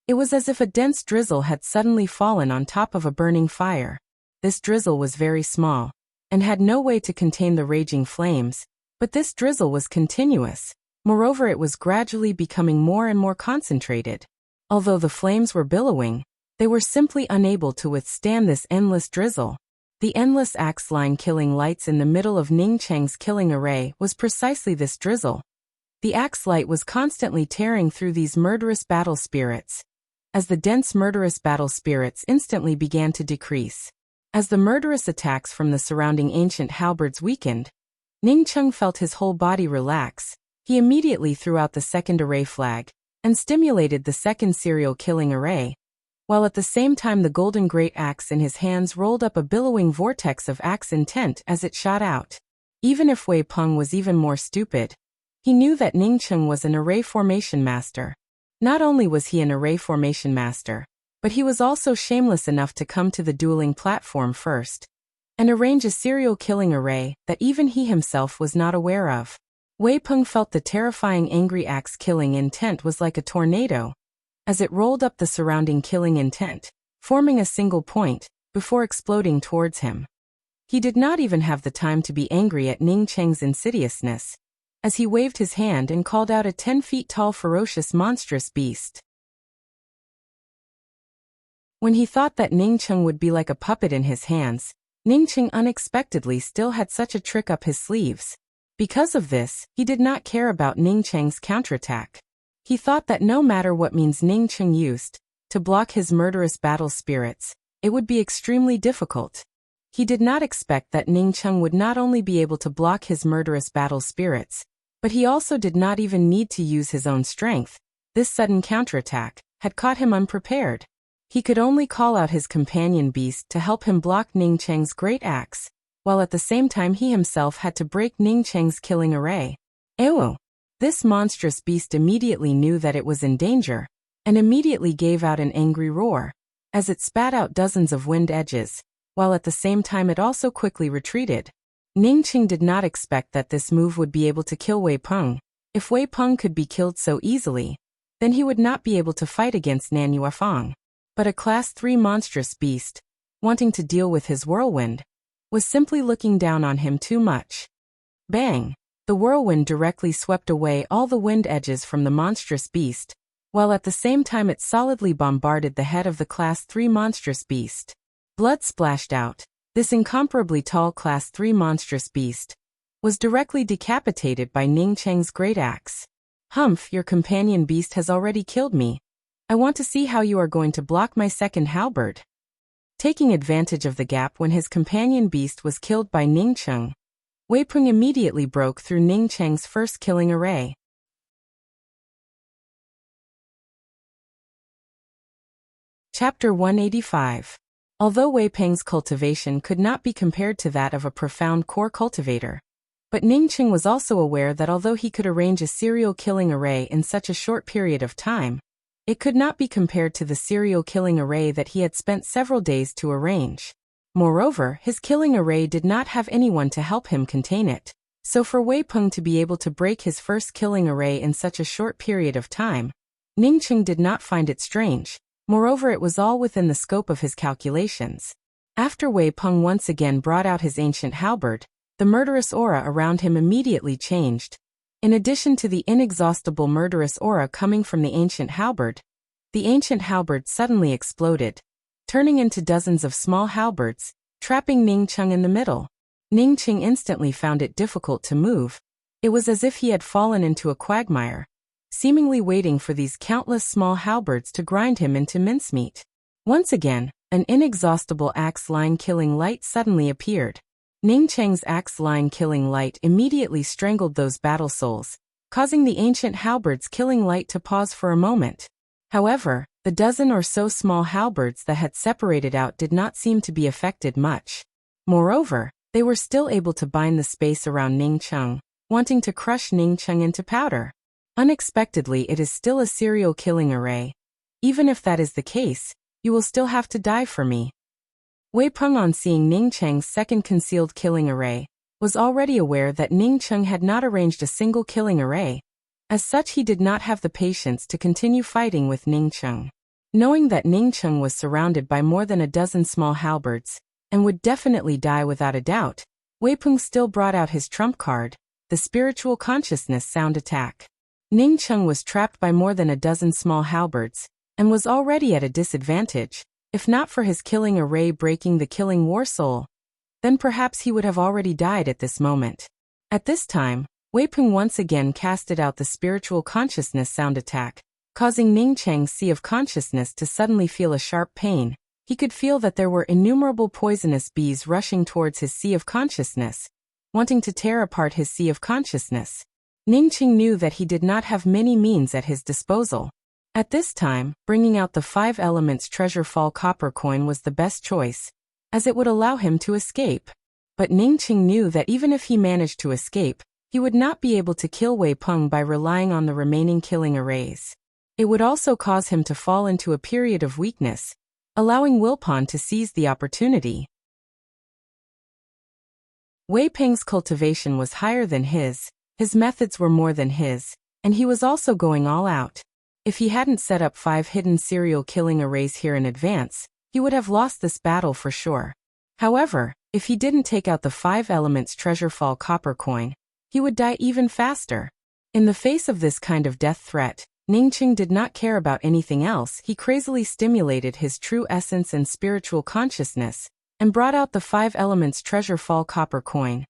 It was as if a dense drizzle had suddenly fallen on top of a burning fire. This drizzle was very small, and had no way to contain the raging flames, but this drizzle was continuous. Moreover, it was gradually becoming more and more concentrated. Although the flames were billowing, they were simply unable to withstand this endless drizzle. The endless axe-line killing lights in the middle of Ningcheng's killing array was precisely this drizzle. The axe light was constantly tearing through these murderous battle spirits, as the dense murderous battle spirits instantly began to decrease. As the murderous attacks from the surrounding ancient halberds weakened, Ningcheng felt his whole body relax. He immediately threw out the second array flag, and stimulated the second serial killing array, while at the same time the golden great axe in his hands rolled up a billowing vortex of axe intent as it shot out. Even if Wei Peng was even more stupid, he knew that Ningcheng was an array formation master. Not only was he an array formation master, but he was also shameless enough to come to the dueling platform first, and arrange a serial killing array that even he himself was not aware of. Wei Peng felt the terrifying angry axe killing intent was like a tornado, as it rolled up the surrounding killing intent, forming a single point, before exploding towards him. He did not even have the time to be angry at Ningcheng's insidiousness, as he waved his hand and called out a 10 feet tall ferocious monstrous beast. When he thought that Ningcheng would be like a puppet in his hands, Ningcheng unexpectedly still had such a trick up his sleeves. Because of this, he did not care about Ningcheng's counterattack. He thought that no matter what means Ningcheng used to block his murderous battle spirits, it would be extremely difficult. He did not expect that Ningcheng would not only be able to block his murderous battle spirits, but he also did not even need to use his own strength. This sudden counterattack had caught him unprepared. He could only call out his companion beast to help him block Ningcheng's great axe, while at the same time he himself had to break Ningcheng's killing array. Ew! This monstrous beast immediately knew that it was in danger, and immediately gave out an angry roar, as it spat out dozens of wind edges, while at the same time it also quickly retreated. Ningcheng did not expect that this move would be able to kill Wei Peng. If Wei Peng could be killed so easily, then he would not be able to fight against Nan Yuefang. But a Class 3 monstrous beast, wanting to deal with his whirlwind, was simply looking down on him too much. Bang! The whirlwind directly swept away all the wind edges from the monstrous beast, while at the same time it solidly bombarded the head of the Class 3 monstrous beast. Blood splashed out. This incomparably tall Class 3 monstrous beast was directly decapitated by Ningcheng's great axe. Humph, your companion beast has already killed me. I want to see how you are going to block my second halberd. Taking advantage of the gap when his companion beast was killed by Ningcheng, Wei Peng immediately broke through Ningcheng's first killing array. Chapter 185. Although Wei Peng's cultivation could not be compared to that of a profound core cultivator, but Ningcheng was also aware that although he could arrange a serial killing array in such a short period of time, it could not be compared to the serial killing array that he had spent several days to arrange. Moreover, his killing array did not have anyone to help him contain it. So for Wei Peng to be able to break his first killing array in such a short period of time, Ningcheng did not find it strange. Moreover, it was all within the scope of his calculations. After Wei Peng once again brought out his ancient halberd, the murderous aura around him immediately changed. In addition to the inexhaustible murderous aura coming from the ancient halberd suddenly exploded, turning into dozens of small halberds, trapping Ningcheng in the middle. Ningcheng instantly found it difficult to move. It was as if he had fallen into a quagmire, seemingly waiting for these countless small halberds to grind him into mincemeat. Once again, an inexhaustible axe-line killing light suddenly appeared. Ningcheng's axe-line killing light immediately strangled those battle souls, causing the ancient halberd's killing light to pause for a moment. However, The dozen or so small halberds that had separated out did not seem to be affected much. Moreover, they were still able to bind the space around Ning Cheng, wanting to crush Ning Cheng into powder. Unexpectedly, it is still a serial killing array. Even if that is the case, you will still have to die for me. Wei Peng, on seeing Ning Cheng's second concealed killing array, was already aware that Ning Cheng had not arranged a single killing array. As such, he did not have the patience to continue fighting with Ning Cheng. Knowing that Ning Cheng was surrounded by more than a dozen small halberds, and would definitely die without a doubt, Wei Peng still brought out his trump card, the spiritual consciousness sound attack. Ning Cheng was trapped by more than a dozen small halberds, and was already at a disadvantage. If not for his killing array breaking the killing war soul, then perhaps he would have already died at this moment. At this time, Wei Peng once again casted out the spiritual consciousness sound attack, causing Ning Cheng's sea of consciousness to suddenly feel a sharp pain. He could feel that there were innumerable poisonous bees rushing towards his sea of consciousness, wanting to tear apart his sea of consciousness. Ning Cheng knew that he did not have many means at his disposal. At this time, bringing out the 5 elements treasure fall copper coin was the best choice, as it would allow him to escape. But Ning Cheng knew that even if he managed to escape, he would not be able to kill Wei Peng by relying on the remaining killing arrays. It would also cause him to fall into a period of weakness, allowing Wilpon to seize the opportunity. Wei Peng's cultivation was higher than his methods were more than his, and he was also going all out. If he hadn't set up 5 hidden serial killing arrays here in advance, he would have lost this battle for sure. However, if he didn't take out the 5 elements treasure fall copper coin, he would die even faster. In the face of this kind of death threat, Ning Cheng did not care about anything else. He crazily stimulated his true essence and spiritual consciousness, and brought out the 5 elements treasure fall copper coin,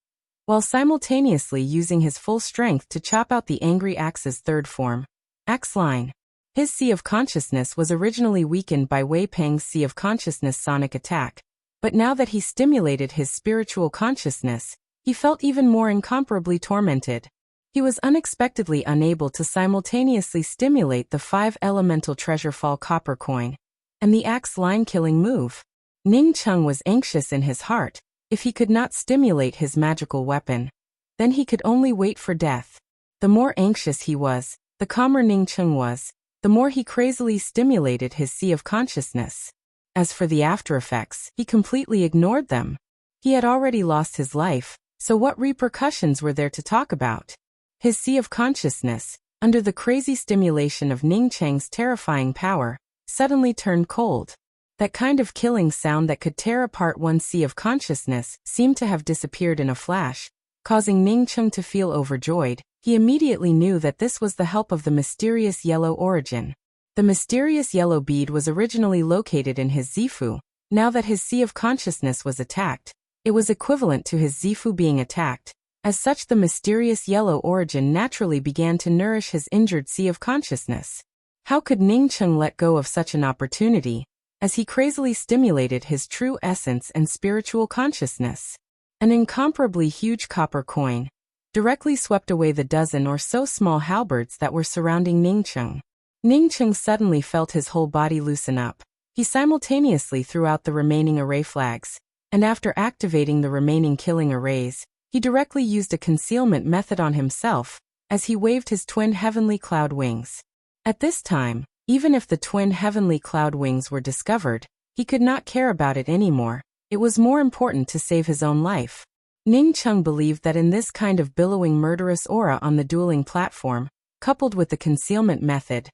while simultaneously using his full strength to chop out the angry axe's third form, axe line. His sea of consciousness was originally weakened by Wei Peng's sea of consciousness sonic attack, but now that he stimulated his spiritual consciousness, he felt even more incomparably tormented. He was unexpectedly unable to simultaneously stimulate the 5 elemental treasure fall copper coin and the axe line killing move. Ning Cheng was anxious in his heart. If he could not stimulate his magical weapon, then he could only wait for death. The more anxious he was, the calmer Ning Cheng was, the more he crazily stimulated his sea of consciousness. As for the after effects, he completely ignored them. He had already lost his life, so what repercussions were there to talk about? His sea of consciousness, under the crazy stimulation of Ning Cheng's terrifying power, suddenly turned cold. That kind of killing sound that could tear apart one's sea of consciousness seemed to have disappeared in a flash, causing Ning Cheng to feel overjoyed. He immediately knew that this was the help of the mysterious yellow origin. The mysterious yellow bead was originally located in his Zifu. Now that his sea of consciousness was attacked, it was equivalent to his Zifu being attacked. As such, the mysterious yellow origin naturally began to nourish his injured sea of consciousness. How could Ning Cheng let go of such an opportunity? As he crazily stimulated his true essence and spiritual consciousness, an incomparably huge copper coin directly swept away the dozen or so small halberds that were surrounding Ning Cheng. Ning Cheng suddenly felt his whole body loosen up. He simultaneously threw out the remaining array flags, and after activating the remaining killing arrays, he directly used a concealment method on himself, as he waved his twin heavenly cloud wings. At this time, even if the twin heavenly cloud wings were discovered, he could not care about it anymore. It was more important to save his own life. Ning Cheng believed that in this kind of billowing murderous aura on the dueling platform, coupled with the concealment method,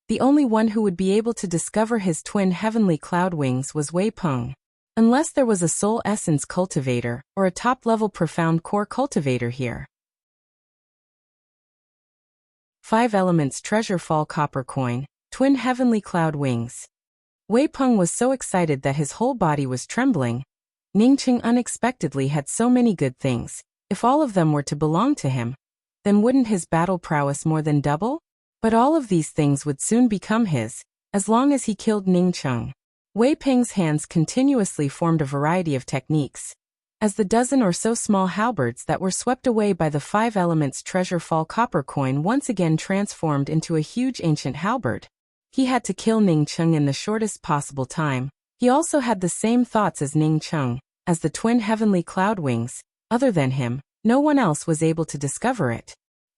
the only one who would be able to discover his twin heavenly cloud wings was Wei Peng. Unless there was a soul essence cultivator or a top-level profound core cultivator here. 5 elements treasure fall copper coin, twin heavenly cloud wings. Wei Peng was so excited that his whole body was trembling. Ning Cheng unexpectedly had so many good things. If all of them were to belong to him, then wouldn't his battle prowess more than double? But all of these things would soon become his, as long as he killed Ning Cheng. Wei Peng's hands continuously formed a variety of techniques. As the dozen or so small halberds that were swept away by the 5 elements treasure fall copper coin once again transformed into a huge ancient halberd, He had to kill Ning Cheng in the shortest possible time. He also had the same thoughts as Ning Cheng, as the twin heavenly cloud wings. Other than him, no one else was able to discover it.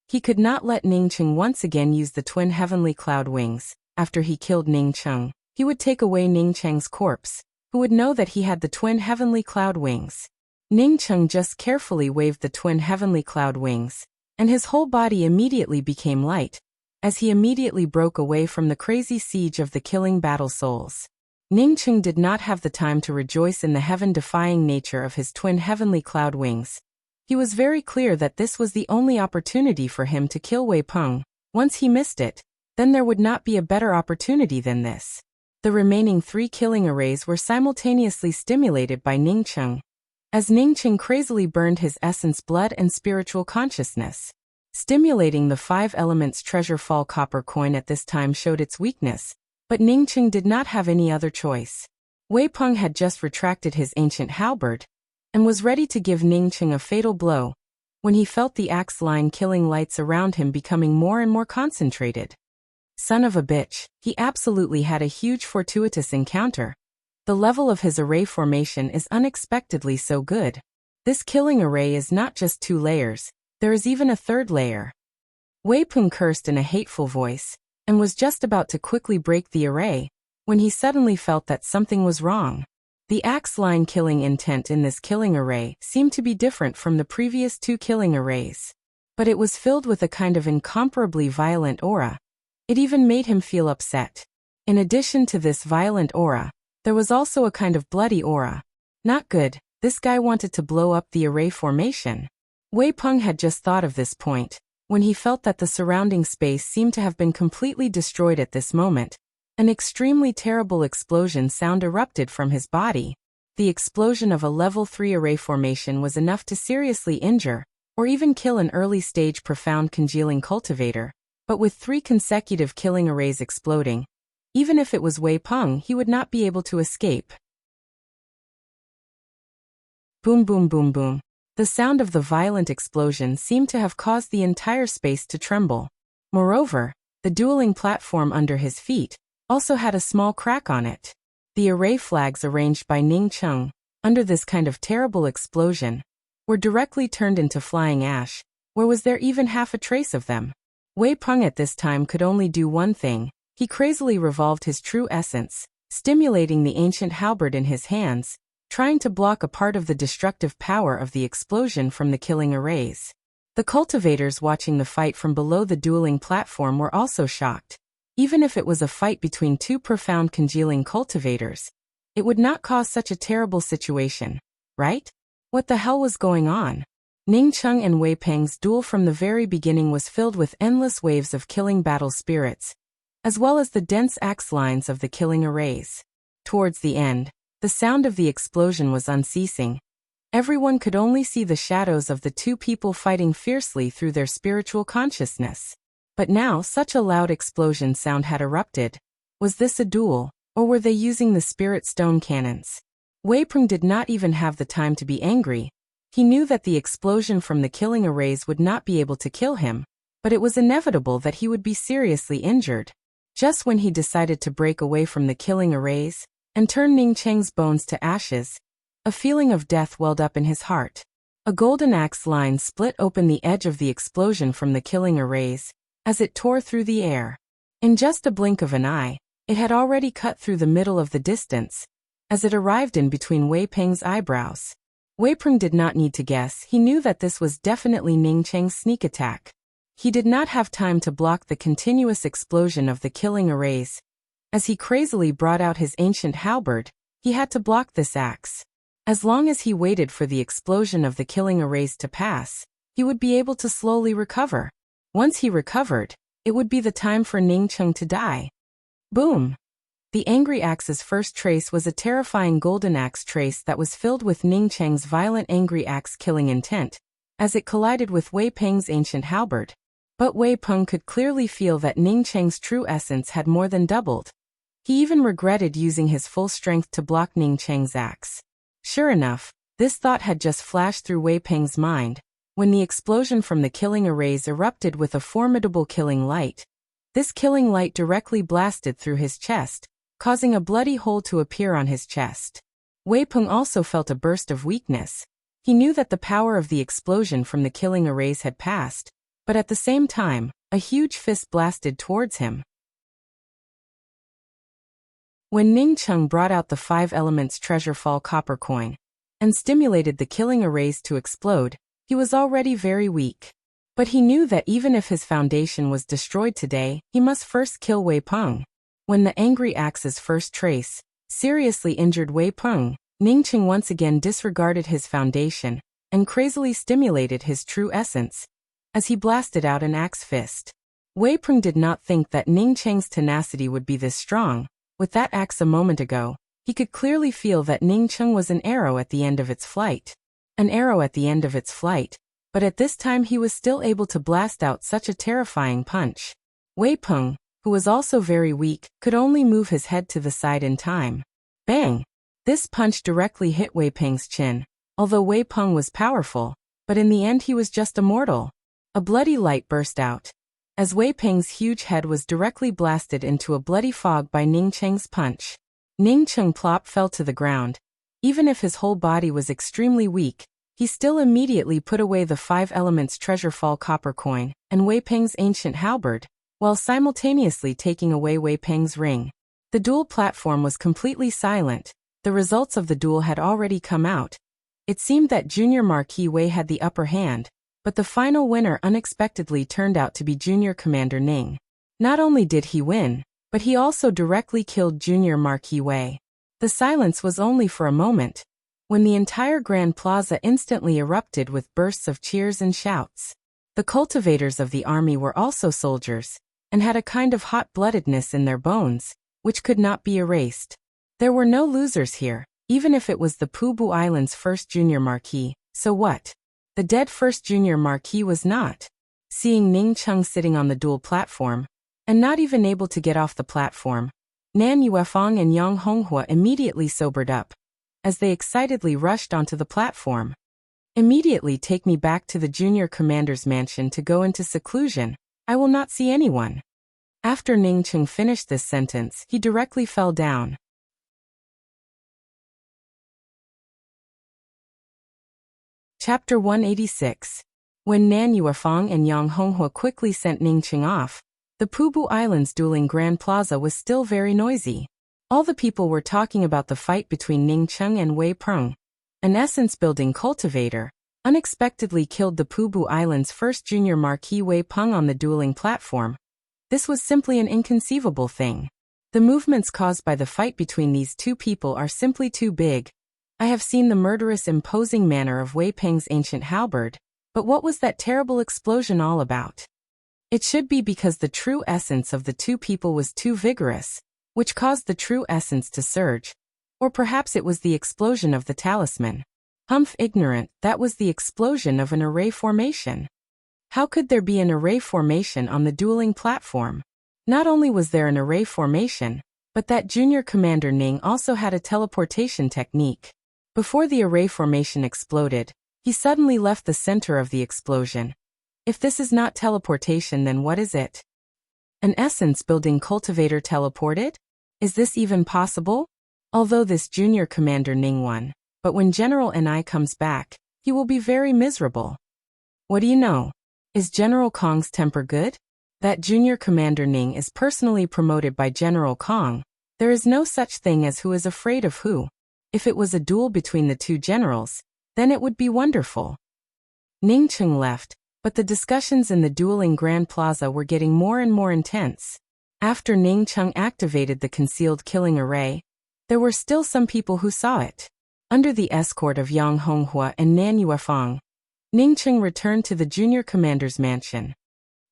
He could not let Ning Cheng once again use the twin heavenly cloud wings. After he killed Ning Cheng, he would take away Ning Cheng's corpse, who would know that he had the twin heavenly cloud wings. Ning Cheng just carefully waved the twin heavenly cloud wings, and his whole body immediately became light, as he immediately broke away from the crazy siege of the killing battle souls. Ning Cheng did not have the time to rejoice in the heaven-defying nature of his twin heavenly cloud wings. He was very clear that this was the only opportunity for him to kill Wei Peng. Once he missed it, then there would not be a better opportunity than this. The remaining 3 killing arrays were simultaneously stimulated by Ning Cheng, as Ning Cheng crazily burned his essence blood and spiritual consciousness. Stimulating the 5 elements treasure fall copper coin at this time showed its weakness, but Ning Cheng did not have any other choice. Wei Peng had just retracted his ancient halberd, and was ready to give Ning Cheng a fatal blow, when he felt the axe line killing lights around him becoming more and more concentrated. Son of a bitch, he absolutely had a huge fortuitous encounter. The level of his array formation is unexpectedly so good. This killing array is not just 2 layers, there is even a 3rd layer. Wei Peng cursed in a hateful voice, and was just about to quickly break the array, when he suddenly felt that something was wrong. The axe line killing intent in this killing array seemed to be different from the previous 2 killing arrays. But it was filled with a kind of incomparably violent aura. It even made him feel upset. In addition to this violent aura, there was also a kind of bloody aura. Not good, this guy wanted to blow up the array formation. Wei Peng had just thought of this point, when he felt that the surrounding space seemed to have been completely destroyed at this moment. An extremely terrible explosion sound erupted from his body. The explosion of a level 3 array formation was enough to seriously injure, or even kill an early-stage profound congealing cultivator. But with 3 consecutive killing arrays exploding, even if it was Wei Peng, he would not be able to escape. Boom boom boom boom. The sound of the violent explosion seemed to have caused the entire space to tremble. Moreover, the dueling platform under his feet also had a small crack on it. The array flags arranged by Ning Cheng, under this kind of terrible explosion, were directly turned into flying ash, where was there even half a trace of them? Wei Peng at this time could only do one thing. He crazily revolved his true essence, stimulating the ancient halberd in his hands, trying to block a part of the destructive power of the explosion from the killing arrays. The cultivators watching the fight from below the dueling platform were also shocked. Even if it was a fight between 2 profound congealing cultivators, it would not cause such a terrible situation, right? What the hell was going on? Ning Cheng and Wei Peng's duel from the very beginning was filled with endless waves of killing battle spirits, as well as the dense axe lines of the killing arrays. Towards the end, the sound of the explosion was unceasing. Everyone could only see the shadows of the 2 people fighting fiercely through their spiritual consciousness. But now such a loud explosion sound had erupted. Was this a duel, or were they using the spirit stone cannons? Wei Peng did not even have the time to be angry. He knew that the explosion from the killing arrays would not be able to kill him, but it was inevitable that he would be seriously injured. Just when he decided to break away from the killing arrays, and turn Ning Cheng's bones to ashes, a feeling of death welled up in his heart. A golden axe line split open the edge of the explosion from the killing arrays, as it tore through the air. In just a blink of an eye, it had already cut through the middle of the distance, as it arrived in between Wei Peng's eyebrows. Wei Peng did not need to guess. He knew that this was definitely Ning Cheng's sneak attack. He did not have time to block the continuous explosion of the killing arrays. As he crazily brought out his ancient halberd, he had to block this axe. As long as he waited for the explosion of the killing arrays to pass, he would be able to slowly recover. Once he recovered, it would be the time for Ning Cheng to die. Boom! The angry axe's first trace was a terrifying golden axe trace that was filled with Ning Cheng's violent angry axe killing intent, as it collided with Wei Peng's ancient halberd. But Wei Peng could clearly feel that Ning Cheng's true essence had more than doubled. He even regretted using his full strength to block Ning Cheng's axe. Sure enough, this thought had just flashed through Wei Peng's mind, when the explosion from the killing arrays erupted with a formidable killing light. This killing light directly blasted through his chest, causing a bloody hole to appear on his chest. Wei Peng also felt a burst of weakness. He knew that the power of the explosion from the killing arrays had passed, but at the same time, a huge fist blasted towards him. When Ning Cheng brought out the 5 elements treasure fall copper coin and stimulated the killing arrays to explode, he was already very weak. But he knew that even if his foundation was destroyed today, he must first kill Wei Peng. When the angry axe's first trace seriously injured Wei Peng, Ning Cheng once again disregarded his foundation and crazily stimulated his true essence as he blasted out an axe fist. Wei Peng did not think that Ning Cheng's tenacity would be this strong. With that axe a moment ago, he could clearly feel that Ning Cheng was an arrow at the end of its flight. An arrow at the end of its flight, but at this time he was still able to blast out such a terrifying punch. Wei Peng, who was also very weak, could only move his head to the side in time. Bang! This punch directly hit Wei Peng's chin, although Wei Peng was powerful, but in the end he was just a mortal. A bloody light burst out, as Wei Peng's huge head was directly blasted into a bloody fog by Ning Cheng's punch. Ning Cheng plop fell to the ground. Even if his whole body was extremely weak, he still immediately put away the 5 elements treasure fall copper coin and Wei Peng's ancient halberd, while simultaneously taking away Wei Peng's ring. The duel platform was completely silent. The results of the duel had already come out. It seemed that Junior Marquis Wei had the upper hand, but the final winner unexpectedly turned out to be Junior Commander Ning. Not only did he win, but he also directly killed Junior Marquis Wei. The silence was only for a moment, when the entire Grand Plaza instantly erupted with bursts of cheers and shouts. The cultivators of the army were also soldiers, and had a kind of hot-bloodedness in their bones, which could not be erased. There were no losers here, even if it was the Pubu Island's first Junior Marquis, so what? The dead first Junior Marquis was not. Seeing Ning Cheng sitting on the duel platform, and not even able to get off the platform, Nan Yuefang and Yang Honghua immediately sobered up, as they excitedly rushed onto the platform. Immediately take me back to the Junior Commander's mansion to go into seclusion. I will not see anyone. After Ning Cheng finished this sentence, he directly fell down. Chapter 186. When Nan Yuefang and Yang Honghua quickly sent Ning Cheng off, the Pubu Island's dueling Grand Plaza was still very noisy. All the people were talking about the fight between Ning Cheng and Wei Peng. An essence-building cultivator unexpectedly killed the Pubu Island's first Junior Marquis Wei Peng on the dueling platform. This was simply an inconceivable thing. The movements caused by the fight between these two people are simply too big. I have seen the murderous imposing manner of Wei Peng's ancient halberd, but what was that terrible explosion all about? It should be because the true essence of the two people was too vigorous, which caused the true essence to surge. Or perhaps it was the explosion of the talisman. Humph, ignorant, that was the explosion of an array formation. How could there be an array formation on the dueling platform? Not only was there an array formation, but that Junior Commander Ning also had a teleportation technique. Before the array formation exploded, he suddenly left the center of the explosion. If this is not teleportation, then what is it? An essence-building cultivator teleported? Is this even possible? Although this Junior Commander Ning won, but when General Ni comes back, he will be very miserable. What do you know? Is General Kong's temper good? That Junior Commander Ning is personally promoted by General Kong. There is no such thing as who is afraid of who. If it was a duel between the two generals, then it would be wonderful. Ning Cheng left, but the discussions in the dueling Grand Plaza were getting more and more intense. After Ning Cheng activated the concealed killing array, there were still some people who saw it. Under the escort of Yang Honghua and Nan Yuefang, Ning Cheng returned to the Junior Commander's mansion.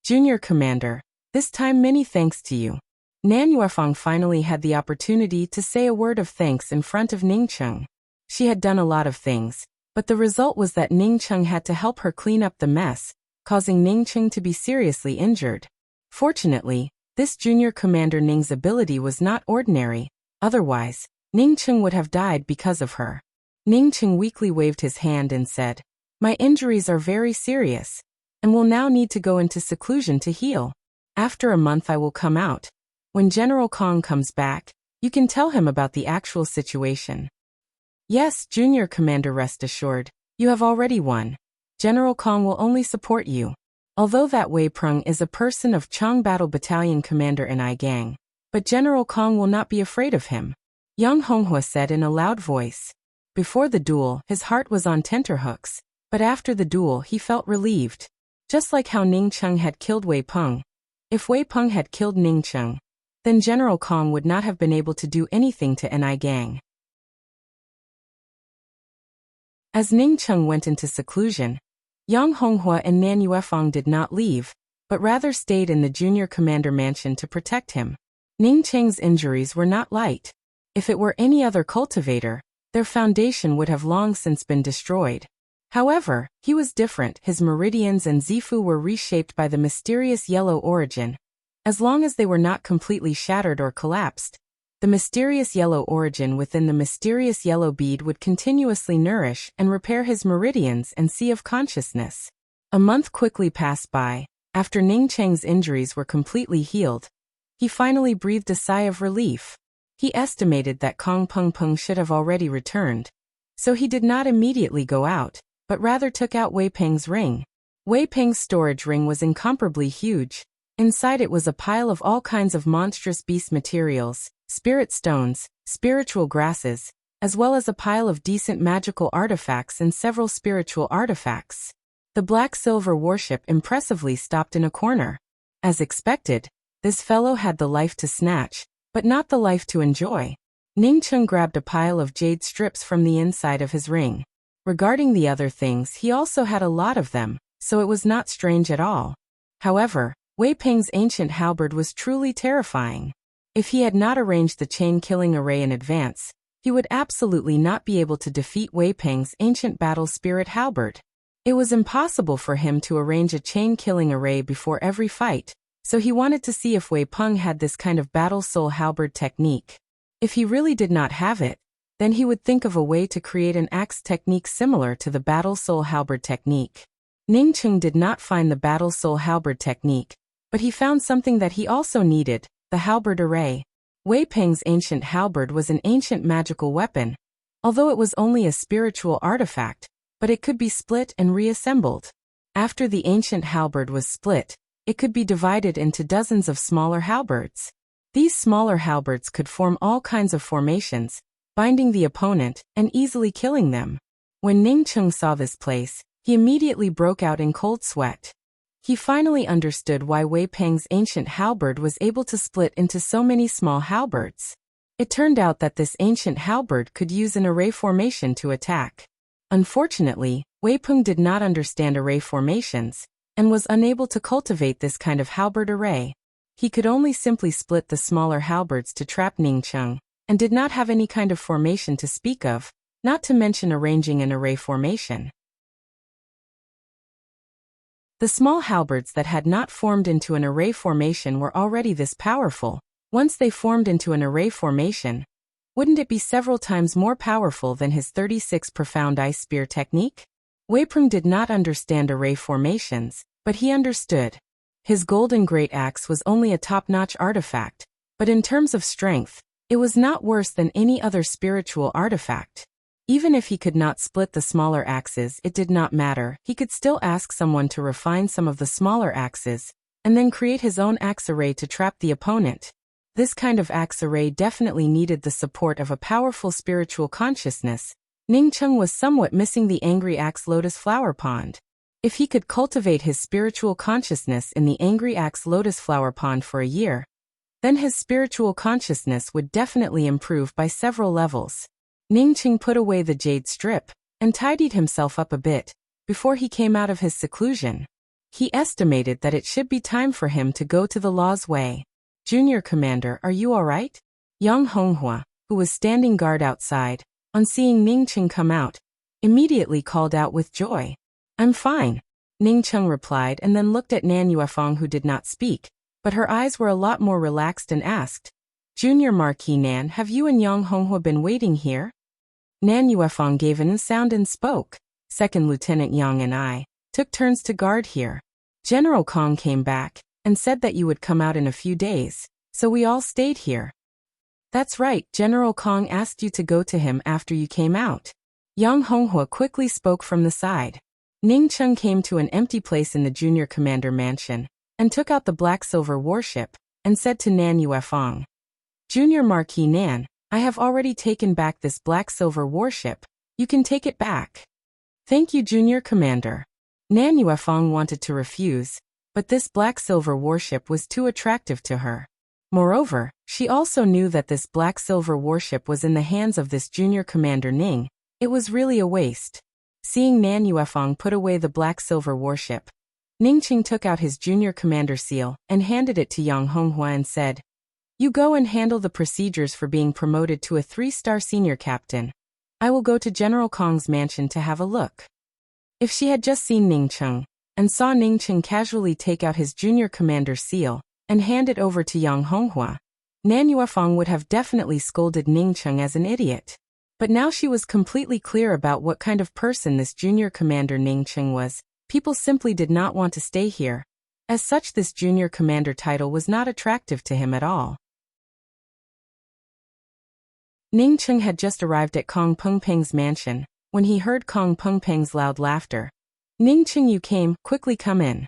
Junior Commander, this time many thanks to you. Nan Yuefang finally had the opportunity to say a word of thanks in front of Ning Cheng. She had done a lot of things, but the result was that Ning Cheng had to help her clean up the mess, causing Ning Cheng to be seriously injured. Fortunately, this Junior Commander Ning's ability was not ordinary, otherwise, Ning Cheng would have died because of her. Ning Cheng weakly waved his hand and said, "My injuries are very serious, and will now need to go into seclusion to heal." After a month I will come out. When General Kong comes back, you can tell him about the actual situation. Yes, Junior Commander, rest assured, you have already won. General Kong will only support you. Although that Wei Prung is a person of Chang Battle Battalion Commander in I Gang, but General Kong will not be afraid of him. Yang Honghua said in a loud voice. Before the duel, his heart was on tenterhooks, but after the duel he felt relieved. Just like how Ning Cheng had killed Wei Peng. If Wei Peng had killed Ning Cheng, then General Kong would not have been able to do anything to Ni Gang. As Ning Cheng went into seclusion, Yang Honghua and Nan Yuefang did not leave, but rather stayed in the junior commander mansion to protect him. Ning Cheng's injuries were not light. If it were any other cultivator, their foundation would have long since been destroyed. However, he was different. His meridians and Zifu were reshaped by the mysterious yellow origin. As long as they were not completely shattered or collapsed, the mysterious yellow origin within the mysterious yellow bead would continuously nourish and repair his meridians and sea of consciousness. A month quickly passed by. After Ning Cheng's injuries were completely healed, he finally breathed a sigh of relief. He estimated that Kong Peng Peng should have already returned, so he did not immediately go out, but rather took out Wei Peng's ring. Wei Peng's storage ring was incomparably huge. Inside it was a pile of all kinds of monstrous beast materials, spirit stones, spiritual grasses, as well as a pile of decent magical artifacts and several spiritual artifacts. The black silver warship impressively stopped in a corner. As expected, this fellow had the life to snatch, but not the life to enjoy. Ning Cheng grabbed a pile of jade strips from the inside of his ring. Regarding the other things, he also had a lot of them, so it was not strange at all. However, Wei Peng's ancient halberd was truly terrifying. If he had not arranged the chain-killing array in advance, he would absolutely not be able to defeat Wei Peng's ancient battle spirit halberd. It was impossible for him to arrange a chain-killing array before every fight, so he wanted to see if Wei Peng had this kind of battle soul halberd technique. If he really did not have it, then he would think of a way to create an axe technique similar to the battle soul halberd technique. Ning Cheng did not find the battle soul halberd technique, but he found something that he also needed, the halberd array. Wei Peng's ancient halberd was an ancient magical weapon, although it was only a spiritual artifact, but it could be split and reassembled. After the ancient halberd was split, it could be divided into dozens of smaller halberds. These smaller halberds could form all kinds of formations, binding the opponent and easily killing them. When Ning Cheng saw this place, he immediately broke out in cold sweat. He finally understood why Wei Peng's ancient halberd was able to split into so many small halberds. It turned out that this ancient halberd could use an array formation to attack. Unfortunately, Wei Peng did not understand array formations, and was unable to cultivate this kind of halberd array. He could only simply split the smaller halberds to trap Ning Cheng, and did not have any kind of formation to speak of, not to mention arranging an array formation. The small halberds that had not formed into an array formation were already this powerful. Once they formed into an array formation, wouldn't it be several times more powerful than his 36 profound ice spear technique? Wei Peng did not understand array formations, but he understood. His golden great axe was only a top-notch artifact, but in terms of strength, it was not worse than any other spiritual artifact. Even if he could not split the smaller axes, it did not matter. He could still ask someone to refine some of the smaller axes, and then create his own axe array to trap the opponent. This kind of axe array definitely needed the support of a powerful spiritual consciousness. Ning Cheng was somewhat missing the angry axe lotus flower pond. If he could cultivate his spiritual consciousness in the angry axe lotus flower pond for a year, then his spiritual consciousness would definitely improve by several levels. Ning Cheng put away the jade strip, and tidied himself up a bit, before he came out of his seclusion. He estimated that it should be time for him to go to the Law's Way. Junior Commander, are you alright? Yang Honghua, who was standing guard outside, on seeing Ning Cheng come out, immediately called out with joy. I'm fine, Ning Cheng replied and then looked at Nan Yuefang, who did not speak, but her eyes were a lot more relaxed, and asked, Junior Marquis Nan, have you and Yang Honghua been waiting here? Nan Yuefang gave an sound and spoke. Second Lieutenant Yang and I took turns to guard here. General Kong came back, and said that you would come out in a few days, so we all stayed here. That's right, General Kong asked you to go to him after you came out. Yang Honghua quickly spoke from the side. Ning Cheng came to an empty place in the junior commander mansion, and took out the black-silver warship, and said to Nan Yuefang, Junior Marquis Nan, I have already taken back this black-silver warship. You can take it back. Thank you, Junior Commander. Nan Yuefang wanted to refuse, but this black-silver warship was too attractive to her. Moreover, she also knew that this black-silver warship was in the hands of this junior commander Ning. It was really a waste. Seeing Nan Yuefang put away the black-silver warship, Ning Qing took out his junior commander seal and handed it to Yang Honghua and said, You go and handle the procedures for being promoted to a 3-star senior captain. I will go to General Kong's mansion to have a look. If she had just seen Ning Cheng, and saw Ning Cheng casually take out his junior commander seal, and hand it over to Yang Honghua, Nan Yuefang would have definitely scolded Ning Cheng as an idiot. But now she was completely clear about what kind of person this junior commander Ning Cheng was. People simply did not want to stay here. As such, this junior commander title was not attractive to him at all. Ning Cheng had just arrived at Kong Pengpeng's mansion, when he heard Kong Pengpeng's loud laughter. Ning Cheng, you came, quickly come in.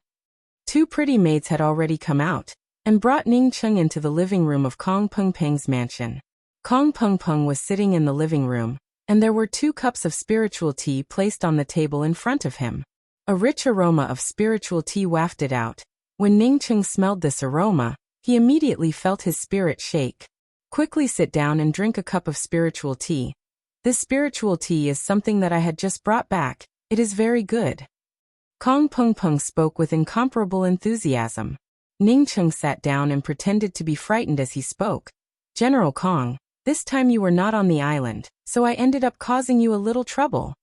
2 pretty maids had already come out, and brought Ning Cheng into the living room of Kong Pengpeng's mansion. Kong Pengpeng was sitting in the living room, and there were 2 cups of spiritual tea placed on the table in front of him. A rich aroma of spiritual tea wafted out. When Ning Cheng smelled this aroma, he immediately felt his spirit shake. Quickly sit down and drink a cup of spiritual tea. This spiritual tea is something that I had just brought back. It is very good. Kong Pengpeng spoke with incomparable enthusiasm. Ning Cheng sat down and pretended to be frightened as he spoke. General Kong, this time you were not on the island, so I ended up causing you a little trouble.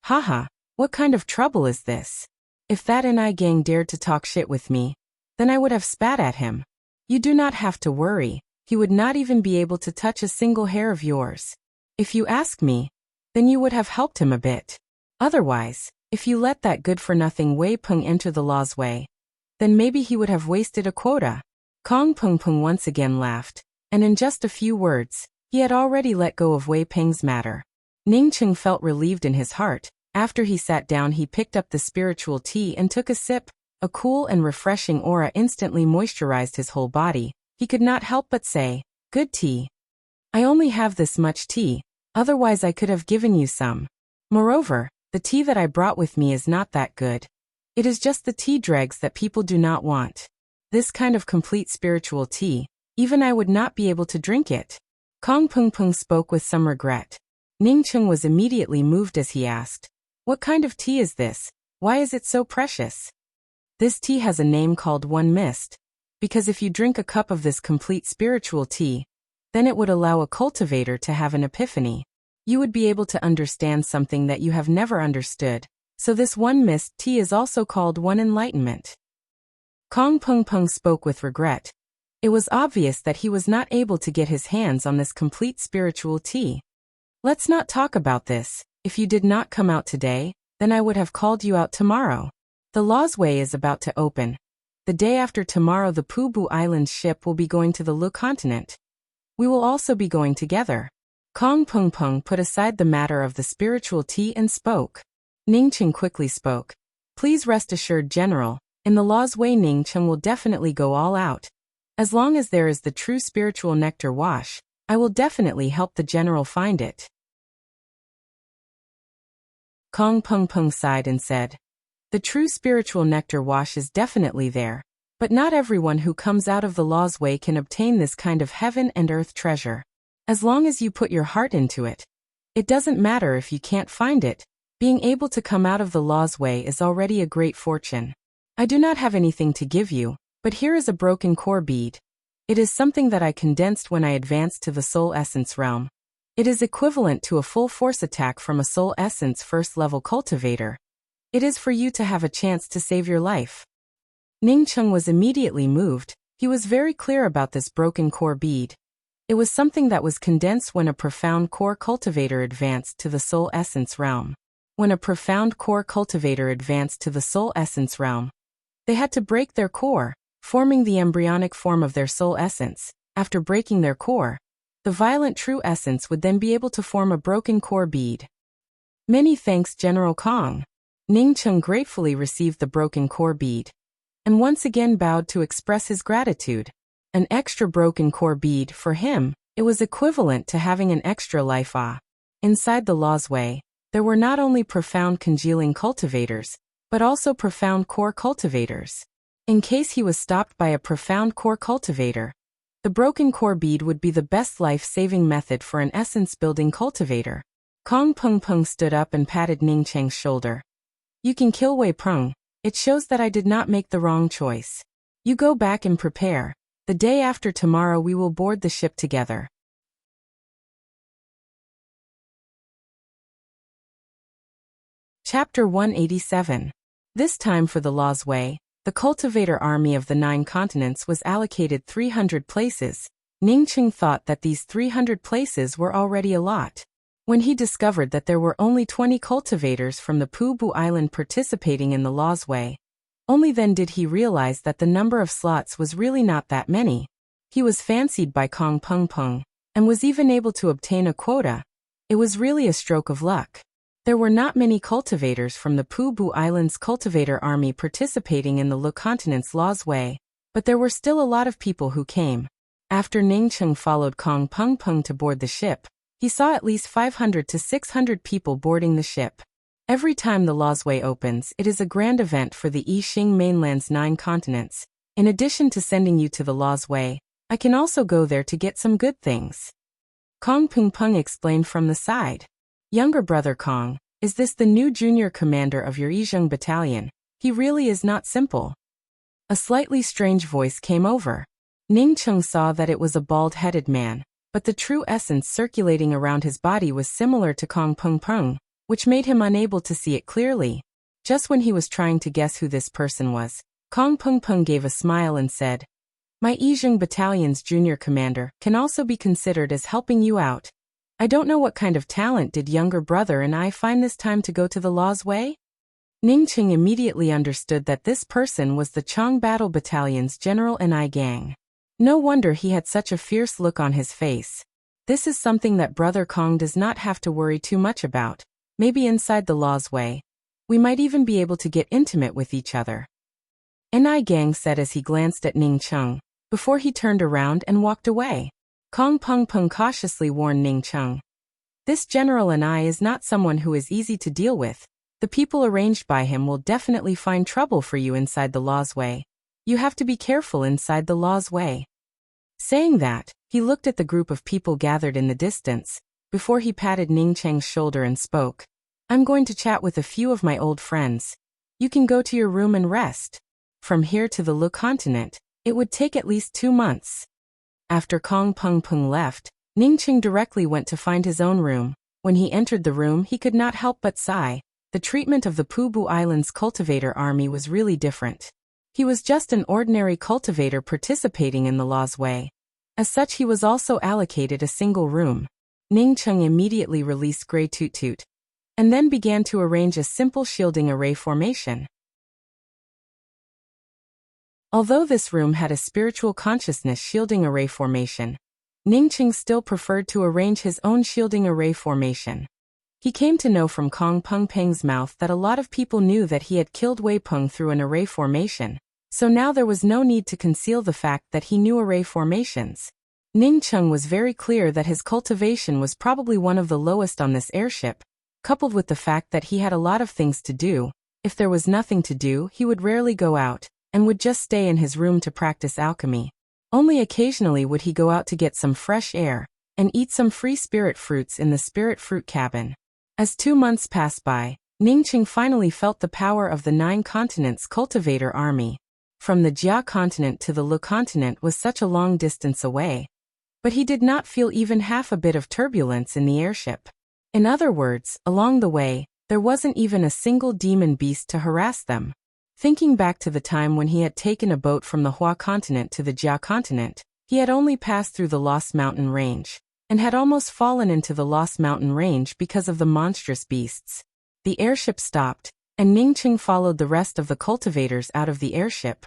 Haha, what kind of trouble is this? If that NI gang dared to talk shit with me, then I would have spat at him. You do not have to worry, he would not even be able to touch a single hair of yours. If you ask me, then you would have helped him a bit. Otherwise, if you let that good-for-nothing Wei Peng enter the law's way, then maybe he would have wasted a quota. Kong Pengpeng once again laughed, and in just a few words, he had already let go of Wei Peng's matter. Ning Cheng felt relieved in his heart. After he sat down, he picked up the spiritual tea and took a sip. A cool and refreshing aura instantly moisturized his whole body. He could not help but say, Good tea. I only have this much tea, otherwise I could have given you some. Moreover, the tea that I brought with me is not that good. It is just the tea dregs that people do not want. This kind of complete spiritual tea, even I would not be able to drink it. Kong Pengpeng spoke with some regret. Ning Cheng was immediately moved as he asked, What kind of tea is this? Why is it so precious? This tea has a name called One Mist, because if you drink a cup of this complete spiritual tea, then it would allow a cultivator to have an epiphany. You would be able to understand something that you have never understood. So this One Mist tea is also called One Enlightenment. Kong Pengpeng spoke with regret. It was obvious that he was not able to get his hands on this complete spiritual tea. Let's not talk about this. If you did not come out today, then I would have called you out tomorrow. The Law's Way is about to open. The day after tomorrow, the Pubu Island ship will be going to the Lu continent. We will also be going together. Kong Pengpeng put aside the matter of the spiritual tea and spoke. Ning Cheng quickly spoke. Please rest assured, General, in the Law's Way Ning Cheng will definitely go all out. As long as there is the true spiritual nectar wash, I will definitely help the General find it. Kong Pengpeng sighed and said, The true spiritual nectar wash is definitely there, but not everyone who comes out of the Law's Way can obtain this kind of heaven and earth treasure. As long as you put your heart into it, it doesn't matter if you can't find it. Being able to come out of the Law's Way is already a great fortune. I do not have anything to give you, but here is a broken core bead. It is something that I condensed when I advanced to the Soul Essence realm. It is equivalent to a full force attack from a Soul Essence first level cultivator. It is for you to have a chance to save your life. Ning Cheng was immediately moved. He was very clear about this broken core bead. It was something that was condensed when a profound core cultivator advanced to the Soul Essence realm. When a profound core cultivator advanced to the Soul Essence realm, they had to break their core. forming the embryonic form of their soul essence. After breaking their core, the violent true essence would then be able to form a broken core bead. Many thanks, General Kong. Ning Cheng gratefully received the broken core bead, and once again bowed to express his gratitude. An extra broken core bead, for him, it was equivalent to having an extra life. Inside the Lawsway, there were not only profound congealing cultivators, but also profound core cultivators. In case he was stopped by a profound core cultivator, the broken core bead would be the best life-saving method for an essence-building cultivator. Kong Peng Peng stood up and patted Ning Cheng's shoulder. You can kill Wei Peng. It shows that I did not make the wrong choice. You go back and prepare. The day after tomorrow we will board the ship together. Chapter 187. This time for the Lawsway, the cultivator army of the 9 continents was allocated 300 places. Ning Cheng thought that these 300 places were already a lot. When he discovered that there were only 20 cultivators from the Pubu Island participating in the Lawsway, only then did he realize that the number of slots was really not that many. He was fancied by Kong Peng Peng, and was even able to obtain a quota. It was really a stroke of luck. There were not many cultivators from the Pubu Island's cultivator army participating in the Le Continent's Lawsway, but there were still a lot of people who came. After Ning Cheng followed Kong Peng Peng to board the ship, he saw at least 500 to 600 people boarding the ship. Every time the Lawsway opens, it is a grand event for the Yixing mainland's 9 continents. In addition to sending you to the Lawsway, I can also go there to get some good things. Kong Peng Peng explained from the side. Younger brother Kong, is this the new junior commander of your Yizheng battalion? He really is not simple. A slightly strange voice came over. Ning Cheng saw that it was a bald-headed man, but the true essence circulating around his body was similar to Kong Peng Peng, which made him unable to see it clearly. Just when he was trying to guess who this person was, Kong Peng Peng gave a smile and said, My Yizheng battalion's junior commander can also be considered as helping you out. I don't know what kind of talent did younger brother and I find this time to go to the Lawsway? Ning Cheng immediately understood that this person was the Chang Battle Battalion's General Ni Gang. No wonder he had such a fierce look on his face. This is something that brother Kong does not have to worry too much about. Maybe inside the Lawsway, we might even be able to get intimate with each other. Ni Gang said as he glanced at Ning Cheng, before he turned around and walked away. Kong Peng Peng cautiously warned Ning Cheng. This General Ni is not someone who is easy to deal with. The people arranged by him will definitely find trouble for you inside the Lawsway. You have to be careful inside the Lawsway. Saying that, he looked at the group of people gathered in the distance, before he patted Ning Cheng's shoulder and spoke. I'm going to chat with a few of my old friends. You can go to your room and rest. From here to the Le Continent, it would take at least 2 months. After Kong Peng Peng left, Ning Cheng directly went to find his own room. When he entered the room he could not help but sigh. The treatment of the Pubu Island's cultivator army was really different. He was just an ordinary cultivator participating in the Lawsway. As such he was also allocated a single room. Ning Cheng immediately released Grey Toot Toot, and then began to arrange a simple shielding array formation. Although this room had a spiritual consciousness shielding array formation, Ning Cheng still preferred to arrange his own shielding array formation. He came to know from Kong Peng Peng's mouth that a lot of people knew that he had killed Wei Peng through an array formation, so now there was no need to conceal the fact that he knew array formations. Ning Cheng was very clear that his cultivation was probably one of the lowest on this airship, coupled with the fact that he had a lot of things to do. If there was nothing to do, he would rarely go out, and would just stay in his room to practice alchemy. Only occasionally would he go out to get some fresh air, and eat some free spirit fruits in the spirit fruit cabin. As 2 months passed by, Ning Cheng finally felt the power of the 9 continents cultivator army. From the Jia continent to the Le continent was such a long distance away, but he did not feel even half a bit of turbulence in the airship. In other words, along the way, there wasn't even a single demon beast to harass them. Thinking back to the time when he had taken a boat from the Hua continent to the Jia continent, he had only passed through the Lost Mountain Range, and had almost fallen into the Lost Mountain Range because of the monstrous beasts. The airship stopped, and Ning Cheng followed the rest of the cultivators out of the airship.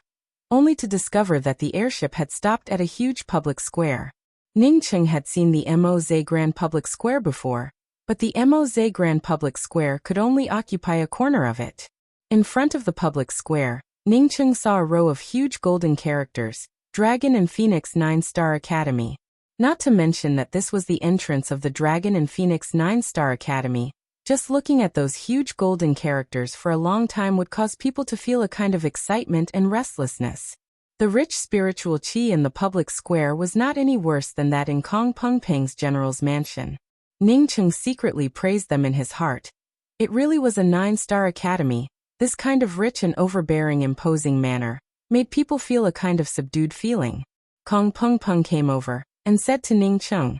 only to discover that the airship had stopped at a huge public square. Ningcheng had seen the Moze Grand Public Square before, but the Moze Grand Public Square could only occupy a corner of it. In front of the public square, Ningcheng saw a row of huge golden characters, Dragon and Phoenix 9-Star Academy. Not to mention that this was the entrance of the Dragon and Phoenix 9-Star Academy. Just looking at those huge golden characters for a long time would cause people to feel a kind of excitement and restlessness. The rich spiritual qi in the public square was not any worse than that in Kong Pengpeng's general's mansion. Ningcheng secretly praised them in his heart. It really was a 9-star academy. This kind of rich and overbearing imposing manner made people feel a kind of subdued feeling. Kong Pengpeng came over and said to Ningcheng,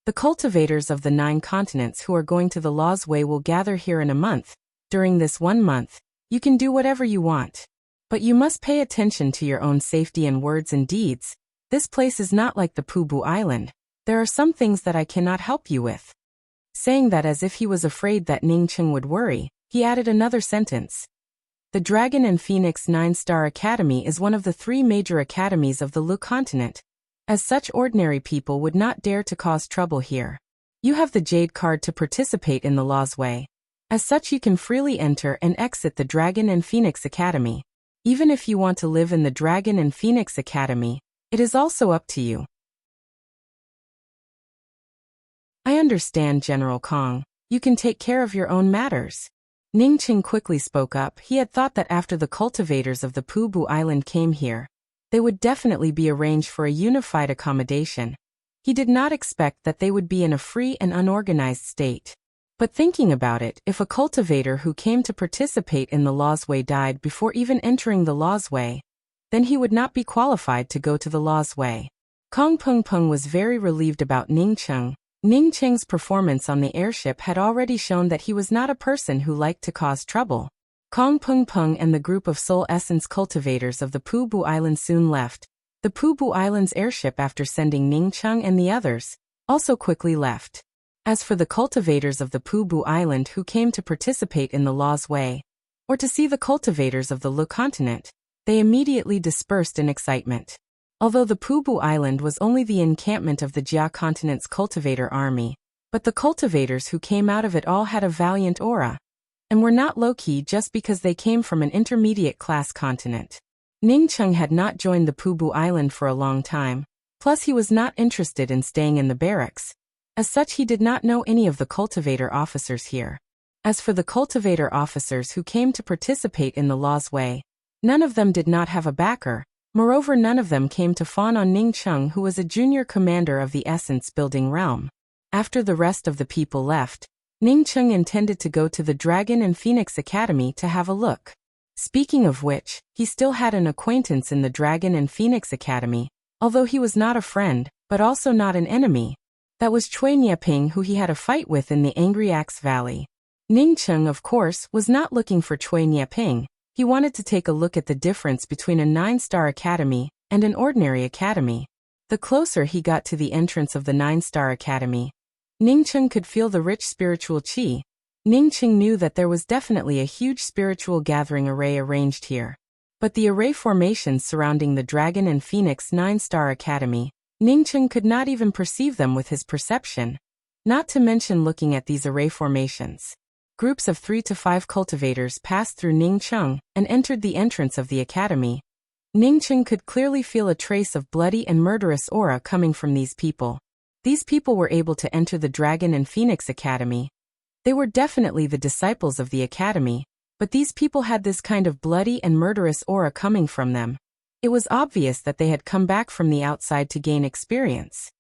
"The cultivators of the 9 continents who are going to the Law's Way will gather here in a month. During this 1 month, you can do whatever you want. But you must pay attention to your own safety in words and deeds. This place is not like the Pubu Island. There are some things that I cannot help you with." Saying that as if he was afraid that Ningcheng would worry, he added another sentence. "The Dragon and Phoenix 9-Star Academy is one of the 3 major academies of the Lu continent. As such, ordinary people would not dare to cause trouble here. You have the Jade card to participate in the Law's Way. As such, you can freely enter and exit the Dragon and Phoenix Academy. Even if you want to live in the Dragon and Phoenix Academy, it is also up to you." "I understand, General Kong. You can take care of your own matters." Ningcheng quickly spoke up. He had thought that after the cultivators of the Pubu Island came here, they would definitely be arranged for a unified accommodation. He did not expect that they would be in a free and unorganized state. But thinking about it, if a cultivator who came to participate in the Law's Way died before even entering the Law's Way, then he would not be qualified to go to the Law's Way. Kong Pengpeng was very relieved about Ningcheng. Ningcheng's performance on the airship had already shown that he was not a person who liked to cause trouble. Kong Pengpeng and the group of soul essence cultivators of the Pubu Island soon left. The Pubu Island's airship, after sending Ningcheng and the others, also quickly left. As for the cultivators of the Pubu Island who came to participate in the Law's Way, or to see the cultivators of the Lu continent, they immediately dispersed in excitement. Although the Pubu Island was only the encampment of the Jia continent's cultivator army, but the cultivators who came out of it all had a valiant aura, and were not low-key just because they came from an intermediate-class continent. Ningcheng had not joined the Pubu Island for a long time, plus he was not interested in staying in the barracks. As such, he did not know any of the cultivator officers here. As for the cultivator officers who came to participate in the Law's Way, none of them did not have a backer. Moreover, none of them came to fawn on Ningcheng, who was a junior commander of the essence-building realm. After the rest of the people left, Ningcheng intended to go to the Dragon and Phoenix Academy to have a look. Speaking of which, he still had an acquaintance in the Dragon and Phoenix Academy, although he was not a friend, but also not an enemy. That was Cui Nieping, who he had a fight with in the Angry Axe Valley. Ningcheng, of course, was not looking for Cui Nieping. He wanted to take a look at the difference between a 9-star academy and an ordinary academy. The closer he got to the entrance of the 9-star academy, Ningcheng could feel the rich spiritual qi. Ningcheng knew that there was definitely a huge spiritual gathering array arranged here. But the array formations surrounding the Dragon and Phoenix 9-star academy, Ningcheng could not even perceive them with his perception, not to mention looking at these array formations. Groups of 3 to 5 cultivators passed through Ningcheng and entered the entrance of the academy. Ningcheng could clearly feel a trace of bloody and murderous aura coming from these people. These people were able to enter the Dragon and Phoenix Academy. They were definitely the disciples of the academy, but these people had this kind of bloody and murderous aura coming from them. It was obvious that they had come back from the outside to gain experience.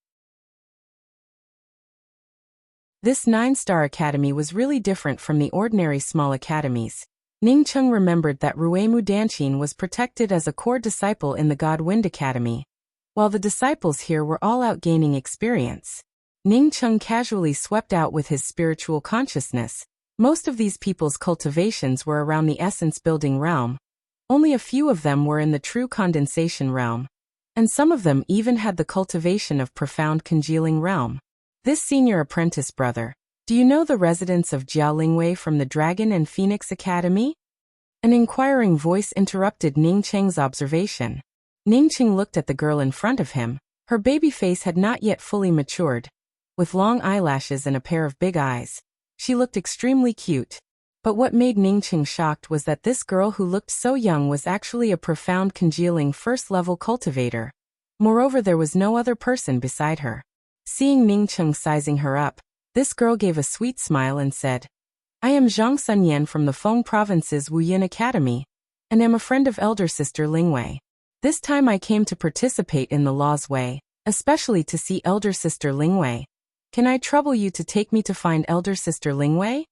This 9-star academy was really different from the ordinary small academies. Ningcheng remembered that Ruemu Danchin was protected as a core disciple in the God Wind Academy, while the disciples here were all out gaining experience. Ningcheng casually swept out with his spiritual consciousness. Most of these people's cultivations were around the essence-building realm. Only a few of them were in the true condensation realm, and some of them even had the cultivation of profound congealing realm. This senior apprentice brother, do you know the residents of Jialingwei from the Dragon and Phoenix Academy? An inquiring voice interrupted Ningcheng's observation. Ningqing looked at the girl in front of him. Her baby face had not yet fully matured. With long eyelashes and a pair of big eyes, she looked extremely cute. But what made Ningqing shocked was that this girl who looked so young was actually a profound congealing first-level cultivator. Moreover, there was no other person beside her. Seeing Ningqing sizing her up, this girl gave a sweet smile and said, "I am Zhang Sunyan from the Feng Province's Wuyin Academy, and am a friend of elder sister Lingwei. This time I came to participate in the Law's Way, especially to see elder sister Lingwei. Can I trouble you to take me to find elder sister Lingwei?"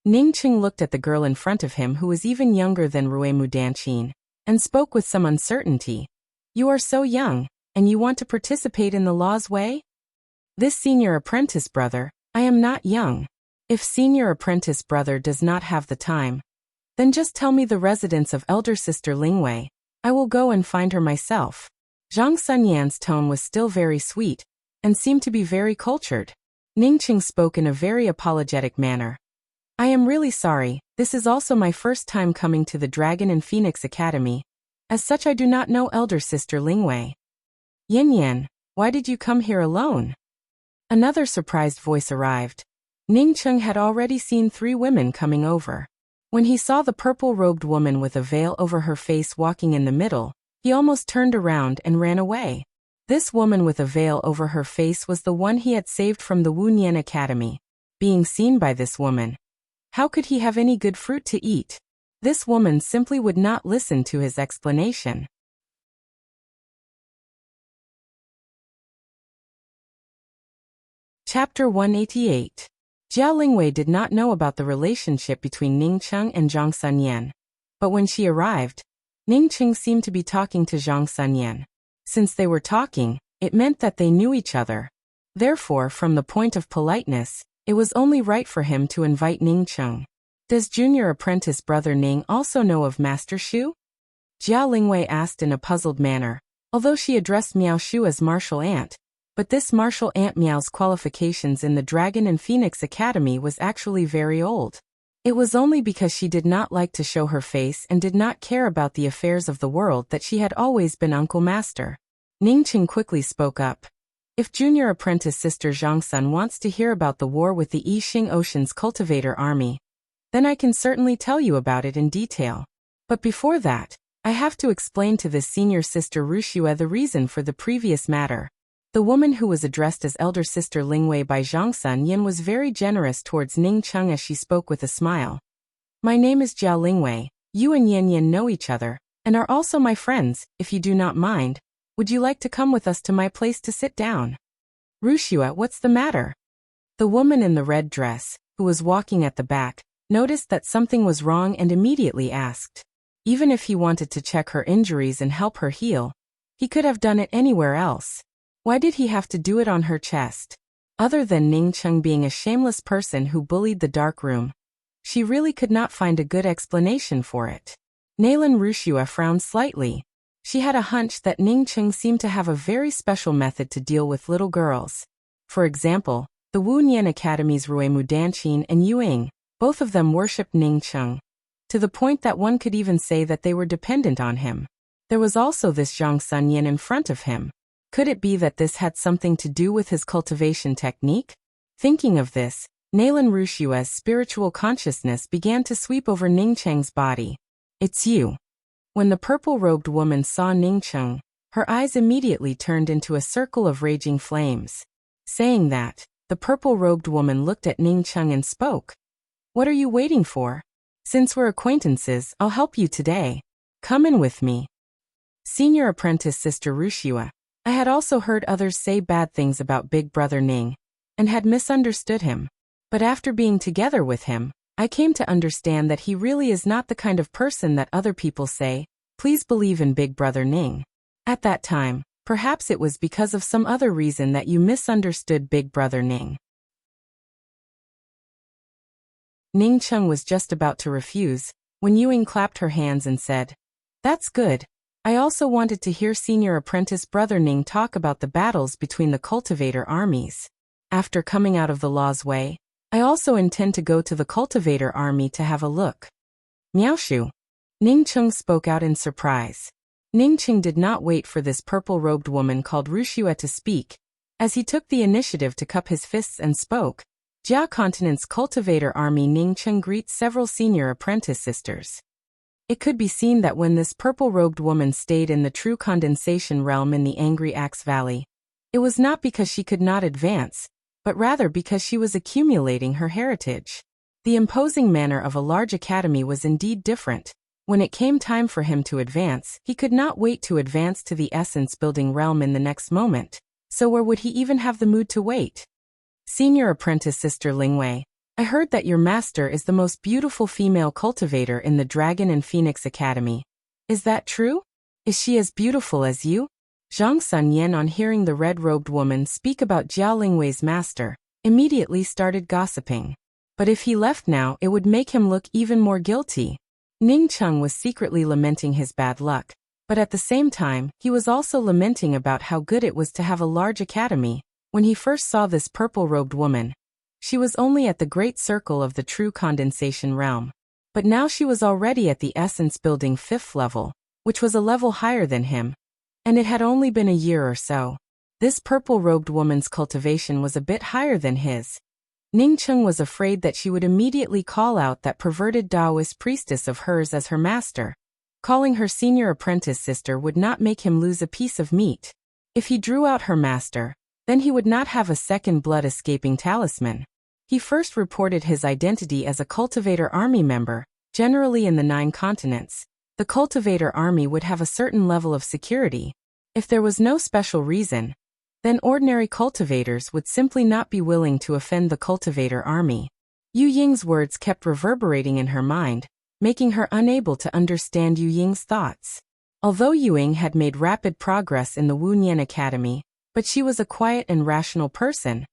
Ningqing looked at the girl in front of him who was even younger than Ruimu Danqin, and spoke with some uncertainty. "You are so young, and you want to participate in the Law's Way?" "This senior apprentice brother, I am not young. If senior apprentice brother does not have the time, then just tell me the residence of elder sister Lingwei. I will go and find her myself." Zhang Sunyan's tone was still very sweet, and seemed to be very cultured. Ningqing spoke in a very apologetic manner. "I am really sorry, this is also my first time coming to the Dragon and Phoenix Academy. As such, I do not know elder sister Lingwei." "Yin Yan, why did you come here alone?" Another surprised voice arrived. Ningqing had already seen 3 women coming over. When he saw the purple-robed woman with a veil over her face walking in the middle, he almost turned around and ran away. This woman with a veil over her face was the one he had saved from the Wuyan Academy. Being seen by this woman, how could he have any good fruit to eat? This woman simply would not listen to his explanation. Chapter 188. Jiao Lingwei did not know about the relationship between Ningqing and Zhang Sunyan. But when she arrived, Ningqing seemed to be talking to Zhang Sunyan. Since they were talking, it meant that they knew each other. Therefore, from the point of politeness, it was only right for him to invite Ningqing. "Does junior apprentice brother Ning also know of Master Shu?" Jiao Lingwei asked in a puzzled manner, although she addressed Miao Shu as martial aunt. But this martial aunt Miao's qualifications in the Dragon and Phoenix Academy was actually very old. It was only because she did not like to show her face and did not care about the affairs of the world that she had always been Uncle Master. Ningqing quickly spoke up. "If junior apprentice sister Zhang Sun wants to hear about the war with the Yixing Ocean's cultivator army, then I can certainly tell you about it in detail. But before that, I have to explain to this senior sister Wuxia the reason for the previous matter." The woman who was addressed as elder sister Lingwei by Zhang Sunyan was very generous towards Ningqing as she spoke with a smile. "My name is Jiao Lingwei. You and Yan Yan know each other, and are also my friends. If you do not mind, would you like to come with us to my place to sit down?" "Wuxia, what's the matter?" The woman in the red dress, who was walking at the back, noticed that something was wrong and immediately asked. Even if he wanted to check her injuries and help her heal, he could have done it anywhere else. Why did he have to do it on her chest? Other than Ningqing being a shameless person who bullied the dark room, she really could not find a good explanation for it. Nalan Wuxia frowned slightly. She had a hunch that Ningqing seemed to have a very special method to deal with little girls. For example, the Wuyan Academy's Ruimu Danqin and Yuing, both of them worshipped Ningqing, to the point that one could even say that they were dependent on him. There was also this Zhang Sunyan in front of him. Could it be that this had something to do with his cultivation technique? Thinking of this, Nalan Wuxia's spiritual consciousness began to sweep over Ningqing's body. "It's you." When the purple-robed woman saw Ningqing, her eyes immediately turned into a circle of raging flames. Saying that, the purple-robed woman looked at Ningqing and spoke. "What are you waiting for? Since we're acquaintances, I'll help you today. Come in with me." Senior apprentice sister Wuxia, I had also heard others say bad things about Big Brother Ning, and had misunderstood him. But after being together with him, I came to understand that he really is not the kind of person that other people say, "Please believe in Big Brother Ning." At that time, perhaps it was because of some other reason that you misunderstood Big Brother Ning. Ningqing was just about to refuse, when Yuing clapped her hands and said, "That's good. I also wanted to hear senior apprentice brother Ning talk about the battles between the cultivator armies. After coming out of the Law's Way, I also intend to go to the cultivator army to have a look." "Miaoshu." Ningqing spoke out in surprise. Ningqing did not wait for this purple-robed woman called Wuxia to speak. As he took the initiative to cup his fists and spoke, Jia Continent's cultivator army Ningqing greets several senior apprentice sisters. It could be seen that when this purple-robed woman stayed in the true condensation realm in the Angry Axe Valley, it was not because she could not advance, but rather because she was accumulating her heritage. The imposing manner of a large academy was indeed different. When it came time for him to advance, he could not wait to advance to the essence-building realm in the next moment. So where would he even have the mood to wait? Senior apprentice Sister Lingwei, I heard that your master is the most beautiful female cultivator in the Dragon and Phoenix Academy. Is that true? Is she as beautiful as you? Zhang Sunyan, on hearing the red-robed woman speak about Jia Lingwei's master, immediately started gossiping. But if he left now, it would make him look even more guilty. Ningqing was secretly lamenting his bad luck. But at the same time, he was also lamenting about how good it was to have a large academy. When he first saw this purple-robed woman, she was only at the great circle of the true condensation realm. But now she was already at the essence-building 5th level, which was a level higher than him. And it had only been a year or so. This purple-robed woman's cultivation was a bit higher than his. Ningqing was afraid that she would immediately call out that perverted Taoist priestess of hers as her master. Calling her senior apprentice sister would not make him lose a piece of meat. If he drew out her master, then he would not have a second blood-escaping talisman. He first reported his identity as a cultivator army member. Generally in the 9 continents, the cultivator army would have a certain level of security. If there was no special reason, then ordinary cultivators would simply not be willing to offend the cultivator army. Yu Ying's words kept reverberating in her mind, making her unable to understand Yu Ying's thoughts. Although Yu Ying had made rapid progress in the Wunian Academy, but she was a quiet and rational person.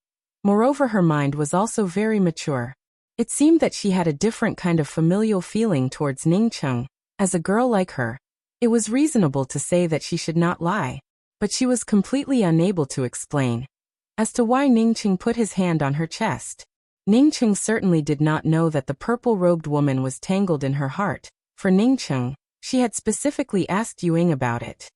Moreover, her mind was also very mature. It seemed that she had a different kind of familial feeling towards Ningqing. As a girl like her, it was reasonable to say that she should not lie. But she was completely unable to explain as to why Ningqing put his hand on her chest. Ningqing certainly did not know that the purple-robed woman was tangled in her heart. For Ningqing, she had specifically asked Yu Ying about it.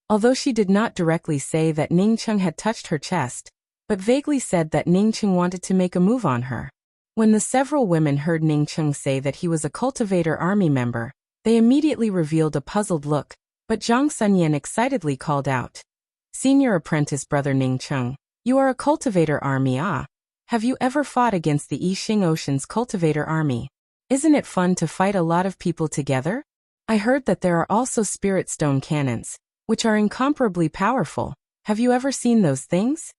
Although she did not directly say that Ningqing had touched her chest, but vaguely said that Ningqing wanted to make a move on her. When the several women heard Ningqing say that he was a cultivator army member, they immediately revealed a puzzled look, but Zhang Sunyan excitedly called out, "Senior apprentice brother Ningqing, you are a cultivator army, ah? Have you ever fought against the Yixing Ocean's cultivator army? Isn't it fun to fight a lot of people together? I heard that there are also spirit stone cannons, which are incomparably powerful. Have you ever seen those things?"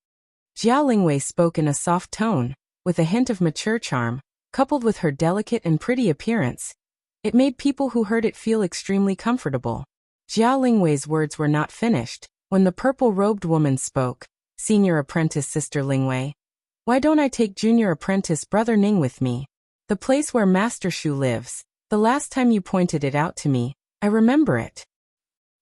Jia Lingwei spoke in a soft tone, with a hint of mature charm, coupled with her delicate and pretty appearance. It made people who heard it feel extremely comfortable. Jia Lingwei's words were not finished when the purple-robed woman spoke. "Senior apprentice Sister Lingwei, why don't I take junior apprentice brother Ning with me? The place where Master Shu lives. The last time you pointed it out to me, I remember it."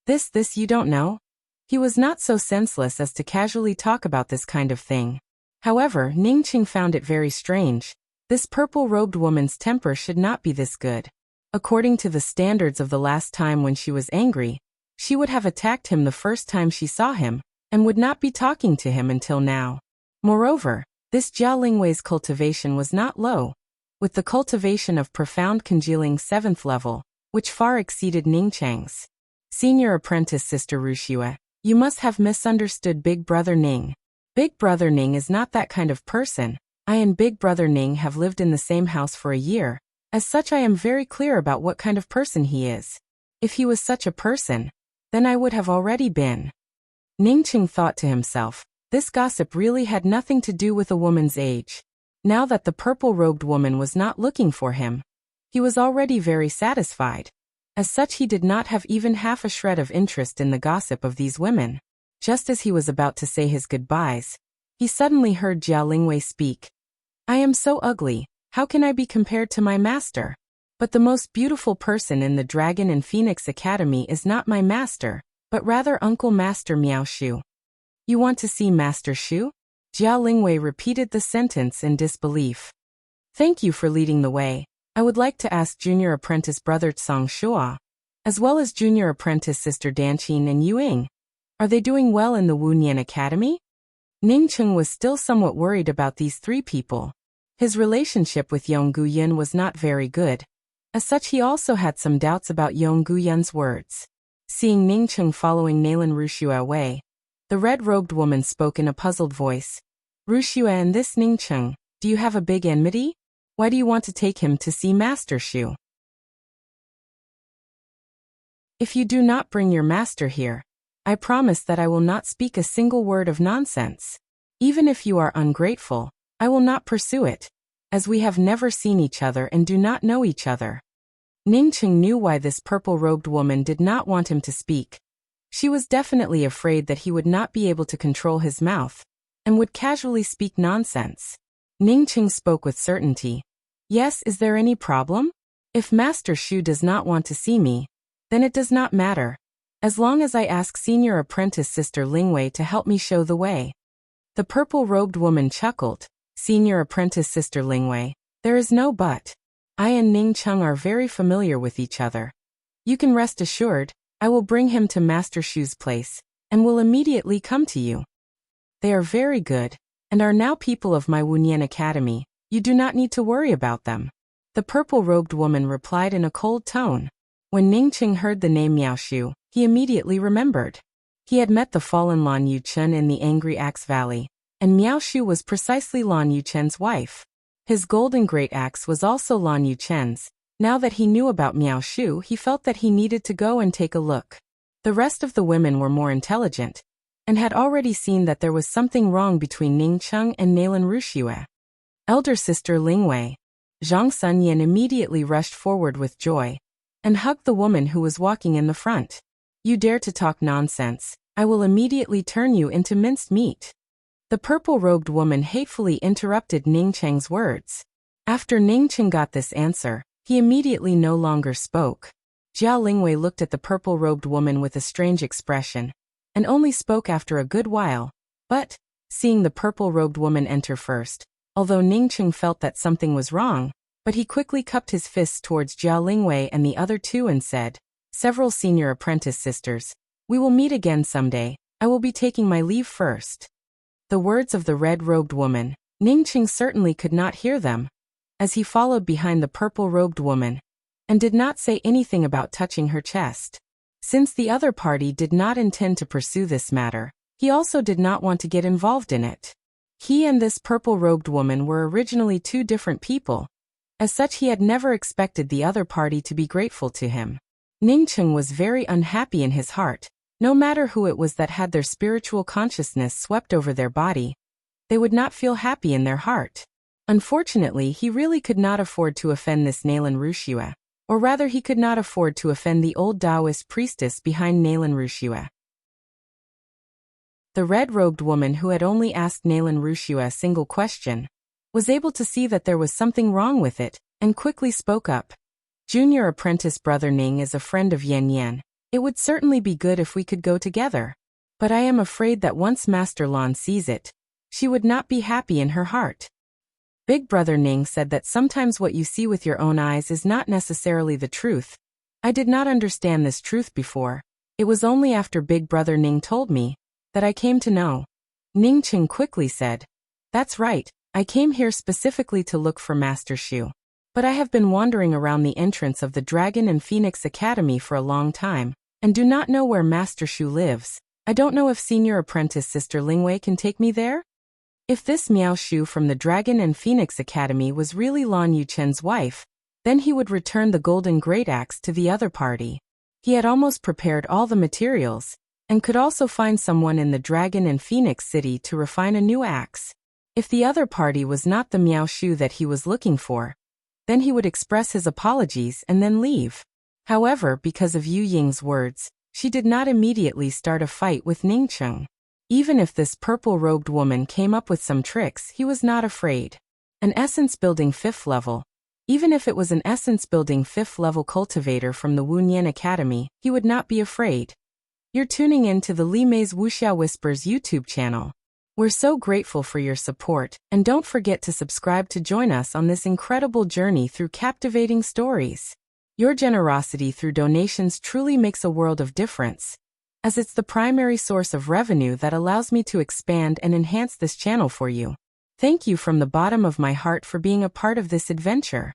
This you don't know? He was not so senseless as to casually talk about this kind of thing. However, Ningqing found it very strange. This purple-robed woman's temper should not be this good. According to the standards of the last time when she was angry, she would have attacked him the first time she saw him, and would not be talking to him until now. Moreover, this Jia Lingwei's cultivation was not low, with the cultivation of profound congealing 7th level, which far exceeded Ningqing's. "Senior apprentice Sister Wuxia, you must have misunderstood Big Brother Ning. Big Brother Ning is not that kind of person. I and Big Brother Ning have lived in the same house for a year. As such, I am very clear about what kind of person he is. If he was such a person, then I would have already been." Ningqing thought to himself, this gossip really had nothing to do with a woman's age. Now that the purple-robed woman was not looking for him, he was already very satisfied. As such, he did not have even half a shred of interest in the gossip of these women. Just as he was about to say his goodbyes, he suddenly heard Jia Lingwei speak. "I am so ugly. How can I be compared to my master? But the most beautiful person in the Dragon and Phoenix Academy is not my master, but rather Uncle Master Miao Shu." "You want to see Master Shu?" Jia Lingwei repeated the sentence in disbelief. "Thank you for leading the way. I would like to ask junior apprentice brother Tsang Shua, as well as junior apprentice sister Danqin and Yuing. Are they doing well in the Wunyan Academy? Ningcheng was still somewhat worried about these three people. His relationship with Yong Guyan was not very good. As such, he also had some doubts about Yong Guyan's words. Seeing Ningcheng following Nalan Ruxua away, the red-robed woman spoke in a puzzled voice. Ruxua and this Ningcheng, do you have a big enmity? Why do you want to take him to see Master Shu? If you do not bring your master here, I promise that I will not speak a single word of nonsense. Even if you are ungrateful, I will not pursue it, as we have never seen each other and do not know each other. Ningcheng knew why this purple-robed woman did not want him to speak. She was definitely afraid that he would not be able to control his mouth, and would casually speak nonsense. Ningcheng spoke with certainty. Yes, is there any problem? If Master Shu does not want to see me, then it does not matter, as long as I ask senior apprentice sister Lingwei to help me show the way. The purple-robed woman chuckled. Senior apprentice sister Lingwei, there is no but. I and Ningcheng are very familiar with each other. You can rest assured, I will bring him to Master Shu's place, and will immediately come to you. They are very good, and are now people of my Wunyan Academy. You do not need to worry about them. The purple-robed woman replied in a cold tone. When Ningcheng heard the name Miao Shu, he immediately remembered. He had met the fallen Lan Yuchen in the Angry Axe Valley, and Miao Shu was precisely Lan Yuchen's wife. His golden great axe was also Lan Yuchen's. Now that he knew about Miao Shu, he felt that he needed to go and take a look. The rest of the women were more intelligent, and had already seen that there was something wrong between Ningcheng and Nalan Ruxua. Elder sister Lingwei, Zhang Sunyan immediately rushed forward with joy, and hugged the woman who was walking in the front. You dare to talk nonsense, I will immediately turn you into minced meat. The purple-robed woman hatefully interrupted Ningcheng's words. After Ningcheng got this answer, he immediately no longer spoke. Jiao Lingwei looked at the purple-robed woman with a strange expression, and only spoke after a good while. But, seeing the purple-robed woman enter first, although Ningcheng felt that something was wrong, but he quickly cupped his fists towards Jiao Lingwei and the other two and said, Several senior apprentice sisters, we will meet again someday, I will be taking my leave first. The words of the red-robed woman, Ningcheng certainly could not hear them, as he followed behind the purple-robed woman, and did not say anything about touching her chest. Since the other party did not intend to pursue this matter, he also did not want to get involved in it. He and this purple-robed woman were originally two different people. As such, he had never expected the other party to be grateful to him. Ningcheng was very unhappy in his heart. No matter who it was that had their spiritual consciousness swept over their body, they would not feel happy in their heart. Unfortunately, he really could not afford to offend this Nalan Ruxua, or rather he could not afford to offend the old Taoist priestess behind Nalan Ruxua. The red-robed woman who had only asked Nalan Ruxua a single question, was able to see that there was something wrong with it, and quickly spoke up. Junior apprentice brother Ning is a friend of Yan Yan. It would certainly be good if we could go together. But I am afraid that once Master Lan sees it, she would not be happy in her heart. Big brother Ning said that sometimes what you see with your own eyes is not necessarily the truth. I did not understand this truth before. It was only after Big brother Ning told me that I came to know. Ningcheng quickly said, That's right, I came here specifically to look for Master Shu. But I have been wandering around the entrance of the Dragon and Phoenix Academy for a long time, and do not know where Master Shu lives. I don't know if senior apprentice sister Lingwei can take me there? If this Miao Shu from the Dragon and Phoenix Academy was really Lan Yuchen's wife, then he would return the golden great axe to the other party. He had almost prepared all the materials, and could also find someone in the Dragon and Phoenix City to refine a new axe. If the other party was not the Miao Shu that he was looking for, then he would express his apologies and then leave. However, because of Yu Ying's words, she did not immediately start a fight with Ningcheng. Even if this purple-robed woman came up with some tricks, he was not afraid. An essence-building 5th level. Even if it was an essence-building 5th level cultivator from the Wunyan Academy, he would not be afraid. You're tuning in to the Li Mei's Wuxia Whispers YouTube channel. We're so grateful for your support, and don't forget to subscribe to join us on this incredible journey through captivating stories. Your generosity through donations truly makes a world of difference, as it's the primary source of revenue that allows me to expand and enhance this channel for you. Thank you from the bottom of my heart for being a part of this adventure.